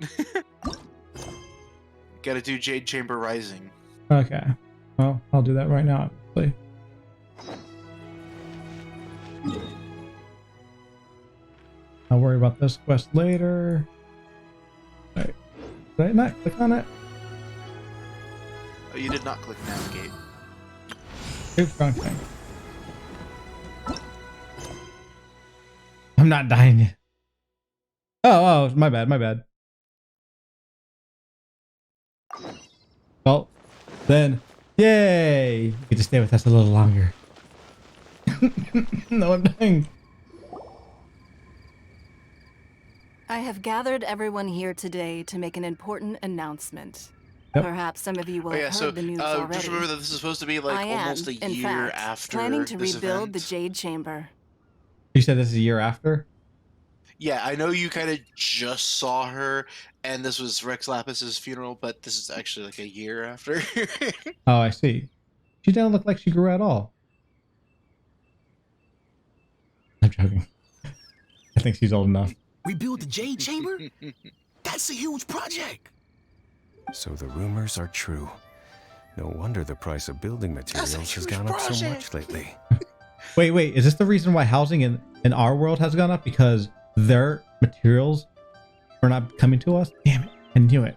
Gotta do Jade Chamber Rising. okay. Well, I'll do that right now, obviously. I'll worry about this quest later. Right. Did I not click on it? Oh, you did not click navigate. Oops, wrong thing. I'm not dying yet. Oh, my bad, my bad. Well, then, yay! You get to stay with us a little longer. No, I'm dying. I have gathered everyone here today to make an important announcement. Yep. Perhaps some of you will have heard the news already. Just remember that this is supposed to be like I almost a am, in year fact, after planning to this rebuild event. the Jade Chamber. You said this is a year after? Yeah, I know you kind of just saw her, and this was Rex Lapis's funeral, but this is actually like a year after. Oh, I see. She doesn't look like she grew at all. I'm joking. I think she's old enough. Rebuild the Jade Chamber? That's a huge project. So the rumors are true. No wonder the price of building materials has gone up so much lately. Wait. Is this the reason why housing in our world has gone up? Because their materials are not coming to us? Damn it. I knew it.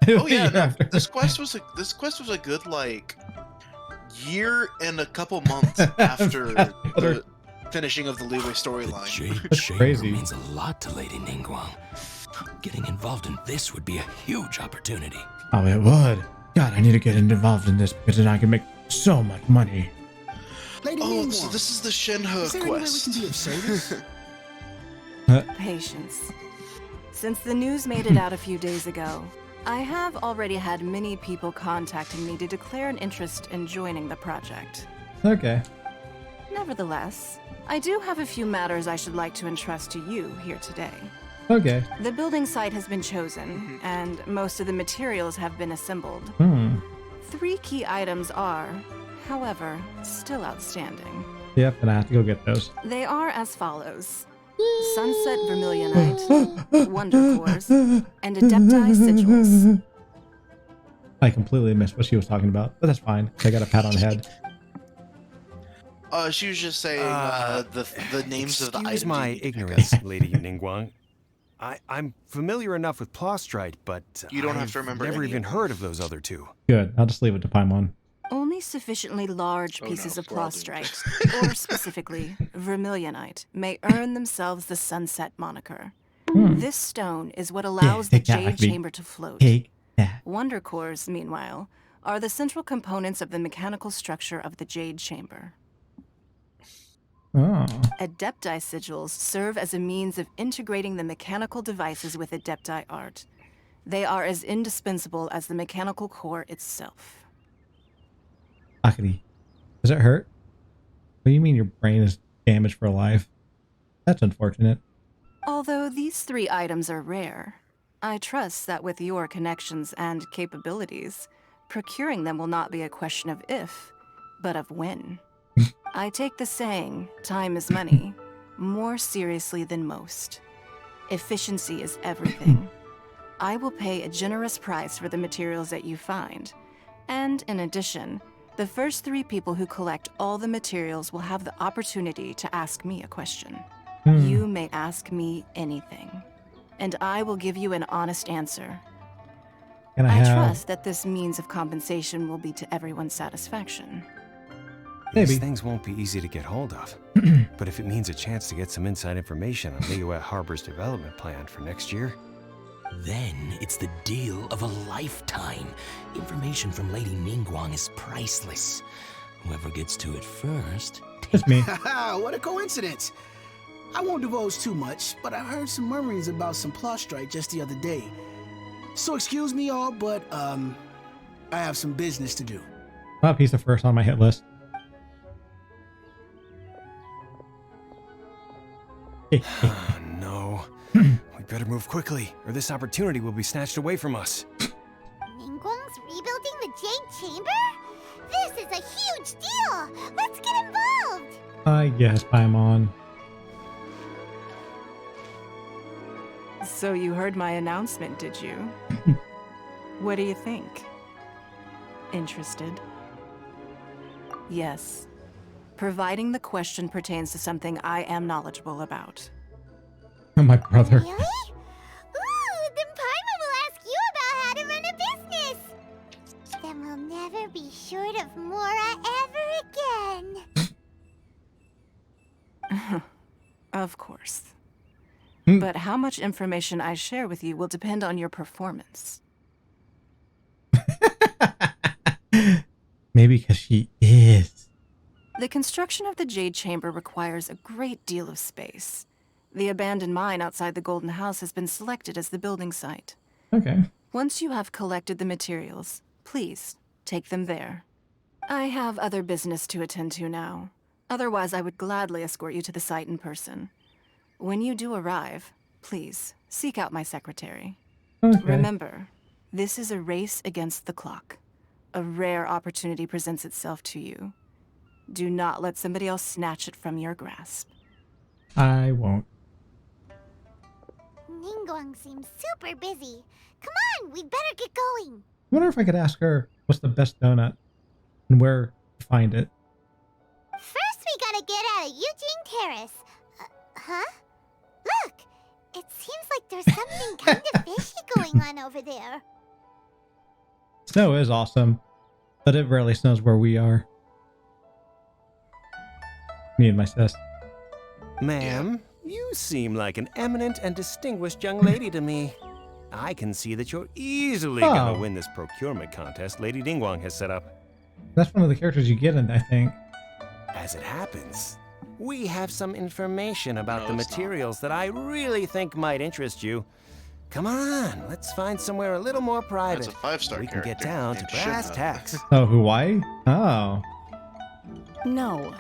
Oh yeah, no, this quest was a good like year and a couple months after the finishing of the Liyue storyline. Jade Chamber crazy. means a lot to Lady Ningguang. Getting involved in this would be a huge opportunity. Oh, it would. God, I need to get involved in this because then I can make so much money. Lady Oh, Ningguang, so this is the Shenhe is there any way we quest. can be of service? Patience. Since the news made it out a few days ago, I have already had many people contacting me to declare an interest in joining the project. Okay. Nevertheless, I do have a few matters I should like to entrust to you here today. Okay. The building site has been chosen, and most of the materials have been assembled. 3 key items are, however, still outstanding. Yep, and I have to go get those. They are as follows. Sunset Vermilionite, Wonder Cores, and Adepti Sigils. I completely missed what she was talking about, but that's fine. I got a pat on the head. She was just saying the names of the items. Excuse my ignorance, Lady Ningguang. I'm familiar enough with Plostrite, but you don't have to remember never any even of heard of those other two. Good. I'll just leave it to Paimon. Only sufficiently large pieces of Plostrite, or specifically Vermilionite, may earn themselves the Sunset moniker. This stone is what allows the Jade Chamber to float. Wonder Cores, meanwhile, are the central components of the mechanical structure of the Jade Chamber. Adepti Sigils serve as a means of integrating the mechanical devices with Adepti art. They are as indispensable as the mechanical core itself. Akadi, does it hurt? What do you mean your brain is damaged for life? That's unfortunate. Although these 3 items are rare, I trust that with your connections and capabilities, procuring them will not be a question of if, but of when. I take the saying, time is money, more seriously than most. Efficiency is everything. I will pay a generous price for the materials that you find. And in addition, the first 3 people who collect all the materials will have the opportunity to ask me a question. You may ask me anything, and I will give you an honest answer. I trust that this means of compensation will be to everyone's satisfaction. These things won't be easy to get hold of, but if it means a chance to get some inside information on Liyue Harbor's development plan for next year, Then it's the deal of a lifetime. Information from Lady Ningguang is priceless. Whoever gets to it first... It's me. What a coincidence. I won't divulge too much, but I heard some murmurings about some Plostrite just the other day. So excuse me all, but I have some business to do. Well, he's the first on my hit list. No. We better move quickly, or this opportunity will be snatched away from us. Ningguang's rebuilding the Jade Chamber? This is a huge deal! Let's get involved! I guess, Paimon. So you heard my announcement, did you? What do you think? Interested? Yes. Providing the question pertains to something I am knowledgeable about. My brother. Really? Ooh, then Paimon will ask you about how to run a business! Then we'll never be short of Mora ever again. Of course. But how much information I share with you will depend on your performance. Maybe because she is. The construction of the Jade Chamber requires a great deal of space. The abandoned mine outside the Golden House has been selected as the building site. Okay. Once you have collected the materials, please take them there. I have other business to attend to now. Otherwise, I would gladly escort you to the site in person. When you do arrive, please seek out my secretary. Okay. Remember, this is a race against the clock. A rare opportunity presents itself to you. Do not let somebody else snatch it from your grasp. I won't. Ningguang seems super busy. Come on, we'd better get going. I wonder if I could ask her what's the best donut and where to find it. First, we gotta get out of Eugene Terrace. Huh? Look! It seems like there's something kind of fishy going on over there. Snow is awesome, but it rarely snows where we are. Me and my sis. Ma'am, you seem like an eminent and distinguished young lady to me. I can see that you're easily gonna win this procurement contest Lady Ningguang has set up. That's one of the characters you get in, I think. As it happens, we have some information about the materials that I really think might interest you. Come on, let's find somewhere a little more private. That's a 5-star we can get character down to named brass Shimna. tacks. Oh, Hawaii? Oh. No,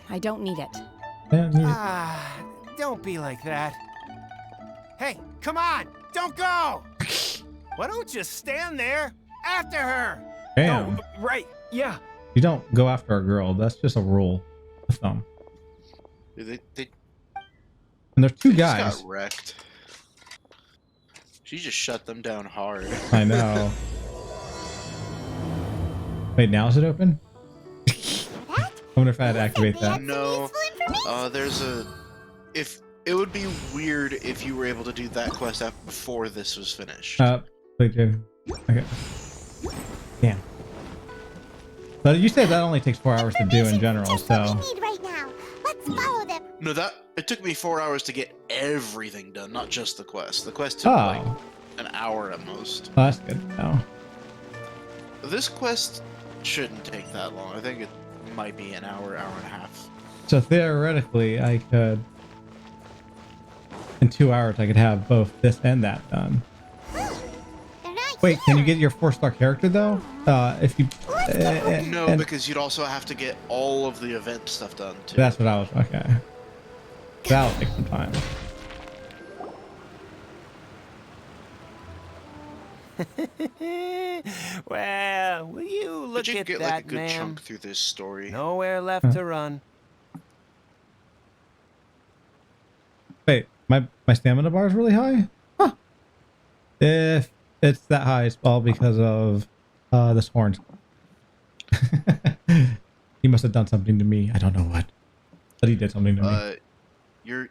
I don't need it. Yeah, Don't be like that. Hey, come on! Don't go! Why don't you stand there after her? Damn. Right, yeah. You don't go after a girl. That's just a rule of thumb. They And there's two just guys. got wrecked. She just shut them down hard. I know. Wait, now is it open? I wonder if I had to activate that. No. There's a... If... It would be weird if you were able to do that quest before this was finished. Wait, dude. Okay. Damn. But you said that only takes 4 hours to do in general, so... Need right now. Let's follow them. No, it took me 4 hours to get everything done, not just the quest. The quest took like an hour at most. Oh, that's good now. This quest shouldn't take that long. I think it might be an hour, hour and a half. So theoretically, I could... In 2 hours, I could have both this and that done. Wait, can you get your 4-star character though? If you... No, because you'd also have to get all of the event stuff done too. That's what I was... Okay. That'll take some time. Well, will you look But you at can get that, like a good ma'am? chunk through this story. Nowhere left to run. Wait, my stamina bar is really high? Huh. If it's that high, it's all because of this horn. He must have done something to me. I don't know what. But he did something to me.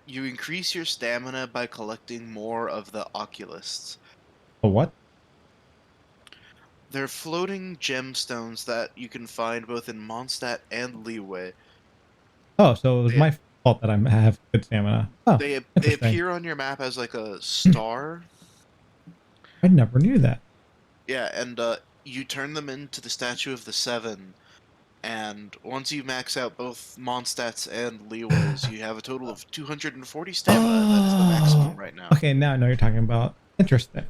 You increase your stamina by collecting more of the oculists. A what? They're floating gemstones that you can find both in Mondstadt and Liyue. Oh, so it was my fault that I have good stamina. Oh, They interesting. appear on your map as like a star. I never knew that. Yeah, and you turn them into the Statue of the Seven, and once you max out both Mondstadts and Liyue's, you have a total of 240 stamina. That's the maximum right now. Okay, now I know what you're talking about. Interesting.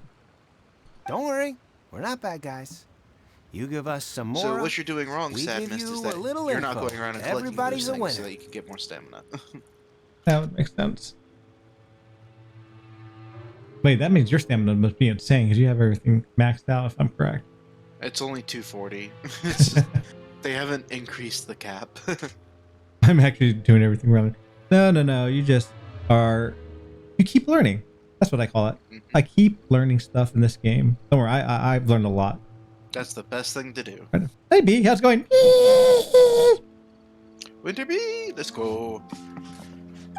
Don't worry, we're not bad guys. You give us some more. So what you're doing wrong, we Sad give Mist, you is a that little you're not info. going around and collecting Everybody's those a things winner. so that you can get more stamina. That would make sense. Wait, that means your stamina must be insane because you have everything maxed out, if I'm correct. It's only 240. They haven't increased the cap. I'm actually doing everything wrong. No. You just are... You keep learning. That's what I call it. I keep learning stuff in this game. Don't worry, I've learned a lot. That's the best thing to do. Hey, B, how's it going? Winter Bee, let's go.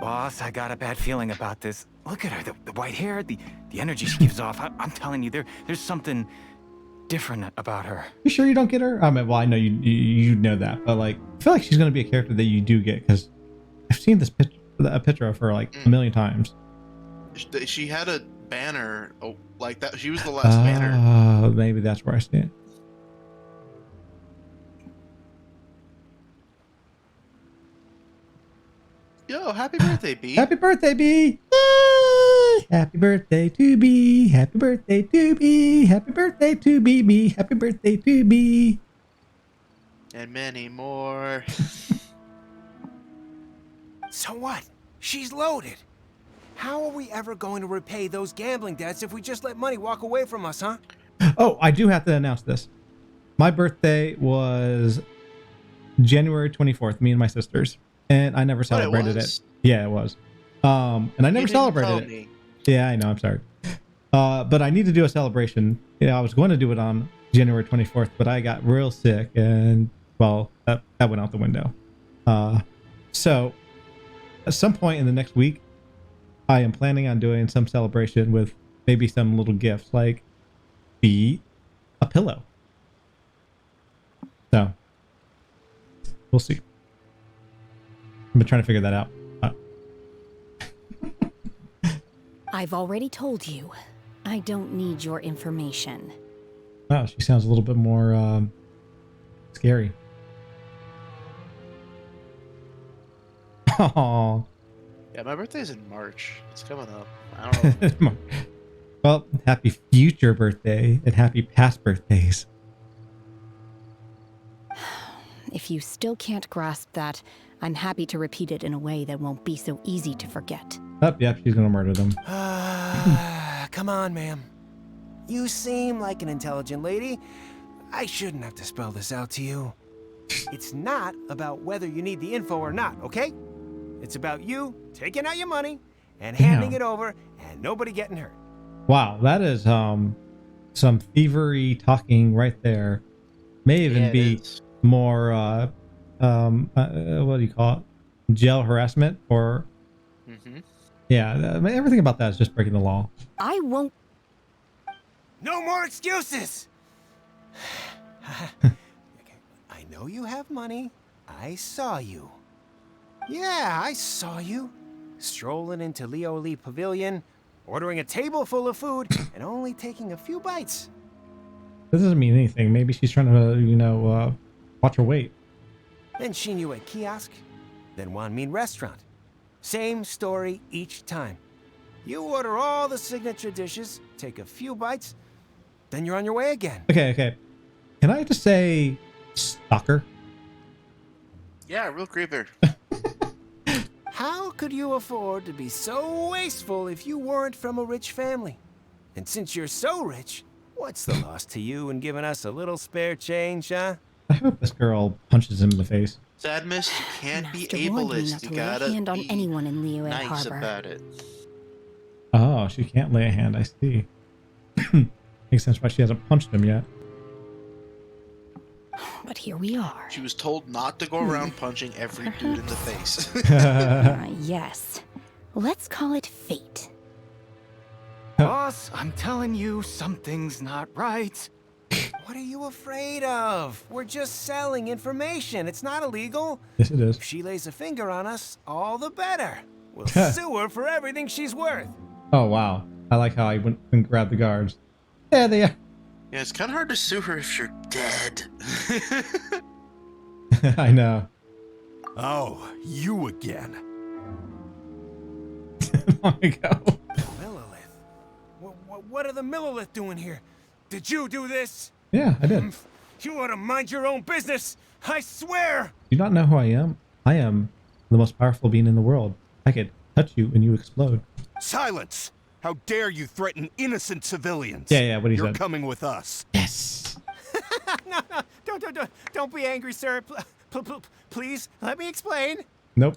Boss, I got a bad feeling about this. Look at her, the white hair, the energy she gives off. I'm telling you, there's something different about her. You sure you don't get her? I mean, well, I know you know that, but like, I feel like she's gonna be a character that you do get because I've seen this picture of her like a million times. She had a banner like that. She was the last banner. Maybe that's where I see it. Yo, happy birthday, B. Happy birthday, B! Happy birthday to me. Happy birthday to me. Happy birthday to me. Happy birthday to me. And many more. So what? She's loaded. How are we ever going to repay those gambling debts if we just let money walk away from us, huh? Oh, I do have to announce this. My birthday was January 24th, me and my sisters. And I never celebrated it. Yeah, it was. And I never celebrated it. Yeah, I know, I'm sorry. But I need to do a celebration. Yeah, I was going to do it on January 24th, but I got real sick and, well, that went out the window. So at some point in the next week, I am planning on doing some celebration with maybe some little gifts, like a pillow. So we'll see. I've been trying to figure that out. I've already told you, I don't need your information. Wow, she sounds a little bit more scary. Oh. Yeah, my birthday's in March. It's coming up. I don't know. Well, happy future birthday and happy past birthdays. If you still can't grasp that, I'm happy to repeat it in a way that won't be so easy to forget. Oh, yep, she's gonna murder them. Come on, ma'am. You seem like an intelligent lady. I shouldn't have to spell this out to you. It's not about whether you need the info or not, okay? It's about you taking out your money and handing it over and nobody getting hurt. Wow, that is some thievery talking right there. May even be more what do you call it? Jail harassment or yeah, everything about that is just breaking the law. I won't. No more excuses. I know you have money. I saw you. Yeah, I saw you. Strolling into Liyue Pavilion, ordering a table full of food, and only taking a few bites. This doesn't mean anything. Maybe she's trying to, watch her weight. Then Shinyu at kiosk, then Wanmin restaurant. Same story each time. You order all the signature dishes, take a few bites, then you're on your way again. Okay. Can I just say stalker? Yeah, real creeper. How could you afford to be so wasteful if you weren't from a rich family? And since you're so rich, what's the loss to you in giving us a little spare change, huh? I hope this girl punches him in the face. Sadness, you can't be Master warned me not ableist. to You lay gotta a hand on be anyone in Liyue nice Harbor. about it. Oh, she can't lay a hand. I see. Makes sense why she hasn't punched him yet. But here we are. She was told not to go around punching every dude in the face. Yes. Let's call it fate. Boss, I'm telling you, something's not right. What are you afraid of? We're just selling information. It's not illegal. Yes, it is. If she lays a finger on us, all the better. We'll sue her for everything she's worth. Oh, wow. I like how I went and grabbed the guards. Yeah, they are. Yeah, it's kind of hard to sue her if you're dead. I know. Oh, you again. Long ago. Millilith? What are the Millilith doing here? Did you do this? Yeah, I did. You ought to mind your own business. I swear. Do you not know who I am? I am the most powerful being in the world. I could touch you and you explode. Silence! How dare you threaten innocent civilians? Yeah, what he You're said. coming with us. Yes. No, don't be angry, sir. Please, let me explain. Nope.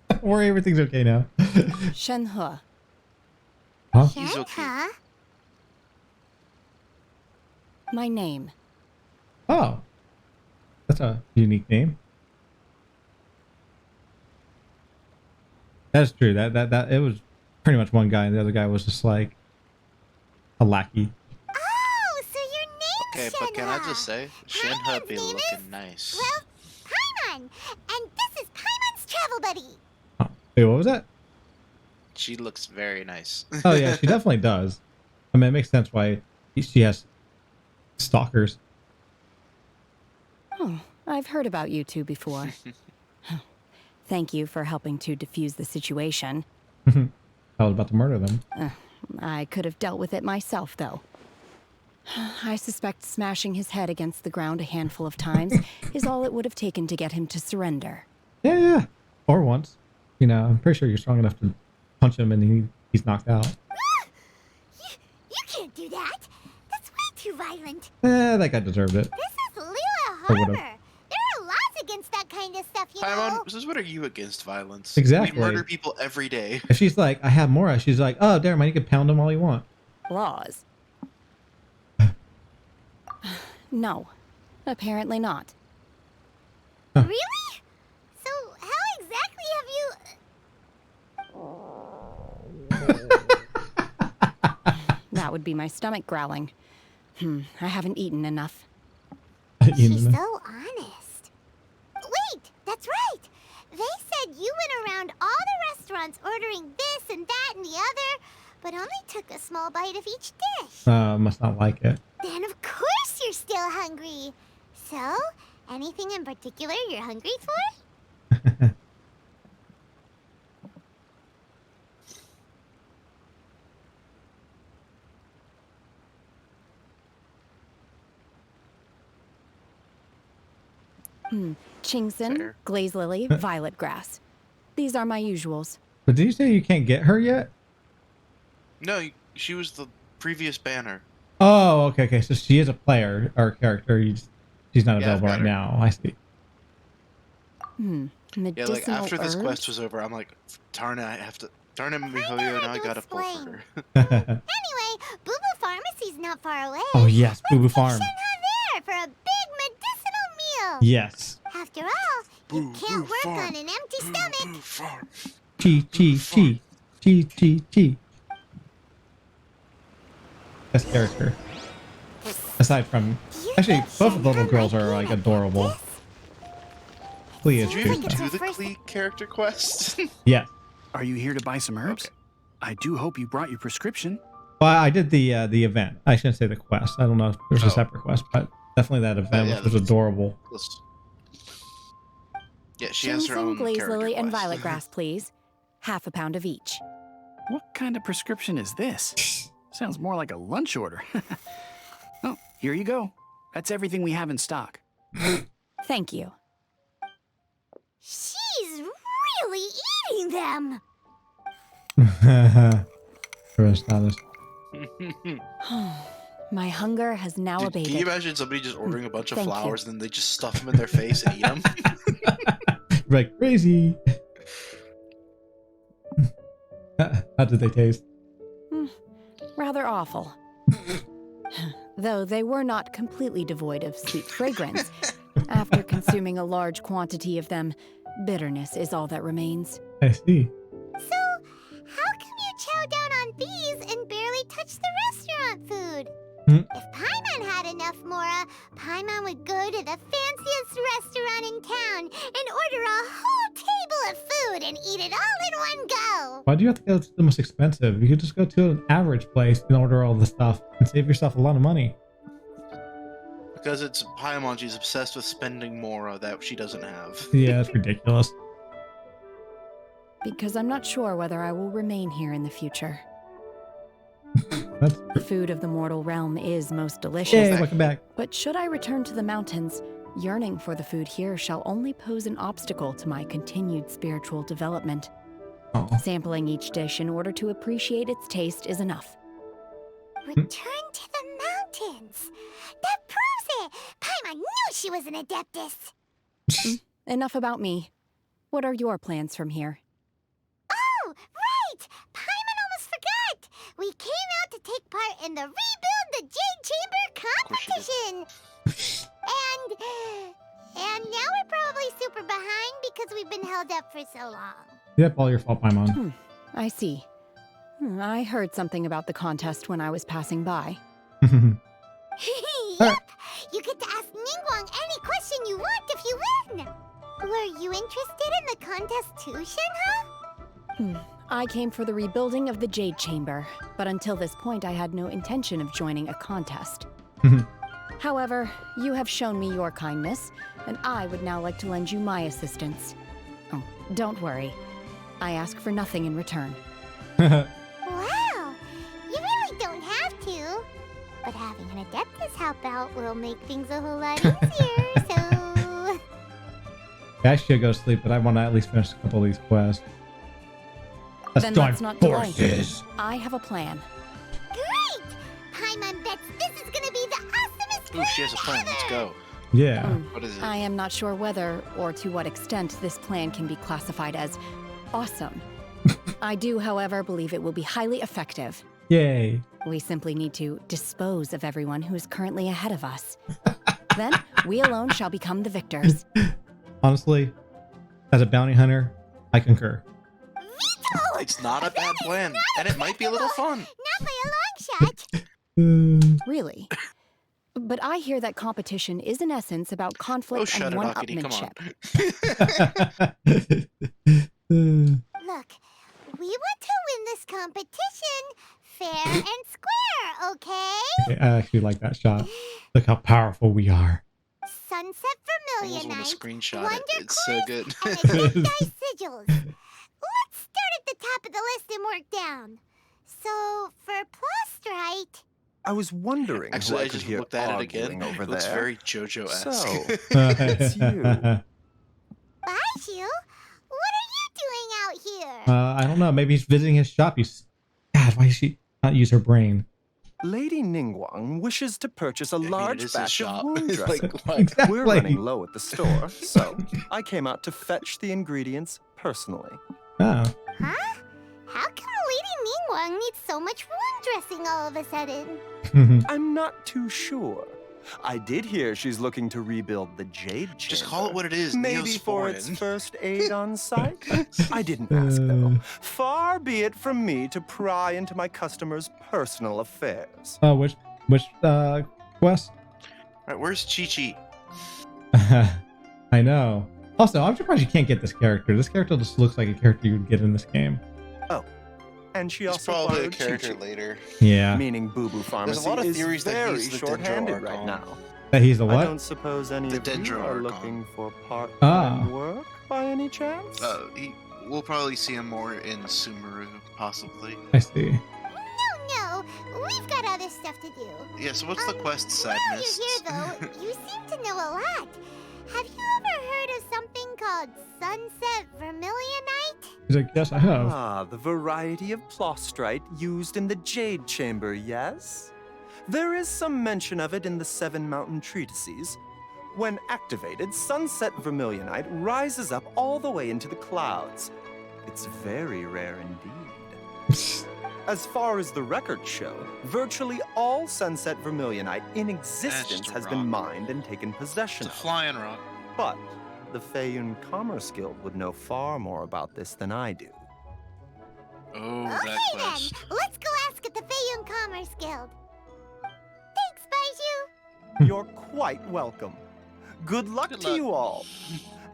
Don't worry, everything's okay now. Shenhe. Huh? He's okay. My name. Oh. That's a unique name. That's true. That it was pretty much one guy and the other guy was just like a lackey. Oh, so your name's Okay, but can I just say, Shenhe be looking nice. Well, Paimon, and this is Paimon's travel buddy. Oh. Wait, what was that? She looks very nice. Oh yeah, she definitely does. I mean, it makes sense why she has Stalkers. Oh, I've heard about you two before. Thank you for helping to defuse the situation. I was about to murder them. I could have dealt with it myself, though. I suspect smashing his head against the ground a handful of times is all it would have taken to get him to surrender. Yeah. Or once. You know, I'm pretty sure you're strong enough to punch him and he's knocked out. You can't do that. That's way too violent. That guy deserved it. This is Liyue Harbor. There are laws against that kind of stuff, you know. Paimon, this is what are you against violence? Exactly. We murder people every day. If she's like, I have Mora, she's like, oh, damn, you can pound him all you want. Laws? No, apparently not. Really? So how exactly have you... That would be my stomach growling. I haven't eaten enough. She's so honest. Wait, that's right. They said you went around all the restaurants ordering this and that and the other, but only took a small bite of each dish. Must not like it. Then of course you're still hungry. So, anything in particular you're hungry for? Chingson, glaze lily, violet grass. These are my usuals. But did you say you can't get her yet? No, she was the previous banner. Oh, okay. So she is a player or character. She's not available right better. now. I see. Yeah, like after this quest was over, I'm like, darn it, I have to. Darn it, Mihoyo, now I gotta pull for her. Anyway, Boo Boo Pharmacy's not far away. Oh yes, Boo Boo Farm. Send her there for a big medicinal meal. Yes. After all, you can't work on an empty stomach. Chi. Best character. Aside from, actually, both of the little girls are like adorable. Clea is Did you even cute, do though. the Clee character quest? Yeah. Are you here to buy some herbs? Okay. I do hope you brought your prescription. Well, I did the event. I shouldn't say the quest. I don't know if there's a separate quest, but definitely that event, yeah, which was adorable. Yeah, she has her own glaze character lily, and quest. violet grass, please. Half a pound of each. What kind of prescription is this? Sounds more like a lunch order. Oh, here you go. That's everything we have in stock. Thank you. She's really eating them. Very astonished. My hunger has now Dude, abated. can you imagine somebody just ordering a bunch of Thank flowers and then they just stuff them in their face and eat them? Like crazy. How did they taste? Rather awful. Though they were not completely devoid of sweet fragrance. After consuming a large quantity of them, bitterness is all that remains. I see. So, how come you chow down on these and barely touch the restaurant food? If Paimon had enough Mora, Paimon would go to the fanciest restaurant in town and order a whole table of food and eat it all in one go. Why do you have to go to the most expensive? You could just go to an average place and order all the stuff and save yourself a lot of money. Because it's Paimon, she's obsessed with spending more that she doesn't have. Yeah, that's ridiculous. Because I'm not sure whether I will remain here in the future. That's... The food of the mortal realm is most delicious. Yay, welcome back. But should I return to the mountains, yearning for the food here shall only pose an obstacle to my continued spiritual development. Oh. Sampling each dish in order to appreciate its taste is enough. Return to the mountains. That proves it. Paimon knew she was an adeptus. Enough about me. What are your plans from here? Oh, right! Paimon almost forgot! We came out to take part in the Rebuild the Jade Chamber competition! and now we're probably super behind because we've been held up for so long. Yep, all your fault, Paimon. I see. I heard something about the contest when I was passing by. Yep! You get to ask Ningguang any question you want if you win! Were you interested in the contest too, Shenhe? I came for the rebuilding of the Jade Chamber, but until this point I had no intention of joining a contest. However, you have shown me your kindness, and I would now like to lend you my assistance. Oh, don't worry. I ask for nothing in return. Wow! You really don't have to. But having an Adeptus help out will make things a whole lot easier, so... I should go to sleep, but I want to at least finish a couple of these quests. Then let's not delay. Forces. I have a plan. Great! Paimon bets this is gonna be the awesomest Ooh, she has a plan. Let's go. Yeah. What is it? I am not sure whether or to what extent this plan can be classified as awesome. I do, however, believe it will be highly effective. Yay. We simply need to dispose of everyone who is currently ahead of us. Then, we alone shall become the victors. Honestly, as a bounty hunter, I concur. It's not a bad plan, and it might be a little fun. Not by a long shot. Really? But I hear that competition is in essence about conflict shut and it, Akadi, come one-upmanship. Look, we want to win this competition fair and square, okay? I actually like that shot. Look how powerful we are. Sunset I almost want Vermilionite, to screenshot Wonder it. It's so good. and Adepti Sigils. Let's start at the top of the list and work down. So, for Plostrite... I was wondering Actually, who I I could just hear looked at it arguing again. over It looks there. very JoJo-esque. So, it's you. Baiju? What are you doing out here? I don't know. Maybe he's visiting his shop. God, why does she not use her brain? Lady Ningguang wishes to purchase a it large is a batch shop. of wound It's like, dressing. what? Exactly. We're running low at the store, so I came out to fetch the ingredients personally. Oh. Huh? How come Lady Ningguang needs so much wound dressing all of a sudden? I'm not too sure. I did hear she's looking to rebuild the Jade Chamber. Just call it what it is. Maybe for Neosporin. its first aid on site? I didn't ask, though. Far be it from me to pry into my customers' personal affairs. Oh, which quest? Alright, where's Chi-Chi? I know. Also, I'm surprised you can't get this character. This character just looks like a character you would get in this game. Oh, and she He's also probably a borrowed character Chi-Chi. later. Yeah. Meaning Boo Boo Pharmacy There's a lot of is theories that very he's the short-handed Dendro right Archon. now. That he's the I what? don't suppose any The of you Dendro are Archon. looking for part-time Ah. work by any chance? We'll probably see him more in Sumeru, possibly. I see. No, we've got other stuff to do. Yeah, so what's the quest, While Sadness? you're here, though, you seem to know a lot. Have you ever heard of something called Sunset Vermilionite? He's like, yes, I have. Ah, the variety of plostrite used in the Jade Chamber, yes? There is some mention of it in the Seven Mountain Treatises. When activated, Sunset Vermilionite rises up all the way into the clouds. It's very rare indeed. As far as the records show, virtually all Sunset Vermilionite in existence has been mined and taken possession It's a of. flying rock. But the Feiyun Commerce Guild would know far more about this than I do. Oh, Okay that quest. then, let's go ask at the Feiyun Commerce Guild. Thanks, Baiju. You're quite welcome. Good luck to you all.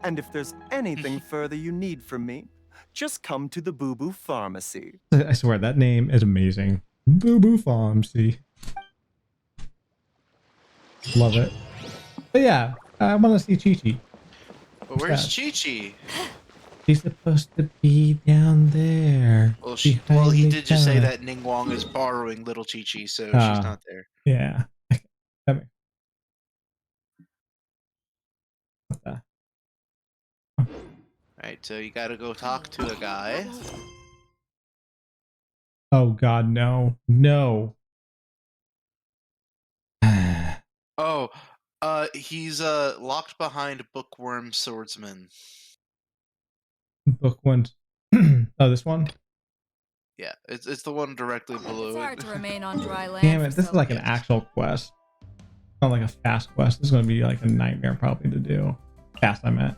And if there's anything further you need from me, just come to the Boo Boo Pharmacy. I swear, that name is amazing. Boo Boo Pharmacy. Love it. But yeah, I want to see Chi-Chi. But where's Chi-Chi? She's supposed to be down there. Well, behind he the did just say counter. that Ningguang is borrowing little Chi-Chi, so Ah. she's not there. Yeah. That makes- What the? Alright, so you gotta go talk to a guy. Oh God, no, no. Oh, he's locked behind Bookworm Swordsman. Book one. Oh, this one. Yeah, it's the one directly below It's hard it. to remain on dry land. Damn for it! This so is like an actual quest. Not like a fast quest. This is going to be like a nightmare probably to do. Fast, I meant.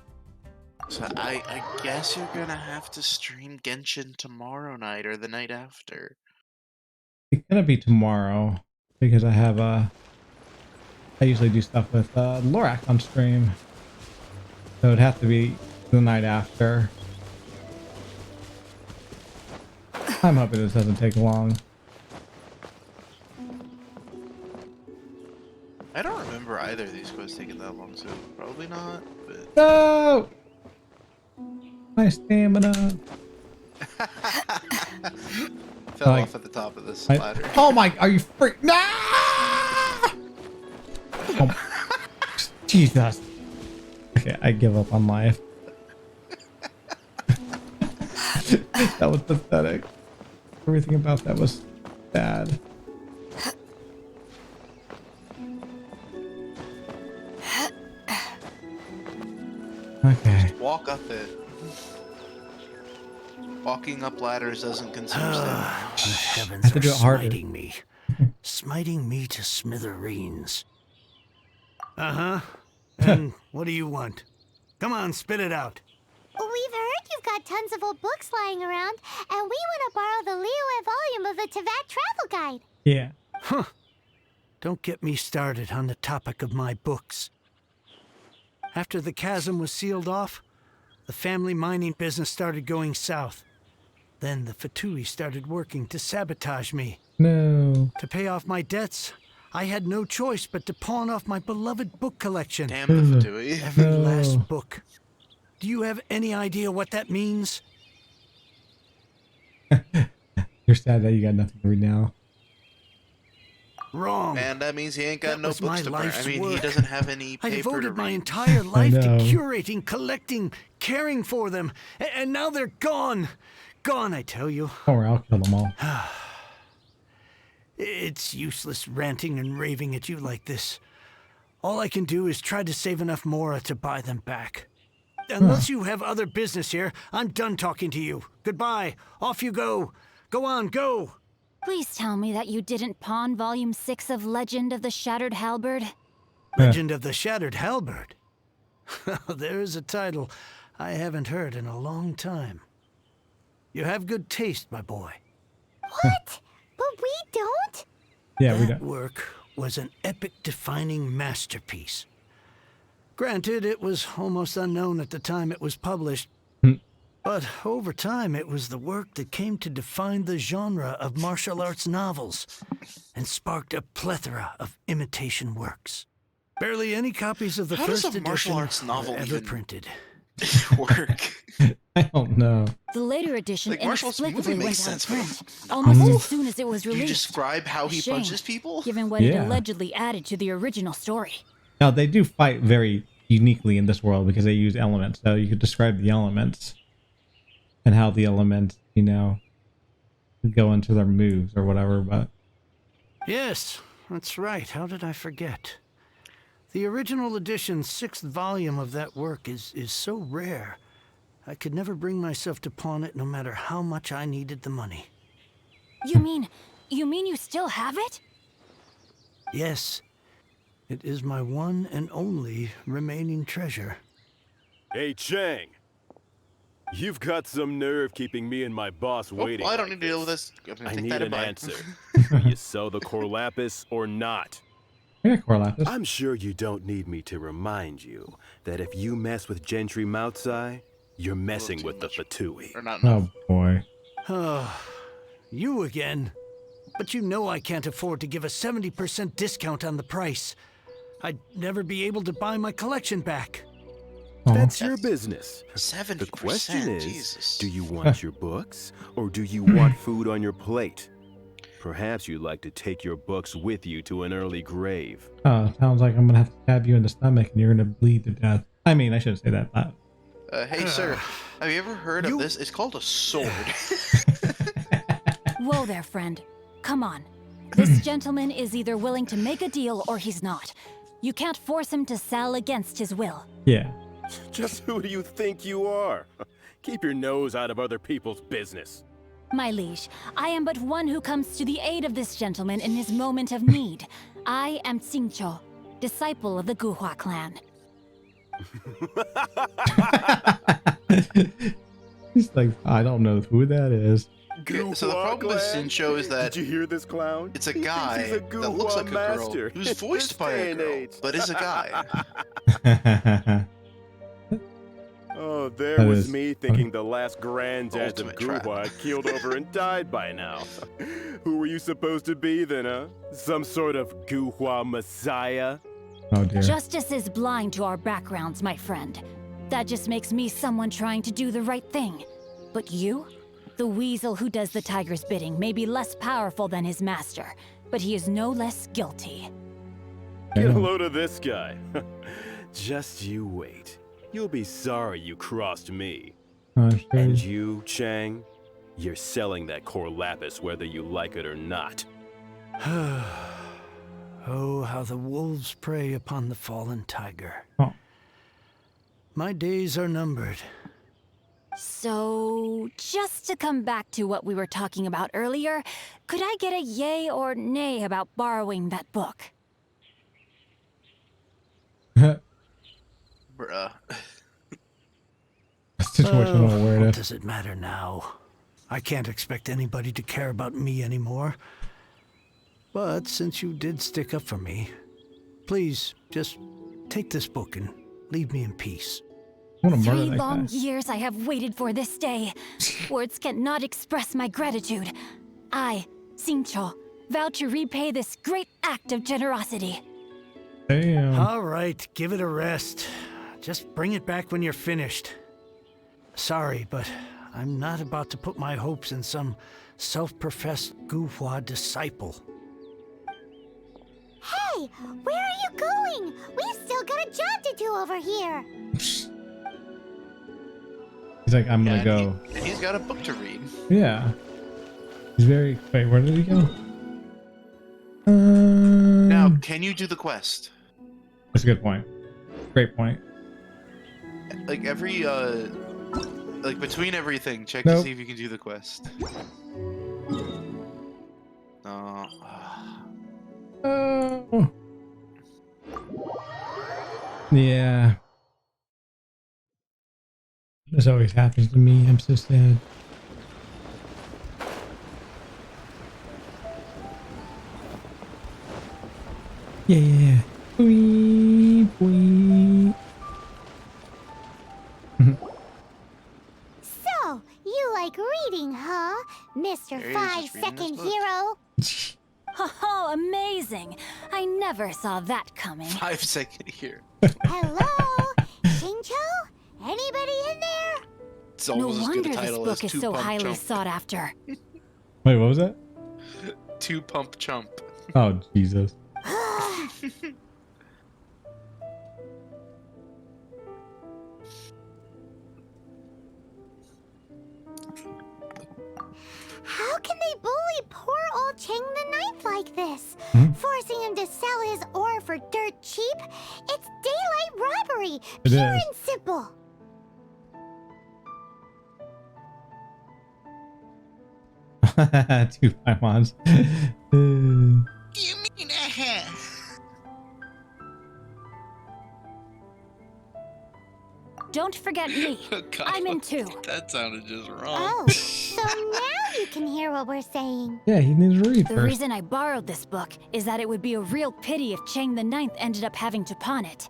So I guess you're gonna have to stream Genshin tomorrow night or the night after. It's gonna be tomorrow because I have I usually do stuff with Lorak on stream, so it'd have to be the night after. I'm hoping this doesn't take long. I don't remember either of these quests taking that long, so probably not. But No! My stamina. fell Like, off at the top of this I- ladder. Oh my, are you freak? No! Oh, Jesus. Okay, I give up on life. That was pathetic. Everything about that was bad. Okay. Just walk up it. Walking up ladders doesn't consume stamina. The heavens have to are do it harder. smiting me. Smiting me to smithereens. Uh-huh. And what do you want? Come on, spit it out. We've heard you've got tons of old books lying around, and we want to borrow the Liyue volume of the Teyvat Travel Guide. Yeah. Huh. Don't get me started on the topic of my books. After the chasm was sealed off, the family mining business started going south. Then the Fatui started working to sabotage me. No. To pay off my debts, I had no choice but to pawn off my beloved book collection. Damn the Fatui. Every No. last book. Do you have any idea what that means? You're sad that you got nothing to read now. Wrong. And that means he ain't got That no was my books to burn. I life's mean, he work. doesn't have any I paper to devoted my read. entire life to know. curating, collecting, caring for them. And now they're gone. Gone, I tell you. Don't worry, I'll kill them all. It's useless ranting and raving at you like this. All I can do is try to save enough Mora to buy them back. Unless you have other business here, I'm done talking to you. Goodbye. Off you go. Go on, go. Please tell me that you didn't pawn Volume 6 of Legend of the Shattered Halberd. Legend of the Shattered Halberd. There's a title I haven't heard in a long time. You have good taste, my boy. What? But we don't? Yeah, we That don't. work was an epic-defining masterpiece. Granted, it was almost unknown at the time it was published, but over time it was the work that came to define the genre of martial arts novels and sparked a plethora of imitation works. Barely any copies of the How does first a martial edition arts novel were ever even printed. work? I don't know. The later edition Like, martial arts movie inexplicably makes went out of sense, print, almost Mhm. as soon as it was Do you released. describe how he Shame, punches people? given what it Yeah. allegedly added to the original story. Now, they do fight very uniquely in this world because they use elements. So you could describe the elements and how the elements, you know, go into their moves or whatever. But Yes, that's right. How did I forget? The original edition's 6th volume of that work is so rare, I could never bring myself to pawn it no matter how much I needed the money. You mean you still have it? Yes, it is my one and only remaining treasure. Hey, Chang. You've got some nerve keeping me and my boss waiting. Well, I don't need to deal with this. I'm gonna I take need that in an mind. answer. Will you sell the core lapis or not? I got core lapis. I'm sure you don't need me to remind you that if you mess with Gentry Moutsai, you're messing with the Fatui. Or not Oh boy. Oh, you again. But you know I can't afford to give a 70% discount on the price. I'd never be able to buy my collection back. That's your business. 70%. The question is, Jesus. do you want your books or do you want food on your plate? Perhaps you'd like to take your books with you to an early grave. Oh, sounds like I'm gonna have to stab you in the stomach and you're gonna bleed to death. I mean, I shouldn't say that. Hey, sir, have you ever heard of this? It's called a sword. Whoa there, friend. Come on. This gentleman is either willing to make a deal or he's not. You can't force him to sell against his will. Yeah. Just who do you think you are? Keep your nose out of other people's business. My liege, I am but one who comes to the aid of this gentleman in his moment of need. I am Xingqiu, disciple of the Guhua clan. He's like, I don't know who that is. Okay, so the problem with Sincho is that Did you hear this clown? it's a He thinks guy he's a that looks Guhua like a girl master. who's In voiced this by day a and girl, age. but is a guy. Oh, there That was is me thinking the last granddad of Ultimate trap. Guhua had keeled over and died by now. Who were you supposed to be then, huh? Some sort of Guhua messiah? Oh dear. Justice is blind to our backgrounds, my friend. That just makes me someone trying to do the right thing. But you? The weasel who does the tiger's bidding may be less powerful than his master, but he is no less guilty. Get a load of this guy. Just you wait. You'll be sorry you crossed me. And you, Chang, you're selling that core lapis whether you like it or not. Oh, how the wolves prey upon the fallen tiger. Oh. My days are numbered. So, just to come back to what we were talking about earlier, could I get a yay or nay about borrowing that book? Bruh. Situational What awareness. does it matter now? I can't expect anybody to care about me anymore. But since you did stick up for me, please just take this book and leave me in peace. 3 long years I have waited for this day. Words cannot express my gratitude. I, Xingqiu, vow to repay this great act of generosity. Damn. All right, give it a rest. Just bring it back when you're finished. Sorry, but I'm not about to put my hopes in some self-professed Guhua disciple. Hey, where are you going? We've still got a job to do over here. He's like, I'm gonna go. And he's got a book to read. Yeah. He's very. Wait, where did he go? Now, can you do the quest? That's a good point. Great point. Like every, like between everything, check Nope. to see if you can do the quest. No. Oh. Yeah. This always happens to me. I'm so sad. Yeah. Boing, boing. So, you like reading, huh? Mr. There he is, 5-second just reading this hero? Oh, amazing! I never saw that coming. 5 second here. Hello? Xingqiu? Anybody in there? It's No almost as good wonder a this title book as is Two so Pump highly Chump. sought after. Wait, what was that? Two Pump Chump. Oh, Jesus. How can they bully poor old Chang the Ninth like this? Forcing him to sell his ore for dirt cheap? It's daylight robbery, It pure is. and simple. Two Paimons. You mean ahead? Don't forget me. I'm in too. That sounded just wrong. Oh, so now you can hear what we're saying. Yeah, he needs to read The first. reason I borrowed this book is that it would be a real pity if Chang the Ninth ended up having to pawn it.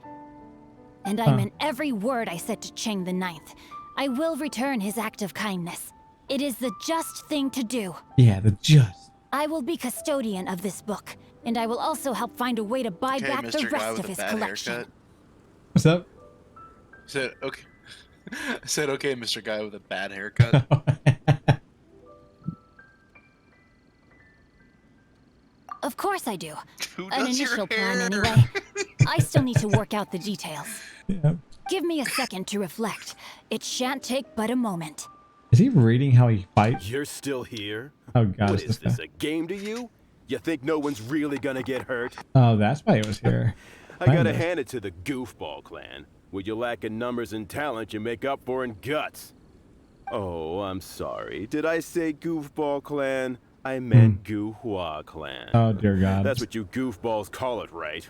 And I meant every word I said to Chang the Ninth. I will return his act of kindness. It is the just thing to do. Yeah, the just. I will be custodian of this book, and I will also help find a way to buy Okay, back the Mr. Guy rest with of a his bad collection. haircut. What's up? I said okay. I said okay, Mr. Guy with a bad haircut. Of course I do. Who An does your initial plan, hair? anyway. I still need to work out the details. Yeah. Give me a second to reflect. It shan't take but a moment. Is he reading how he fights? You're still here? Oh god, What it's is this this, guy. a game to you? You think no one's really gonna get hurt? Oh, that's why he was here. I gotta Kinda. hand it to the Goofball clan. What you lack in numbers and talent, you make up for in guts. Oh, I'm sorry. Did I say Goofball clan? I meant Guhua clan. Oh dear God. That's what you goofballs call it, right?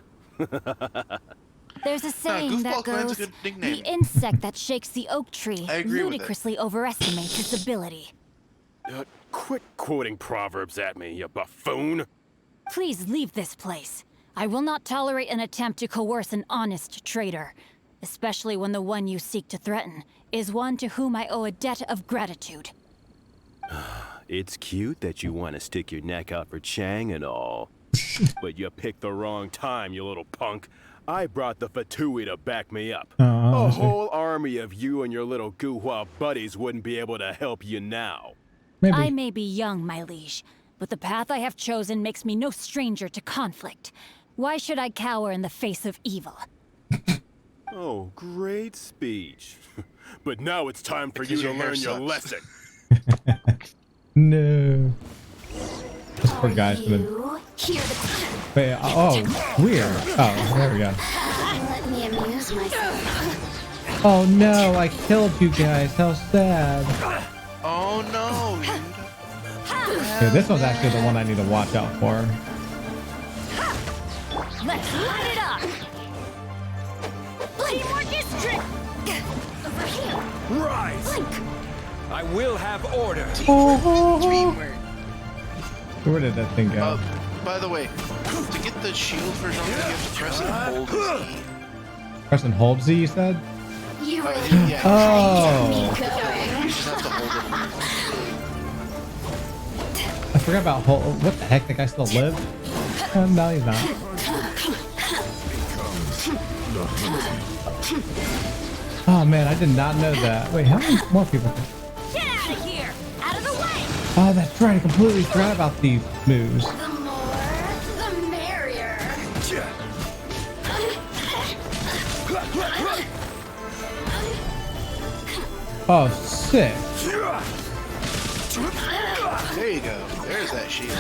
There's a saying that Goofball Clan's a goes, good nickname. the insect that shakes the oak tree I agree with it. ludicrously overestimates its ability. Quit quoting proverbs at me, you buffoon. Please leave this place. I will not tolerate an attempt to coerce an honest trader, especially when the one you seek to threaten is one to whom I owe a debt of gratitude. It's cute that you want to stick your neck out for Chang and all. But you picked the wrong time, you little punk. I brought the Fatui to back me up. Oh, A I see. whole army of you and your little Guhua buddies wouldn't be able to help you now. Maybe. I may be young, my liege, but the path I have chosen makes me no stranger to conflict. Why should I cower in the face of evil? Oh, great speech. But now it's time for you to your hair learn your sucks. lesson. No. This poor guy's gonna. Wait, oh, weird. Oh, there we go. Let me amuse myself. Oh no, I killed you guys. How sad. Oh no, dude. Okay, this one's actually the one I need to watch out for. Let's light it up! Teamwork is trick! Over here! Rise! Blink! I will have order. Teamwork. Where did that thing go? By the way, to get the shield for something, you have to press and hold Z. Press and hold Z, you said? Yeah. Oh. You just have to hold I forgot about hold. What the heck? That guy still lived? No, he's not. Oh man, I did not know that. Wait, how many more people? Get out of here! Out of the way! Oh, that's right. I completely forgot about these moves. The more, the merrier. Oh, sick. There you go. There's that shield.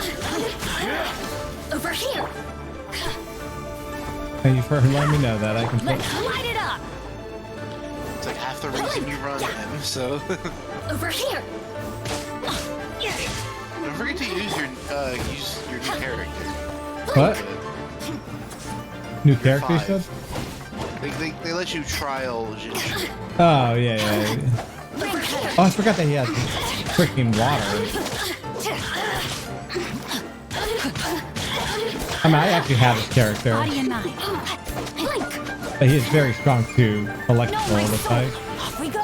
Over here. Thank you for letting me know that. I can. Let's light it up! It's like half the reason you run him, so. Over here. Don't forget to use your new character. What? New character, you said? They let you trial Genshin. Oh, yeah. Oh, I forgot that he has freaking water. I mean, I actually have his character. Body and mind. But he is very strong too. Electrical, the type. Off we go.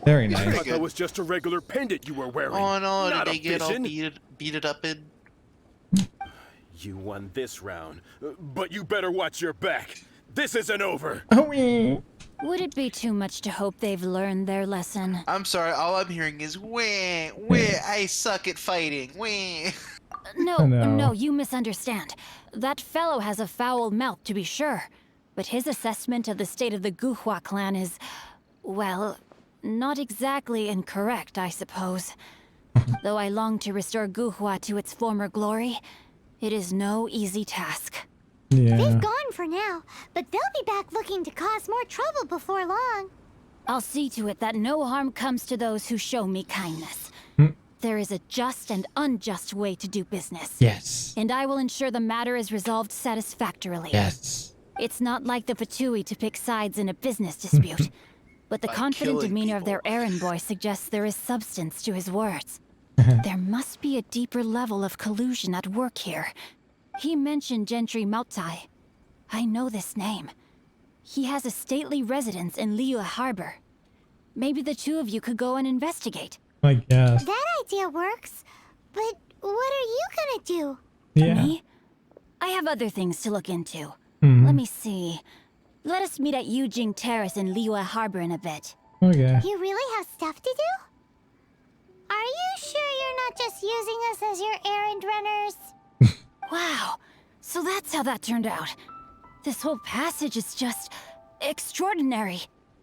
Very I nice. thought that was just a regular pendant you were wearing. Oh no, not did they a get all vision. beat it up in? You won this round, but you better watch your back. This isn't over. Would it be too much to hope they've learned their lesson? I'm sorry, all I'm hearing is wah, I suck at fighting, wah. No, you misunderstand. That fellow has a foul mouth, to be sure. But his assessment of the state of the Guhua clan is, well, not exactly incorrect, I suppose. Though I long to restore Guhua to its former glory, it is no easy task. Yeah. They've gone for now, but they'll be back looking to cause more trouble before long. I'll see to it that no harm comes to those who show me kindness. There is a just and unjust way to do business. Yes. And I will ensure the matter is resolved satisfactorily. Yes. It's not like the Fatui to pick sides in a business dispute. But the confident demeanor of their errand boy suggests there is substance to his words. There must be a deeper level of collusion at work here. He mentioned Gentry Mautai. I know this name. He has a stately residence in Liyue Harbor. Maybe the two of you could go and investigate. I guess. That idea works, but what are you gonna do? Yeah. Me? I have other things to look into. Mhm. Let me see. Let us meet at Yujing Terrace in Liyue Harbor in a bit. Okay. You really have stuff to do? Are you sure you're not just using us as your errand runners? Wow. So that's how that turned out. This whole passage is just extraordinary.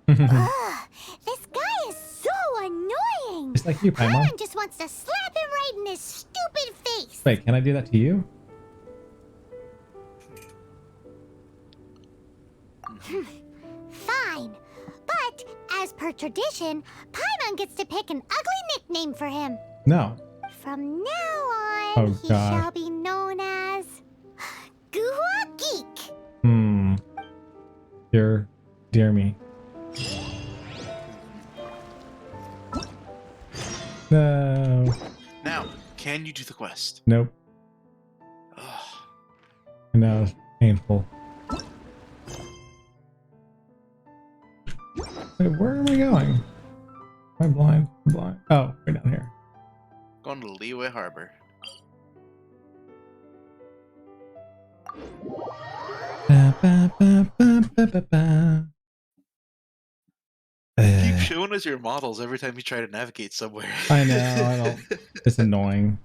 Ugh, this guy is so annoying. Just like you, Paimon. Paimon just wants to slap him right in his stupid face. Wait, can I do that to you? Fine. But, as per tradition, Paimon gets to pick an ugly nickname for him. No. From now on, Oh, he God. shall be known as... Guhua Geek. Dear me. No. Now, can you do the quest? Nope. I know, it's painful. Wait, where are we going? Am I blind? I'm blind. Oh, way down here. Going to Liyue Harbor. Ba, ba, ba, ba, ba, ba, ba. Keep showing us your models every time you try to navigate somewhere. I know, I don't. It's annoying.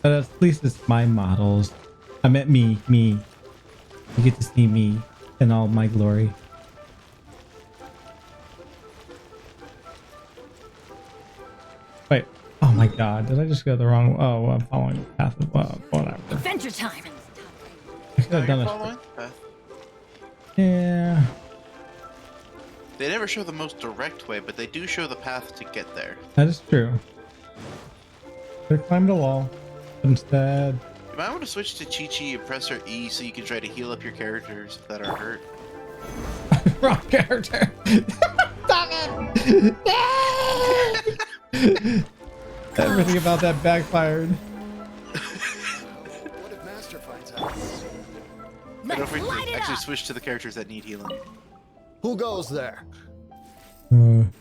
But at least it's my models. I meant me. You get to see me in all my glory. Wait. Oh my god. Did I just go the wrong... Oh, I'm following the path of... whatever. Adventure time! I should have done it. Yeah. They never show the most direct way, but they do show the path to get there. That is true. Could have climbed a wall. But instead... You might want to switch to Chi-Chi and press her E so you can try to heal up your characters that are hurt. Wrong character! Stop it! Everything about that backfired. What if Master finds out? And don't forget to actually switch to the characters that need healing. Who goes there? I'm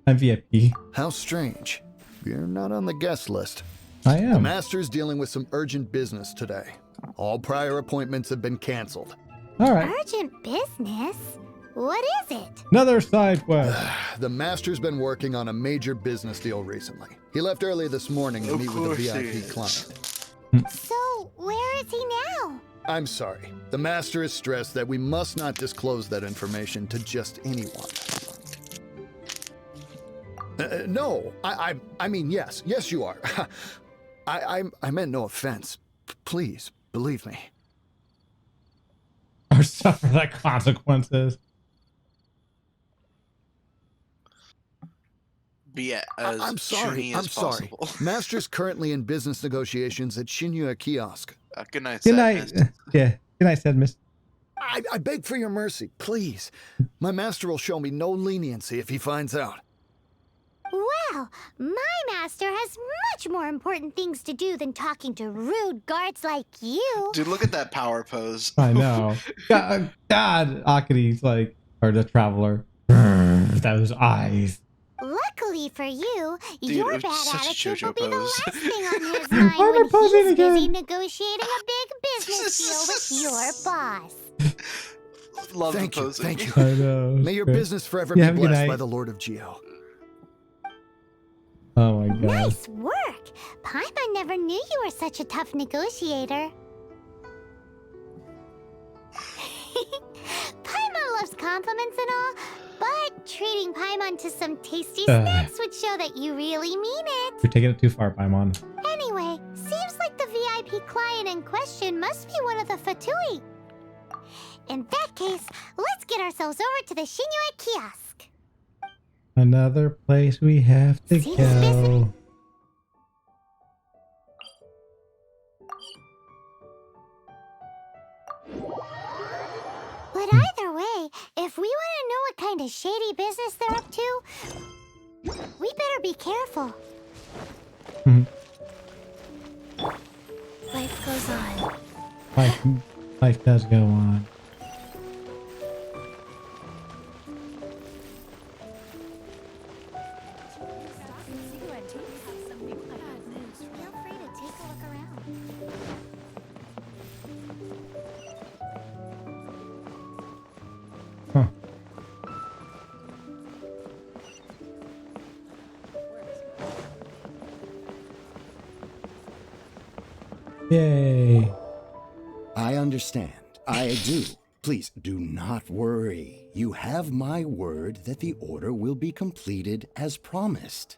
VIP. How strange. You're not on the guest list. I am. The Master's dealing with some urgent business today. All prior appointments have been canceled. All right. Urgent business? What is it? Another side quest. The Master's been working on a major business deal recently. He left early this morning to meet with a VIP client. So, where is he now? I'm sorry. The Master is stressed that we must not disclose that information to just anyone. No, I mean, yes, you are. I meant no offense. Please, believe me. Or suffer the consequences. Be as I'm sorry. Shuni as possible. Master's currently in business negotiations at Shinya Kiosk. Good night, Good night. Yeah. Good night, said Miss. I beg for your mercy, please. My master will show me no leniency if he finds out. Well, my master has much more important things to do than talking to rude guards like you. Dude, look at that power pose. I know. God, Akadi's like, or the traveler. Those eyes. Luckily for you, Dude, your it was bad such a attitude will JoJo be the pose. last thing on his mind Why am I when posing he's again? busy negotiating a big business deal with your boss. Love Thank the you, posing. thank you. I know. May your Great. business forever Yeah, be have a good blessed night. by the Lord of Geo. Oh my god. Nice work. Paimon never knew you were such a tough negotiator. Paimon loves compliments and all, but treating Paimon to some tasty snacks would show that you really mean it. You're taking it too far, Paimon. Anyway, seems like the VIP client in question must be one of the Fatui. In that case, let's get ourselves over to the Shinue kiosk. Another place we have to See this go. But either way, if we want to know what kind of shady business they're up to, we better be careful. Life goes on. Life does go on. Feel free to take a look around. Huh. Yay. I understand. I do. Please do not worry. You have my word that the order will be completed as promised.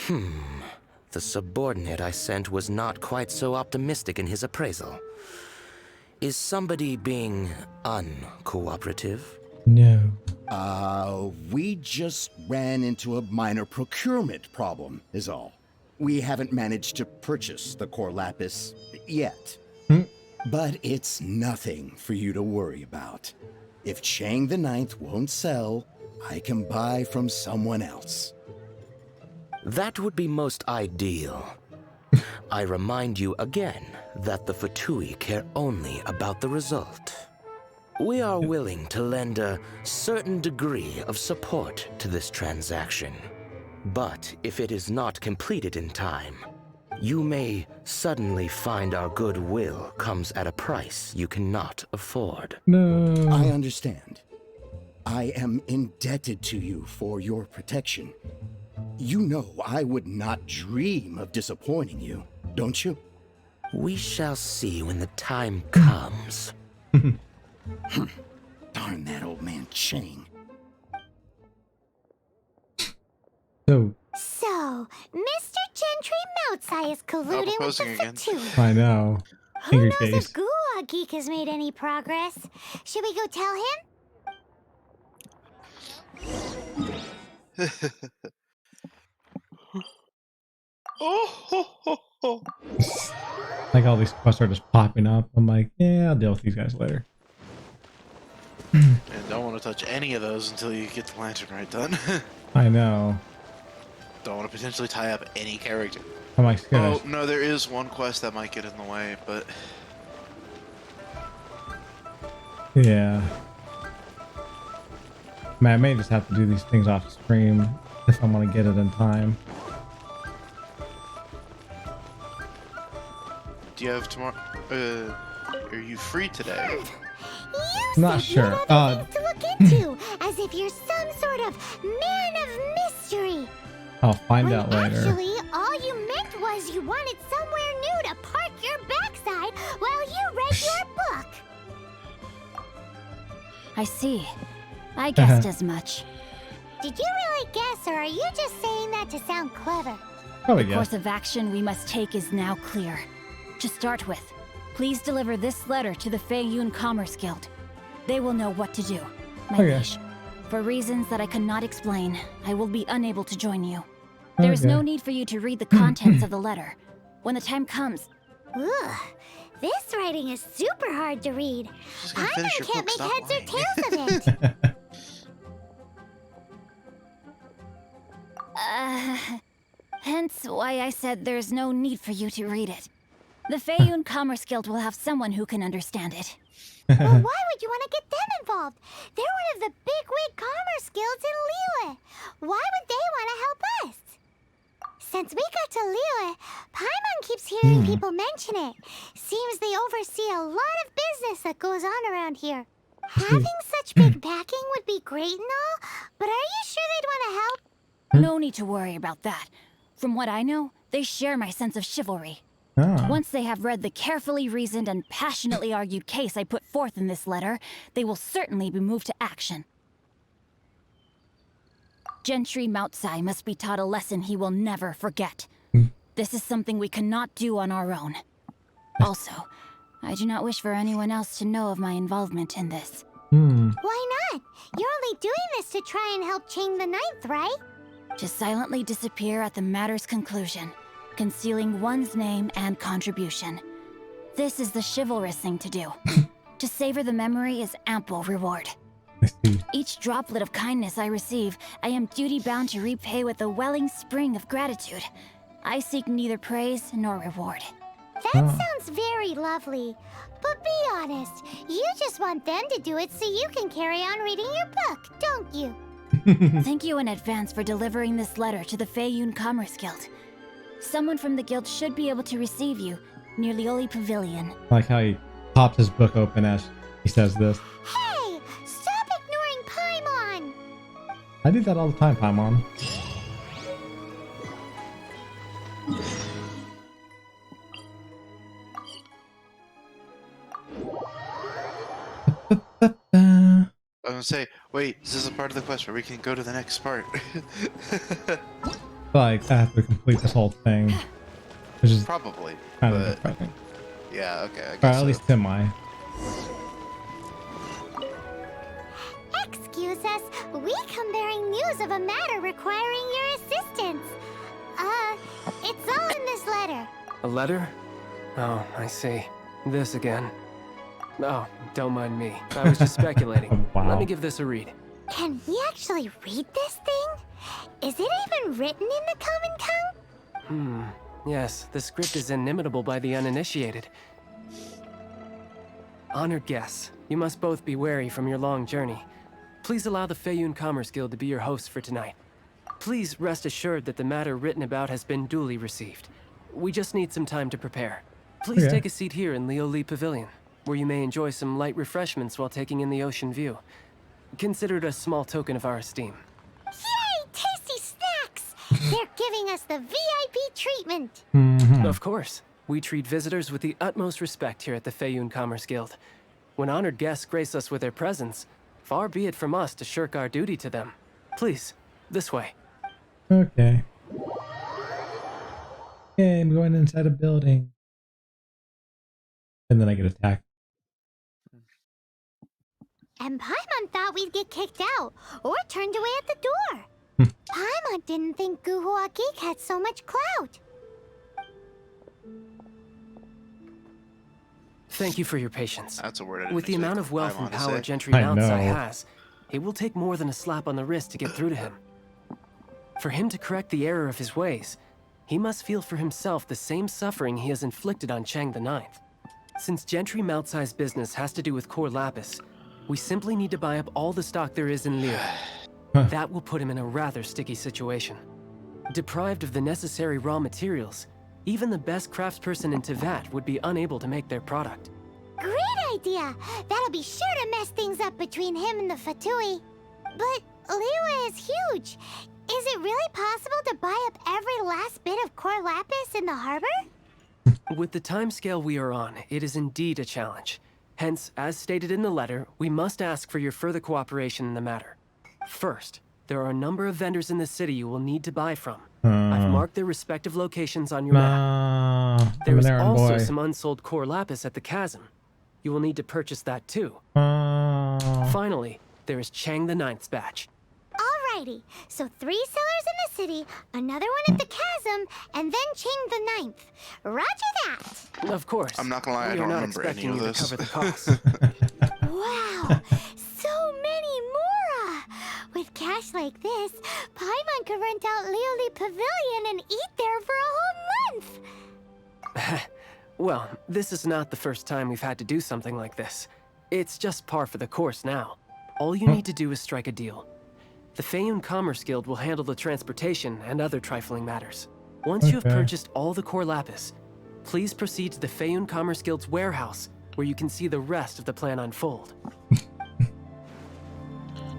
The subordinate I sent was not quite so optimistic in his appraisal. Is somebody being uncooperative? No. We just ran into a minor procurement problem, is all. We haven't managed to purchase the core lapis yet. But it's nothing for you to worry about. If Chang the Ninth won't sell, I can buy from someone else. That would be most ideal. I remind you again that the Fatui care only about the result. We are willing to lend a certain degree of support to this transaction. But if it is not completed in time, You may suddenly find our goodwill comes at a price you cannot afford. No. I understand. I am indebted to you for your protection. You know I would not dream of disappointing you, don't you? We shall see when the time comes. Darn that old man Chang. So, Mr. Gentry Moutsai is colluding with the Fatui. I know. Who Angry knows face. if Gua Geek has made any progress? Should we go tell him? Like all these quests are just popping up. I'm like, yeah, I'll deal with these guys later. And don't want to touch any of those until you get the lantern right done. I know. Don't want to potentially tie up any character. I'm like scared. Oh, no, there is one quest that might get in the way, but... Yeah. Man, I may just have to do these things off stream if I want to get it in time. Do you have tomorrow? Are you free today? Not sure. To look into, as if you're some sort of man of mystery. I'll find out later. Actually, all you meant was you wanted somewhere new to park your backside while you read your book. I see. I guessed as much. Did you really guess, or are you just saying that to sound clever? Probably The course of action we must take is now clear. To start with, please deliver this letter to the Feiyun Commerce Guild. They will know what to do. My liege, for reasons that I cannot explain, I will be unable to join you. There is no need for you to read the contents of the letter. When the time comes... Ugh, this writing is super hard to read. Paimon can't make heads or tails of it. Hence why I said there's no need for you to read it. The Feiyun Commerce Guild will have someone who can understand it. Well, why would you want to get them involved? They're one of the bigwig commerce guilds in Liyue. Why would they want to help us? Since we got to Liyue, Paimon keeps hearing people mention it. Seems they oversee a lot of business that goes on around here. Having such big backing would be great and all, but are you sure they'd want to help? No need to worry about that. From what I know, they share my sense of chivalry. Once they have read the carefully reasoned and passionately argued case I put forth in this letter, they will certainly be moved to action. Gentry Moutsai must be taught a lesson he will never forget. This is something we cannot do on our own. Also, I do not wish for anyone else to know of my involvement in this. Why not? You're only doing this to try and help Chang the Ninth, right? To silently disappear at the matter's conclusion, concealing one's name and contribution. This is the chivalrous thing to do. To savor the memory is ample reward. Each droplet of kindness I receive, I am duty-bound to repay with a welling spring of gratitude. I seek neither praise nor reward. That sounds very lovely. But be honest, you just want them to do it so you can carry on reading your book, don't you? Thank you in advance for delivering this letter to the Feiyun Commerce Guild. Someone from the guild should be able to receive you near Liyue Pavilion. I like how he pops his book open as he says this. Hey! Stop ignoring Paimon! I do that all the time, Paimon. I was gonna say, wait, is this a part of the quest where we can go to the next part? Like, I have to complete this whole thing. Which is Probably, kind of but- depressing. Yeah, okay, I Or guess at so. least semi. Excuse us, we come bearing news of a matter requiring your assistance. It's all in this letter. A letter? Oh, I see. This again. Oh, don't mind me. I was just speculating. Wow. Let me give this a read. Can we actually read this thing? Is it even written in the common tongue? Yes, the script is inimitable by the uninitiated. Honored guests, you must both be wary from your long journey. Please allow the Feiyun Commerce Guild to be your host for tonight. Please rest assured that the matter written about has been duly received. We just need some time to prepare. Please Okay. take a seat here in Liyue Pavilion, where you may enjoy some light refreshments while taking in the ocean view. Consider it a small token of our esteem. Yay! Tasty snacks! They're giving us the VIP treatment. Of course. We treat visitors with the utmost respect here at the Feiyun Commerce Guild. When honored guests grace us with their presence, far be it from us to shirk our duty to them. Please, this way. Okay. Okay, I'm going inside a building. And then I get attacked. And Paimon thought we'd get kicked out or turned away at the door. Paimon didn't think Guhua Geek had so much clout. Thank you for your patience. That's a word I didn't With the expect amount of wealth and Paimon to power say. Gentry I Mount's know. has, it will take more than a slap on the wrist to get through to him. For him to correct the error of his ways, he must feel for himself the same suffering he has inflicted on Chang the Ninth. Since Gentry Mount's business has to do with core lapis, we simply need to buy up all the stock there is in Liyue. That will put him in a rather sticky situation. Deprived of the necessary raw materials, even the best craftsperson in Tevat would be unable to make their product. Great idea! That'll be sure to mess things up between him and the Fatui. But Liyue is huge. Is it really possible to buy up every last bit of core lapis in the harbor? With the timescale we are on, it is indeed a challenge. Hence, as stated in the letter, we must ask for your further cooperation in the matter. First, there are a number of vendors in the city you will need to buy from. I've marked their respective locations on your map. There is also some unsold core lapis at the chasm. You will need to purchase that too. Finally, there is Chang the Ninth's batch. Alrighty, so 3 sellers in the city, another one at the chasm, and then Chang the Ninth. Roger that! Of course. I'm not gonna lie, I we are don't not remember any expecting of you to this. cover the costs. Wow, so many Mora! With cash like this, Paimon could rent out Liyue Pavilion and eat there for a whole month! Well, this is not the first time we've had to do something like this. It's just par for the course now. All you need to do is strike a deal. The Feiyun Commerce Guild will handle the transportation and other trifling matters. Once you have Okay. purchased all the core lapis, please proceed to the Feiyun Commerce Guild's warehouse, where you can see the rest of the plan unfold.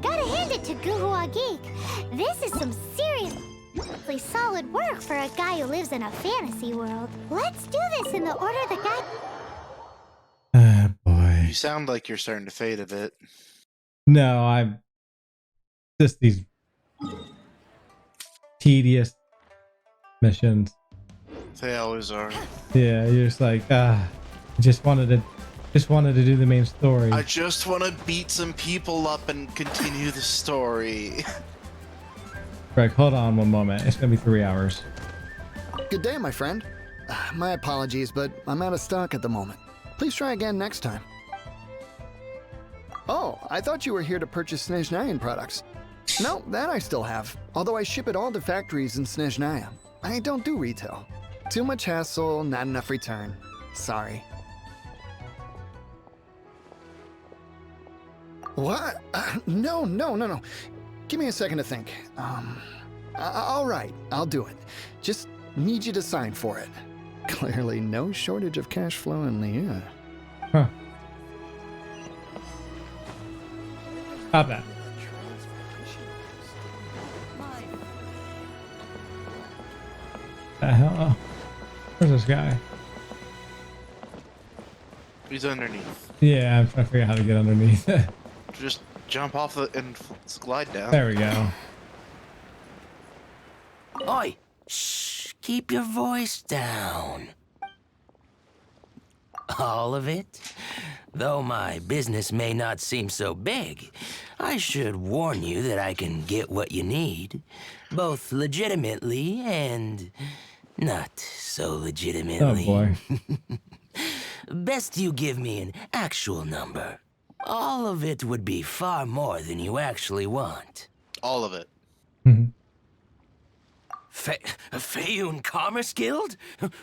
Gotta hand it to Guhua Geek. This is some seriously solid work for a guy who lives in a fantasy world. Let's do this in the order the guy... Ah, boy. You sound like you're starting to fade a bit. No, I'm just these tedious missions. They always are. Yeah, you're just like, just wanted to do the main story. I just want to beat some people up and continue the story. Greg, hold on one moment. It's gonna be 3 hours. Good day, my friend. My apologies, but I'm out of stock at the moment. Please try again next time. Oh, I thought you were here to purchase Snezhnayan products. No, that I still have, although I ship it all to factories in Snezhnaya. I don't do retail. Too much hassle, not enough return. Sorry. What? No. Give me a second to think. All right, I'll do it. Just need you to sign for it. Clearly no shortage of cash flow in Liyue. Huh. Stop that. The hell? Where's this guy? He's underneath. Yeah, I'm trying to figure out how to get underneath. Just jump off and glide down. There we go. Oi! Shh! Keep your voice down. All of it? Though my business may not seem so big, I should warn you that I can get what you need, both legitimately and not so legitimately. Oh boy. Best you give me an actual number. All of it would be far more than you actually want. All of it. Feiyun Commerce Guild?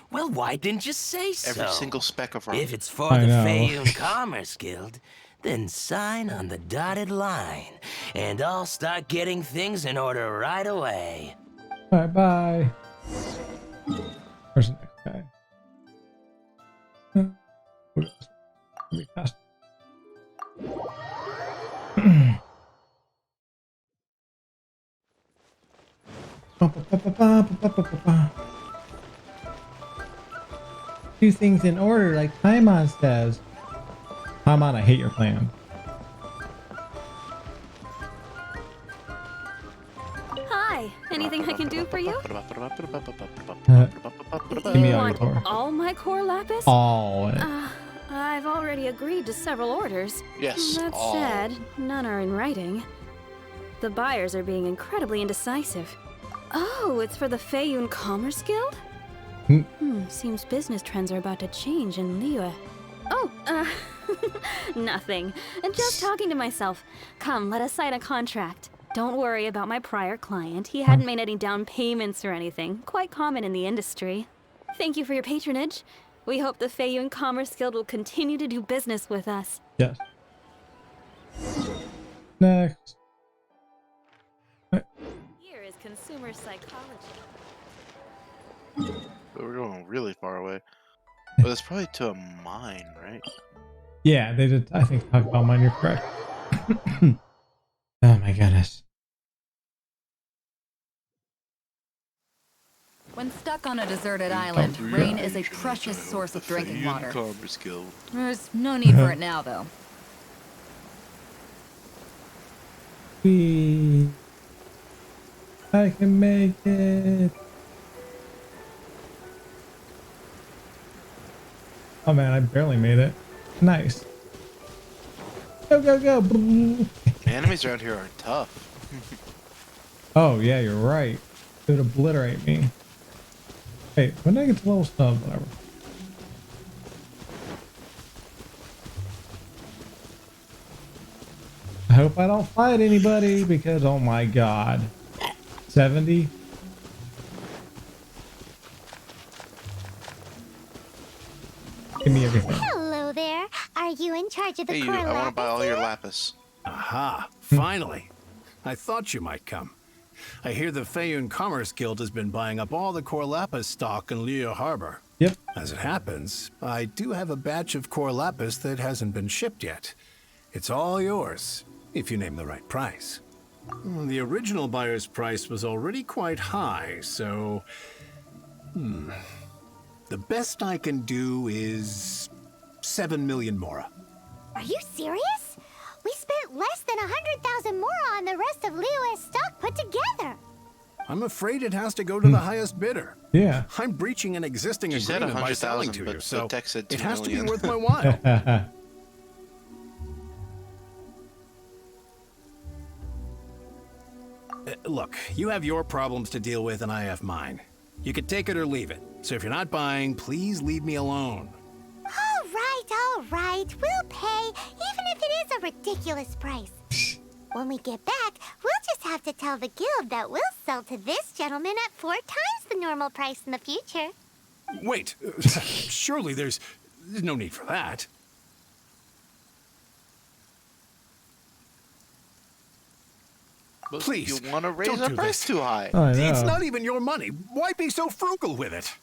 Well, why didn't you say so? Every single speck of rock. If it's for I the know. Feiyun Commerce Guild, then sign on the dotted line, and I'll start getting things in order right away. Alright, bye. Where's the next? Do things in order like Paimon says. Paimon, I hate your plan. Hi, anything I can do for you? Give me You all your want core. all my core lapis? All. I've already agreed to several orders. Yes, That all. said, none are in writing. The buyers are being incredibly indecisive. Oh, it's for the Feiyun Commerce Guild? Seems business trends are about to change in Liyue. Oh, nothing. Just talking to myself. Come, let us sign a contract. Don't worry about my prior client. He hadn't made any down payments or anything. Quite common in the industry. Thank you for your patronage. We hope the Feiyun Commerce Guild will continue to do business with us. Yes. Next. Here is consumer psychology. We're going really far away. But it's probably to a mine, right? Yeah, they did. I think talk about mine. You're correct. Oh my goodness. When stuck on a deserted island, rain is a precious source of drinking water. There's no need for it now, though. I can make it. Oh man, I barely made it. Nice. Go, go, go. Enemies around here are tough. Oh yeah, you're right. It would obliterate me. Wait, when did I get to level stuff? Whatever. I hope I don't fight anybody because oh my god. 70? Give me everything. Hello there. Are you in charge of the Hey, you, core I want to lapis buy all your here? lapis. Aha, finally. I thought you might come. I hear the Feiyun Commerce Guild has been buying up all the core lapis stock in Liyue Harbor. Yep. As it happens, I do have a batch of core lapis that hasn't been shipped yet. It's all yours, if you name the right price. The original buyer's price was already quite high, so... The best I can do is 7 million mora. Are you serious? We spent less than 100,000 more on the rest of Liyue's stock put together. I'm afraid it has to go to the highest bidder. Yeah. I'm breaching an existing She said agreement by 100,000, selling to but you, the so text said it 2 has to be million. worth my while. Look, you have your problems to deal with and I have mine. You can take it or leave it. So if you're not buying, please leave me alone. All right. We'll pay, even if it is a ridiculous price. When we get back, we'll just have to tell the guild that we'll sell to this gentleman at 4 times the normal price in the future. Wait, surely there's no need for that. But Please, you want to raise don't the do price this. too high. I know. It's not even your money. Why be so frugal with it?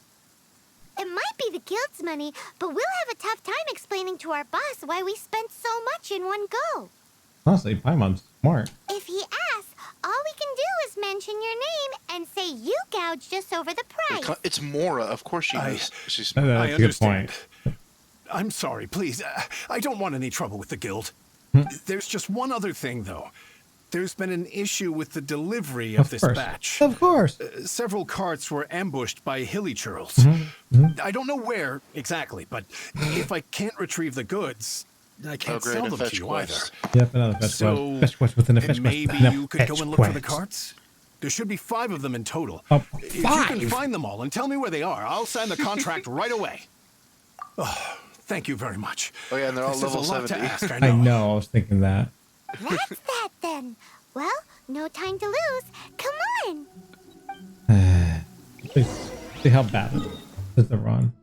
It might be the guild's money, but we'll have a tough time explaining to our boss why we spent so much in one go. Honestly, Paimon's smart. If he asks, all we can do is mention your name and say you gouged us over the price. It's Mora. Of course she knows. She's That's I a good understand. point. I'm sorry, please. I don't want any trouble with the guild. There's just one other thing, though. There's been an issue with the delivery of this course. batch. Of course. Several carts were ambushed by hilly churls. I don't know where exactly, but if I can't retrieve the goods, I can't great, sell a them to fetch you quest. Yep, another fetch So, quest. Fetch quest within a fetch quest. maybe within a you could go fetch and look for the quest. carts? There should be 5 of them in total. Oh, If you 5? can find them all and tell me where they are, I'll sign the contract right away. Oh, thank you very much. Oh yeah, and they're all This is level a lot 70. to ask, I I know. know, I was thinking that. That's that then. Well, no time to lose. Come on. Please, see how bad it is to run.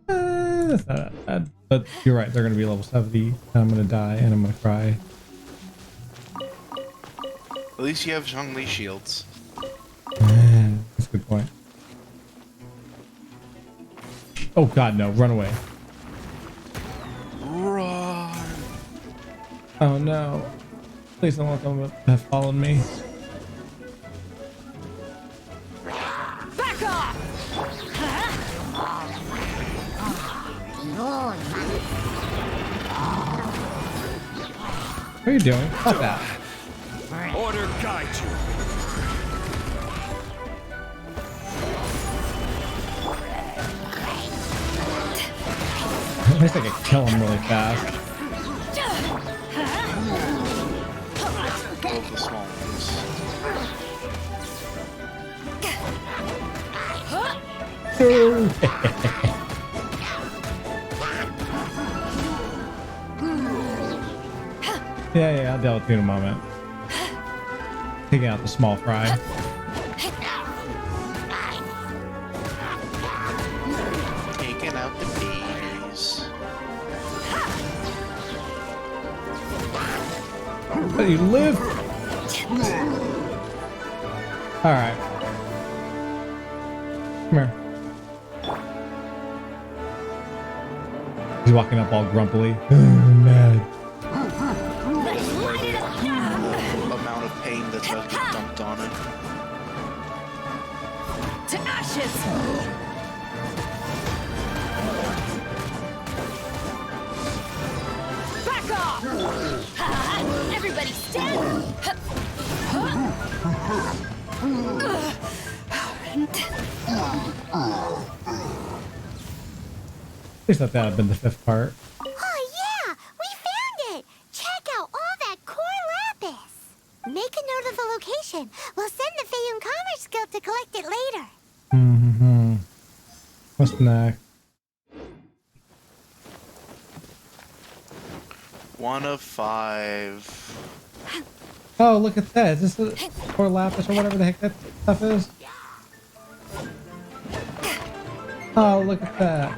That's not that bad. But you're right, they're going to be level 70. And I'm going to die and I'm going to cry. At least you have Zhongli shields. That's a good point. Oh god, no. Run away. Run. Oh no. Please don't let them have followed me. What are you doing? Stop that. Order guide you. At least I could kill him really fast. All the small ones. Yeah, I'll deal with you in a moment. Taking out the small fry. Taking out the babies. How do you live? Alright. Come here. He's walking up all grumpily. Mad. Amount of pain that's about to get dumped on it. To ashes! Back off! Everybody stand! At least that would have been the 5th part. Oh yeah, we found it! Check out all that core lapis! Make a note of the location. We'll send the Fayun Commerce Guild to collect it later. Mm-hmm. What's next? 1 of 5. Oh, look at that. Is this a core lapis or whatever the heck that stuff is? Oh, look at that.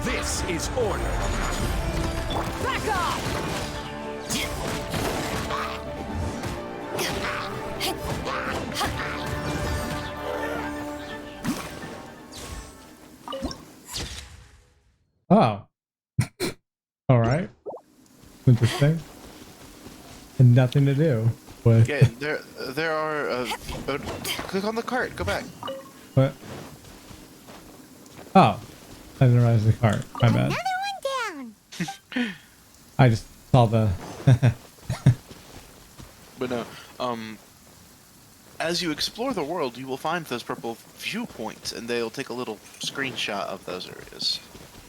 This is order. Back off! Oh. All right. Interesting. And nothing to do with. Yeah, there are. Click on the cart. Go back. What? Oh. I didn't realize the cart. My bad. Another one down. I just saw the. But no. As you explore the world, you will find those purple viewpoints, and they'll take a little screenshot of those areas.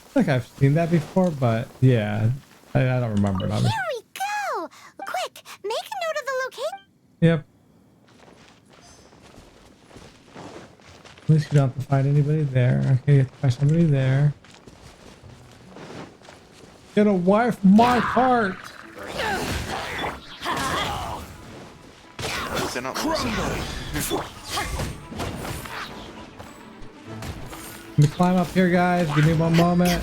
I think I've seen that before, but yeah, I don't remember it. Obviously. Here we go! Quick, make a note of the location. Yep. At least you don't have to find anybody there. Okay, you have to find somebody there. Get away from my cart! They're not listening. Let me climb up here, guys. Give me one moment.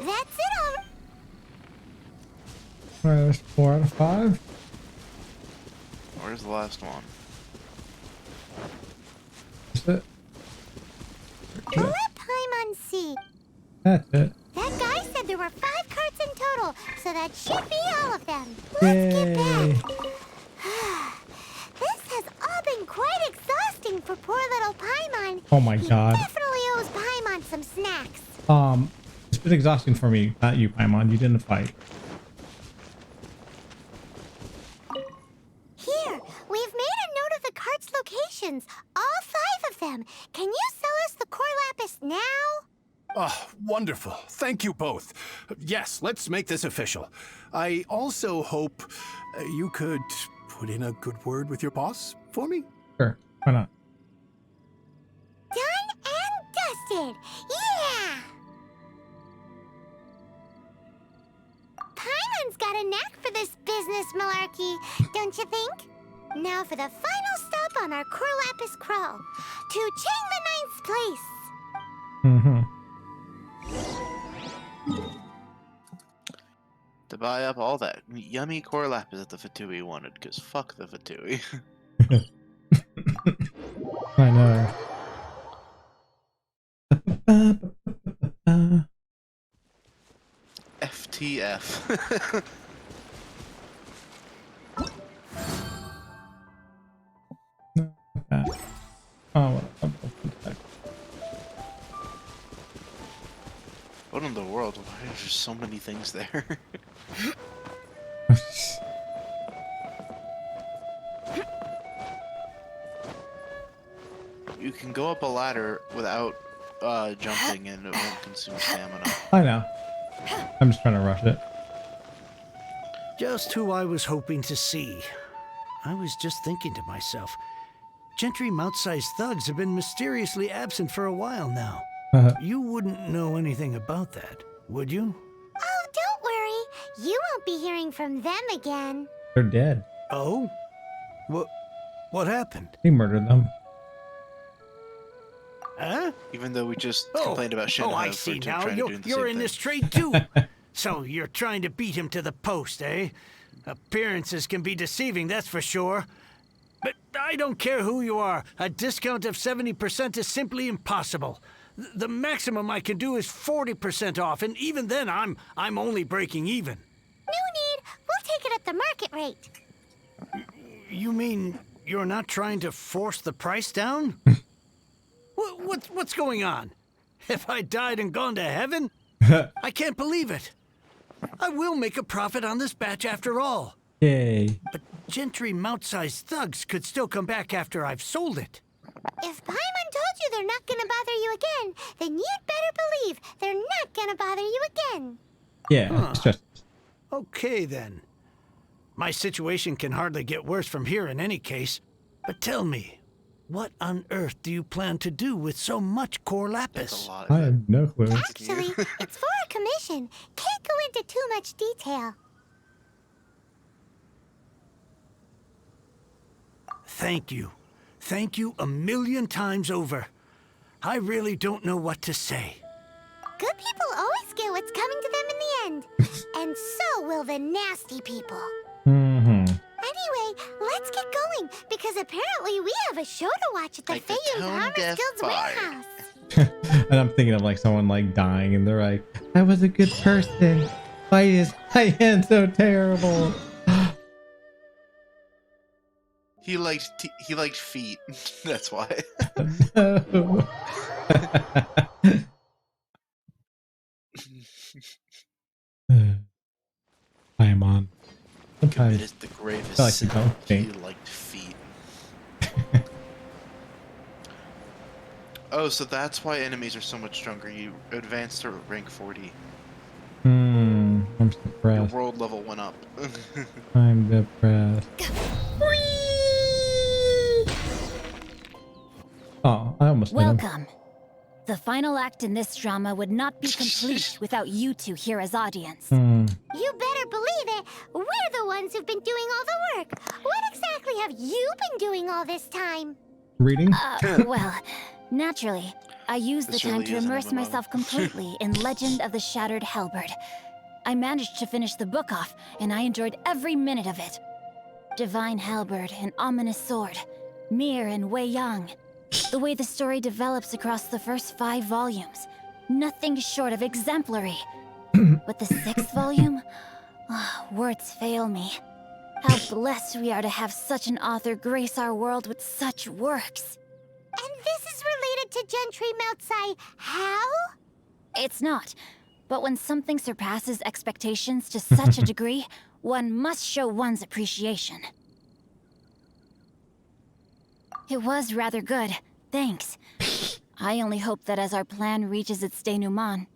That's it all. Alright, there's 4 out of 5. Where's the last one? That's it. Let Paimon see. That's it. That guy said there were 5 carts in total, so that should be all of them. Yay! This has all been quite exhausting for poor little Paimon. Oh my god. He definitely owes Paimon some snacks. It's been exhausting for me, not you, Paimon. You didn't fight. Here, we've made a note of the cart's locations. All 5 of them. Can you sell us the core lapis now? Oh, wonderful. Thank you both. Yes, let's make this official. I also hope you could put in a good word with your boss for me. Sure, why not? Done and dusted. Yeah! Paimon's got a knack for this business malarkey, don't you think? Now for the final stop on our core lapis crawl. To Chang the Ninth's place. The buy up all that yummy core lapis that the Fatui wanted, because fuck the Fatui. I know. FTF. Oh, What in the world? Why are there so many things there? You can go up a ladder without jumping and it won't consume stamina. I know. I'm just trying to rush it. Just who I was hoping to see. I was just thinking to myself, Gentry mouth-sized thugs have been mysteriously absent for a while now. You wouldn't know anything about that, would you? Oh, don't worry. You won't be hearing from them again. They're dead. Oh? What happened? He murdered them. Huh? Even though we just complained about Shinra I see for now. trying to do the You're same in thing. this trade too. So you're trying to beat him to the post, eh? Appearances can be deceiving, that's for sure. But I don't care who you are. A discount of 70% is simply impossible. The maximum I can do is 40% off, and even then I'm only breaking even. No need. We'll take it at the market rate. You mean you're not trying to force the price down? What's going on? Have I died and gone to heaven? I can't believe it. I will make a profit on this batch after all. Yay. But Gentry mouth-sized thugs could still come back after I've sold it. If Paimon told you they're not gonna bother you again, then you'd better believe they're not gonna bother you again. Yeah, it's just... Okay, then. My situation can hardly get worse from here in any case. But tell me, what on earth do you plan to do with so much core lapis? I have no clue. Actually, it's for a commission. Can't go into too much detail. Thank you. Thank you a million times over. I really don't know what to say. Good people always get what's coming to them in the end. And so will the nasty people. Anyway, let's get going, because apparently we have a show to watch at the Like the Feyun Tone Commerce Deaf Guild's Fire. warehouse. And I'm thinking of like someone like dying and they're like, I was a good person. Why is my hand so terrible? He liked feet. That's why. No. I am on. Sometimes Committed the gravest I like to sin. don't He think. liked feet. Oh, so that's why enemies are so much stronger. You advanced to rank 40. I'm Your depressed. world level went up. I'm depressed. Oh, I almost hit him. Welcome. The final act in this drama would not be complete without you two here as audience. You better believe it. We're the ones who've been doing all the work. What exactly have you been doing all this time? Reading? Well, naturally, I used the This time really to is an immerse MMO. myself completely in Legend of the Shattered Halberd. I managed to finish the book off, and I enjoyed every minute of it. Divine Halberd, an ominous sword. Mir and Wei Yang. The way the story develops across the first 5 volumes. Nothing short of exemplary. But the 6th volume? Words fail me. How blessed we are to have such an author grace our world with such works. And this is related to Gentry Moutsai. How? It's not. But when something surpasses expectations to such a degree, one must show one's appreciation. It was rather good, thanks. I only hope that as our plan reaches its denouement,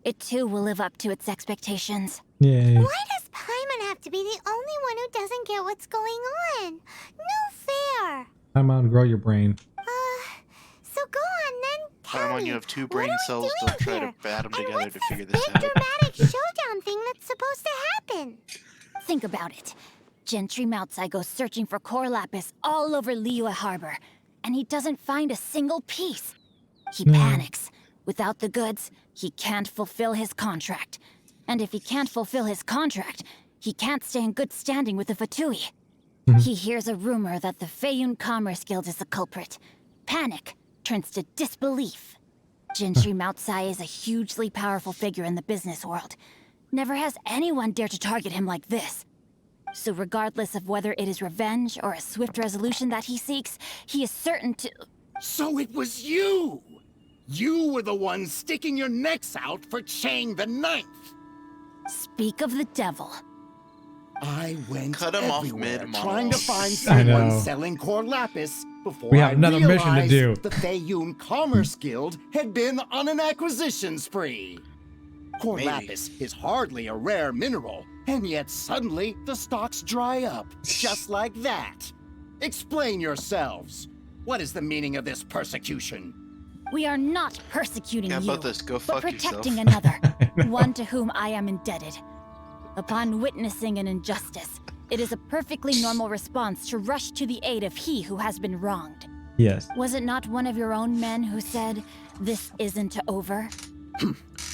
it too will live up to its expectations. Yay. Why does Paimon have to be the only one who doesn't get what's going on? No fair. I'm on grow your brain. So go on then. Tell Paimon, me, you have 2 what brain are we cells. doing Don't try here? to bat them And together what's to this figure this big out. dramatic showdown thing that's supposed to happen? Think about it. Gentry Moutsai goes searching for core lapis all over Liyue Harbor, and he doesn't find a single piece. He panics. Without the goods, he can't fulfill his contract. And if he can't fulfill his contract, he can't stay in good standing with the Fatui. He hears a rumor that the Feiyun Commerce Guild is the culprit. Panic turns to disbelief. Gentry Moutsai is a hugely powerful figure in the business world. Never has anyone dared to target him like this. So regardless of whether it is revenge or a swift resolution that he seeks, he is certain to... So it was you! You were the one sticking your necks out for Chang the Ninth! Speak of the devil. I went Cut him off everywhere mid-monologue. trying to find I someone know. selling core lapis before We have I another mission to realized do. the Feiyun Commerce Guild had been on an acquisition spree. Core Maybe. lapis is hardly a rare mineral, and yet suddenly the stocks dry up, just like that. Explain yourselves. What is the meaning of this persecution? We are not persecuting How you, about this? Go but fuck protecting yourself. another, one to whom I am indebted. Upon witnessing an injustice, it is a perfectly normal response to rush to the aid of he who has been wronged. Yes. Was it not one of your own men who said, "This isn't over"?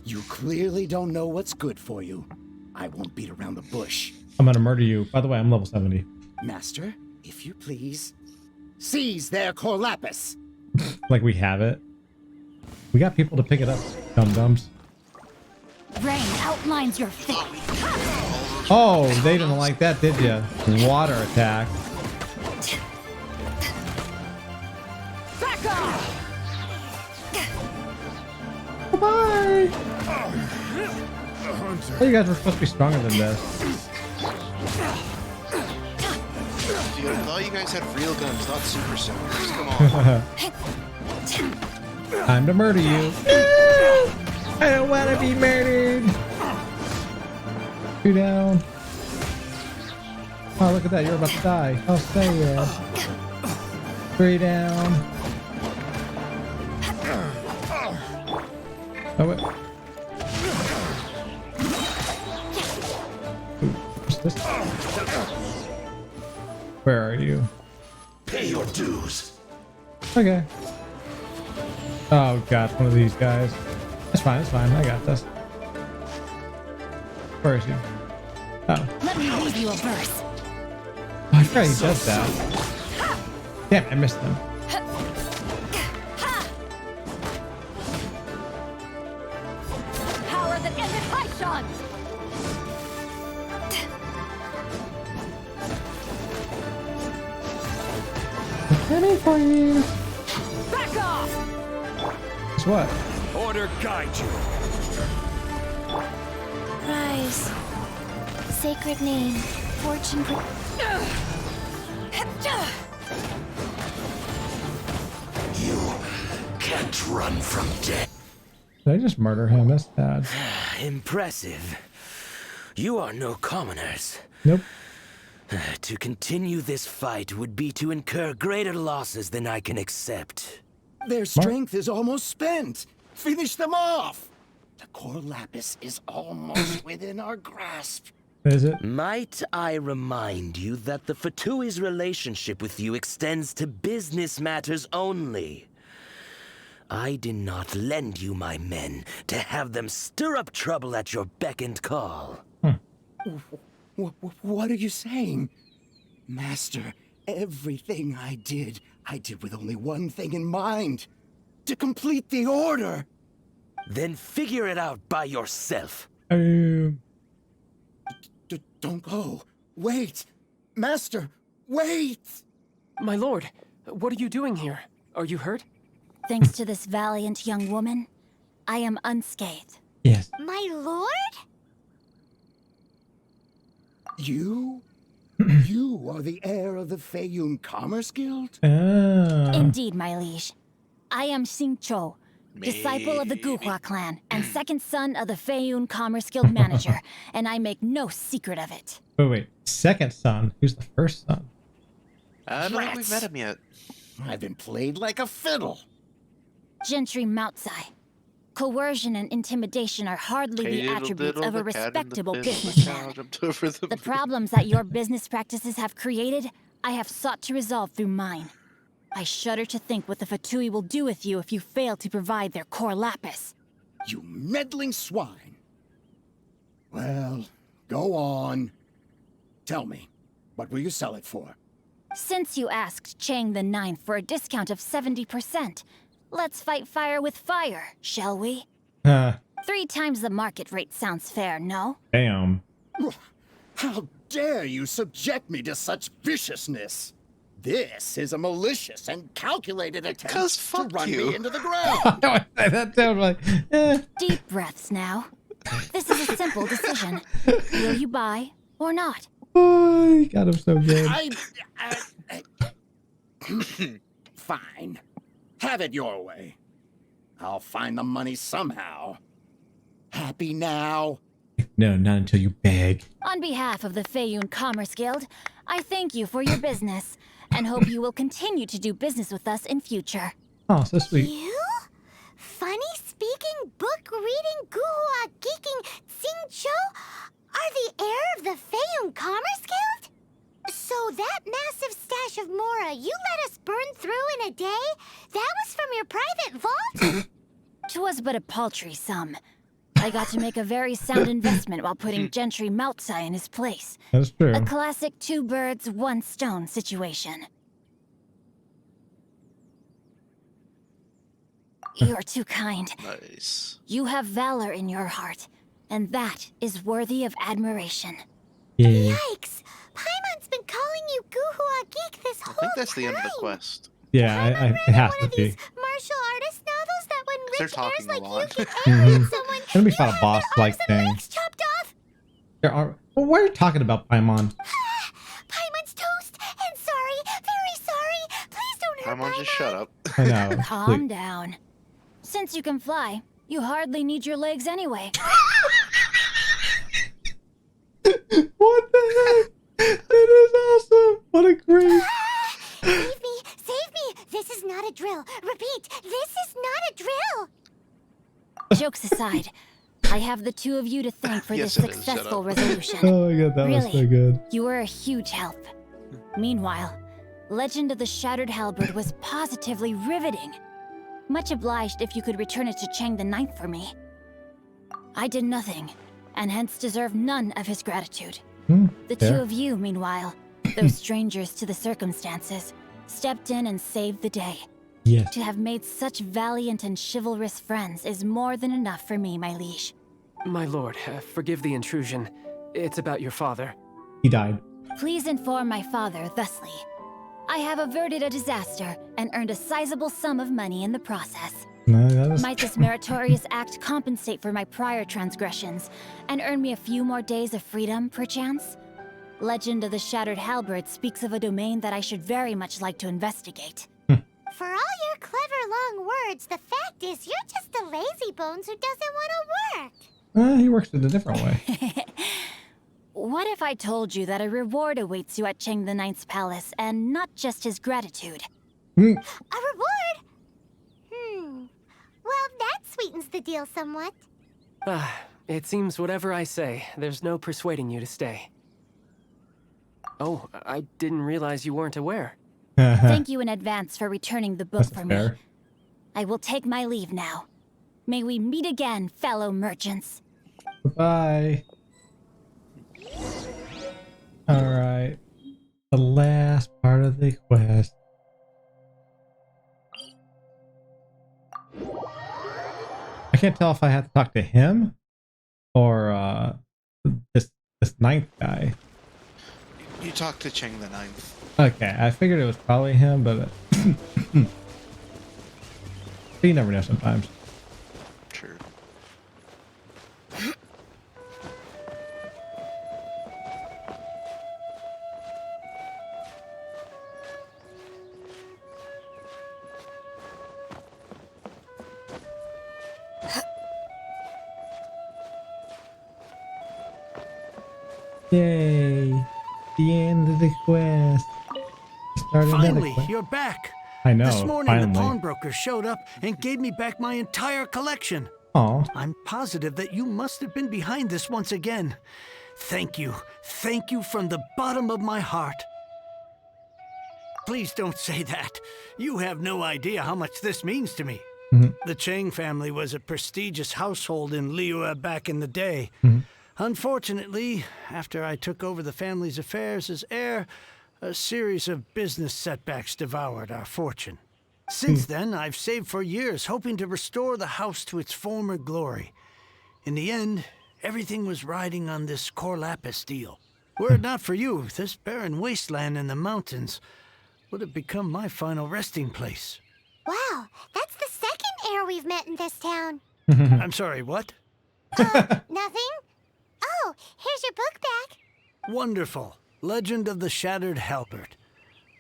You clearly don't know what's good for you. I won't beat around the bush. I'm gonna murder you. By the way, I'm level 70. Master, if you please, seize their core lapis. Like we have it. We got people to pick it up, dum-dums. Rain outlines your fate. Oh, they didn't like that, did ya? Water attack. Back off! Bye. Oh, you guys were supposed to be stronger than this. Dude, I thought you guys had real guns, not super soldiers. Come on. Time to murder you. I don't want to be murdered. 2 down. Oh, look at that. You're about to die. Oh, stay there. 3 down. Oh, wait. Ooh, what's this? Where are you? Pay your dues. Okay. Oh, God. One of these guys. That's fine. That's fine. I got this. Where is he? Oh. Let me read you a verse. Oh, I forgot he does that. Damn, I missed him. Power that ended Haishan! I'm coming for you. Back off! Guess what? Order guide you. Rise. Sacred name. Fortune. You can't run from death. Did I just murder him? That's bad. Impressive. You are no commoners. Nope. To continue this fight would be to incur greater losses than I can accept. Their strength is almost spent. Finish them off. The core lapis is almost within our grasp. Is it? Might I remind you that the Fatui's relationship with you extends to business matters only? I did not lend you my men to have them stir up trouble at your beck and call. What are you saying? Master, everything I did with only one thing in mind. To complete the order. Then figure it out by yourself. Don't go. Wait. Master, wait! My lord, what are you doing here? Are you hurt? Thanks to this valiant young woman, I am unscathed. Yes. My lord? You? You are the heir of the Feiyun Commerce Guild? Indeed, my liege. I am Xingqiu, disciple of the Guhua clan, and second son of the Feiyun Commerce Guild manager, and I make no secret of it. Wait. Second son? Who's the first son? I don't think we've met him yet. I've been played like a fiddle. Gentry Moutsai. Coercion and intimidation are hardly the attributes of a respectable businessman. The problems that your business practices have created, I have sought to resolve through mine. I shudder to think what the Fatui will do with you if you fail to provide their core lapis. You meddling swine. Well, go on. Tell me, what will you sell it for? Since you asked Chang the Ninth for a discount of 70%, let's fight fire with fire, shall we? 3 times the market rate sounds fair, no? Damn. How dare you subject me to such viciousness? This is a malicious and calculated attempt to run me into the ground. That sounds like... Deep breaths now. This is a simple decision. Will you buy or not? Oh, you got him so good. Fine. Have it your way. I'll find the money somehow. Happy now? No, not until you beg. On behalf of the Feiyun Commerce Guild, I thank you for your business and hope you will continue to do business with us in future. Oh, so sweet. You? Funny speaking, book reading, guhua geeking, Xingqiu are the heir of the Feiyun Commerce Guild? So that massive stash of Mora you let us burn through in a day? That was from your private vault? 'Twas but a paltry sum. I got to make a very sound investment while putting Gentry Maltsai in his place. That's true. A classic 2 birds, 1 stone situation. You're too kind. Nice. You have valor in your heart, and that is worthy of admiration. Yeah. Yikes! Paimon's been calling you guhua geek this whole I think that's the time. end of the quest. Yeah, it has to be. Martial artist novels that when They're rich talking heirs a like lot. you can animate someone, It's gonna be about a boss-like thing. chopped off. There are... Well, what are you talking about, Paimon? Paimon's toast, and sorry, very sorry. Please don't hurt Paimon, just shut up. I know. Calm down. Since you can fly, you hardly need your legs anyway. What the heck? It is awesome. What a great... Save me, save me. This is not a drill. Repeat, this is not a drill. Jokes aside, I have the 2 of you to thank for Yes, this it is. Shut successful up. resolution. Oh my god, that Really, was so good. you were a huge help. Meanwhile, Legend of the Shattered Halberd was positively riveting. Much obliged if you could return it to Chang the Ninth for me. I did nothing, and hence deserve none of his gratitude. The 2 of you, meanwhile, though strangers to the circumstances, stepped in and saved the day. Yes. To have made such valiant and chivalrous friends is more than enough for me, my liege. My lord, forgive the intrusion. It's about your father. He died. Please inform my father thusly. I have averted a disaster and earned a sizable sum of money in the process. No, that is... Might this meritorious act compensate for my prior transgressions and earn me a few more days of freedom, perchance? Legend of the Shattered Halberd speaks of a domain that I should very much like to investigate. For all your clever long words, the fact is you're just a lazy bones who doesn't want to work. He works it a different way. What if I told you that a reward awaits you at Chang the Ninth's palace, and not just his gratitude? A reward? Well, that sweetens the deal somewhat. It seems whatever I say, there's no persuading you to stay. Oh, I didn't realize you weren't aware. Thank you in advance for returning the book That's for fair. me. I will take my leave now. May we meet again, fellow merchants. Bye. Alright. The last part of the quest. I can't tell if I have to talk to him or this ninth guy. You talk to Chang the Ninth. Okay, I figured it was probably him, but you never know sometimes. Sure. Yay! The end of the quest. Start another Finally, quest. you're back. I know. This morning, the finally. pawnbroker showed up and gave me back my entire collection. Aw. I'm positive that you must have been behind this once again. Thank you. Thank you from the bottom of my heart. Please don't say that. You have no idea how much this means to me. The Chang family was a prestigious household in Liyue back in the day. Unfortunately, after I took over the family's affairs as heir, a series of business setbacks devoured our fortune. Since then, I've saved for years, hoping to restore the house to its former glory. In the end, everything was riding on this core lapis deal. Were it not for you, this barren wasteland in the mountains would have become my final resting place. Wow, that's the second heir we've met in this town. I'm sorry, what? Nothing? Oh, here's your book back. Wonderful. Legend of the Shattered Halberd.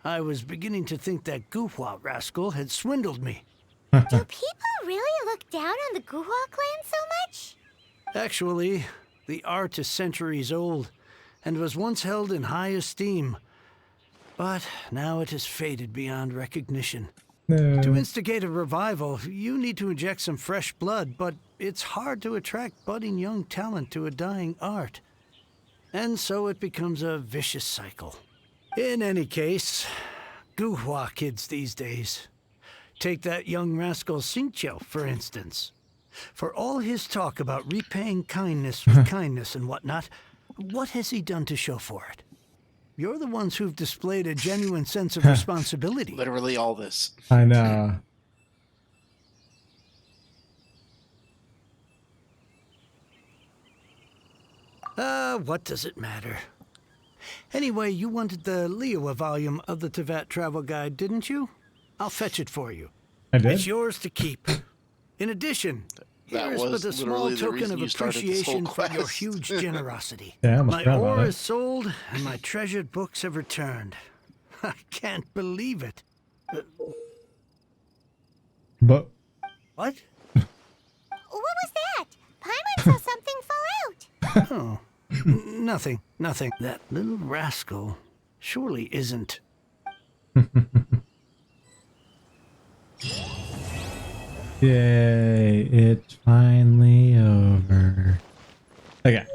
I was beginning to think that Guhua rascal had swindled me. Do people really look down on the Guhua clan so much? Actually, the art is centuries old and was once held in high esteem. But now it has faded beyond recognition. No. To instigate a revival, you need to inject some fresh blood, but it's hard to attract budding young talent to a dying art. And so it becomes a vicious cycle. In any case, Guhua kids these days. Take that young rascal Xingqiu, for instance. For all his talk about repaying kindness with kindness and whatnot, what has he done to show for it? You're the ones who've displayed a genuine sense of responsibility. Literally all this. I know. What does it matter? Anyway, you wanted the Liyue volume of the Teyvat travel guide, didn't you? I'll fetch it for you. I did? It's yours to keep. In addition, That here's was but a small literally the token reason of you started this whole appreciation for your quest. huge generosity. Yeah, I almost My forgot about ore it. is sold, and my treasured books have returned. I can't believe it. But What? What was that? Paimon saw something fall out. Oh, nothing, nothing. That little rascal surely isn't. yay, it's finally over. Okay.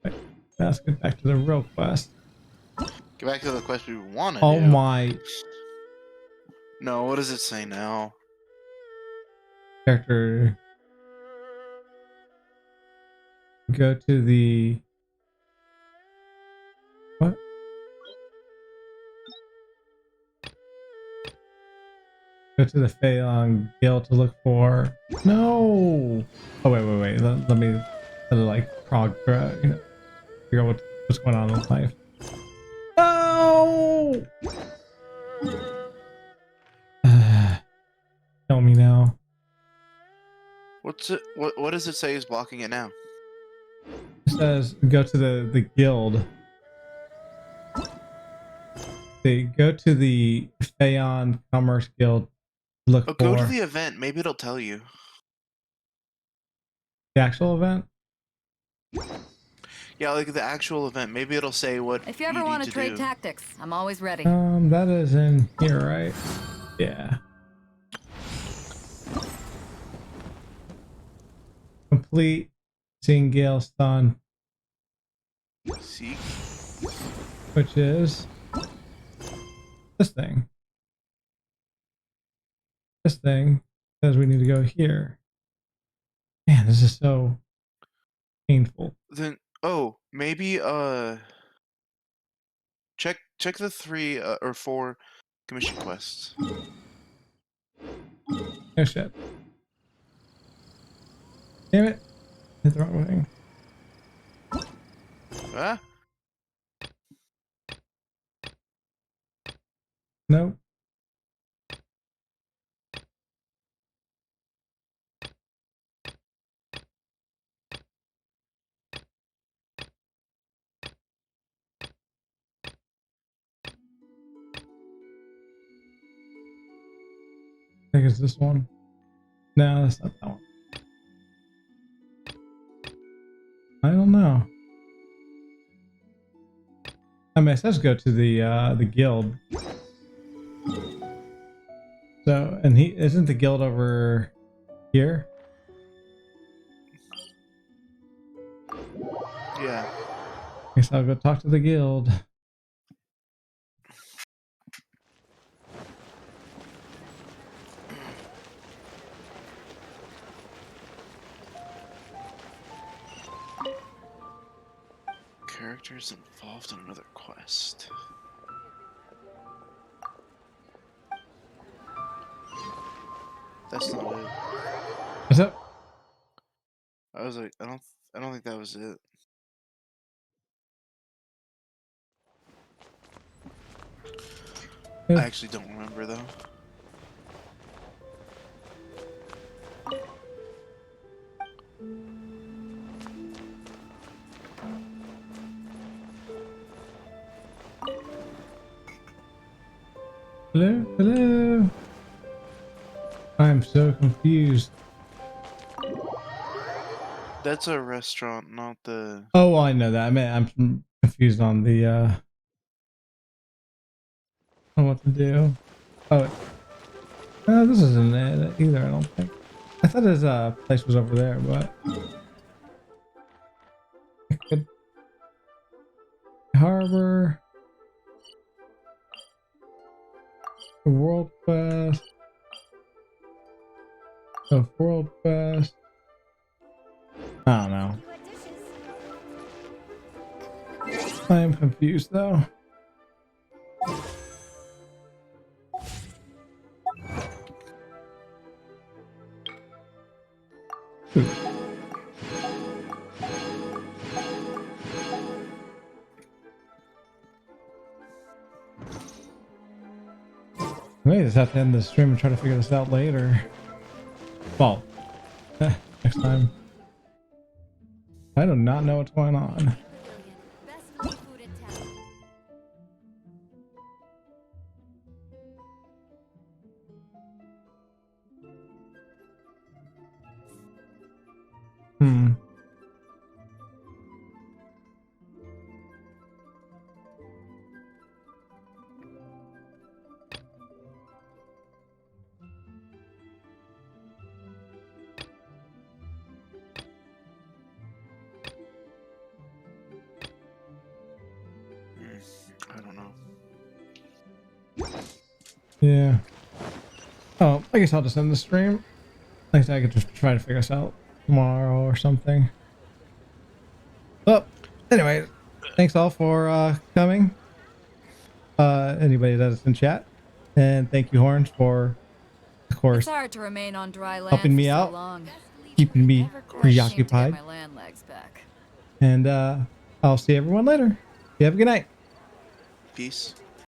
Wait, let's get back to the real quest. Get back to the quest we wanted. Oh my No, what does it say now? character. Go to the what? Go to the Phelan Guild to look for. No. Oh wait. Let me like progress. You know, figure out what's going on with life. No. Tell me now. What's it? What does it say is blocking it now? It says go to the guild. They go to the Phelan Commerce Guild. Look Oh, for go to the event. Maybe it'll tell you. the actual event. Yeah, like the actual event. Maybe it'll say what. If you ever want to trade do. tactics, I'm always ready. That is in here, right? Yeah. Complete seeing Gale's son, See. which is this thing. This thing says we need to go here. Man, this is so painful. Then maybe check the 3 or 4 commission quests. Oh shit. Damn it. Hit the wrong thing. Ah. Nope. I think it's this one. No, that's not that one. I don't know. I mean, it says go to the guild. So, and he isn't the guild over here? Yeah. Guess I'll go talk to the guild. characters involved in another quest. That's not it. What's up? I was like, I don't think that was it. Yeah. I actually don't remember though. Hello? Hello? I'm so confused. That's a restaurant, not the. Oh, I know that. I mean, I'm confused on the, on what to do. Oh, this isn't it either, I don't think. I thought his, place was over there, but... Harbor... World Quest... Oh, World Quest... I don't know. I am confused though. Maybe just have to end the stream and try to figure this out later. Well, next time. I do not know what's going on. I don't know. Yeah. Oh, I guess I'll just end the stream. I guess I could just try to figure this out tomorrow or something. Well, anyway, thanks all for coming. Anybody that's in chat. And thank you, Horns, for, of course, It's hard to remain on dry land helping me for so out, long. keeping me Never quite preoccupied. get my land legs back. And I'll see everyone later. You have a good night. Peace.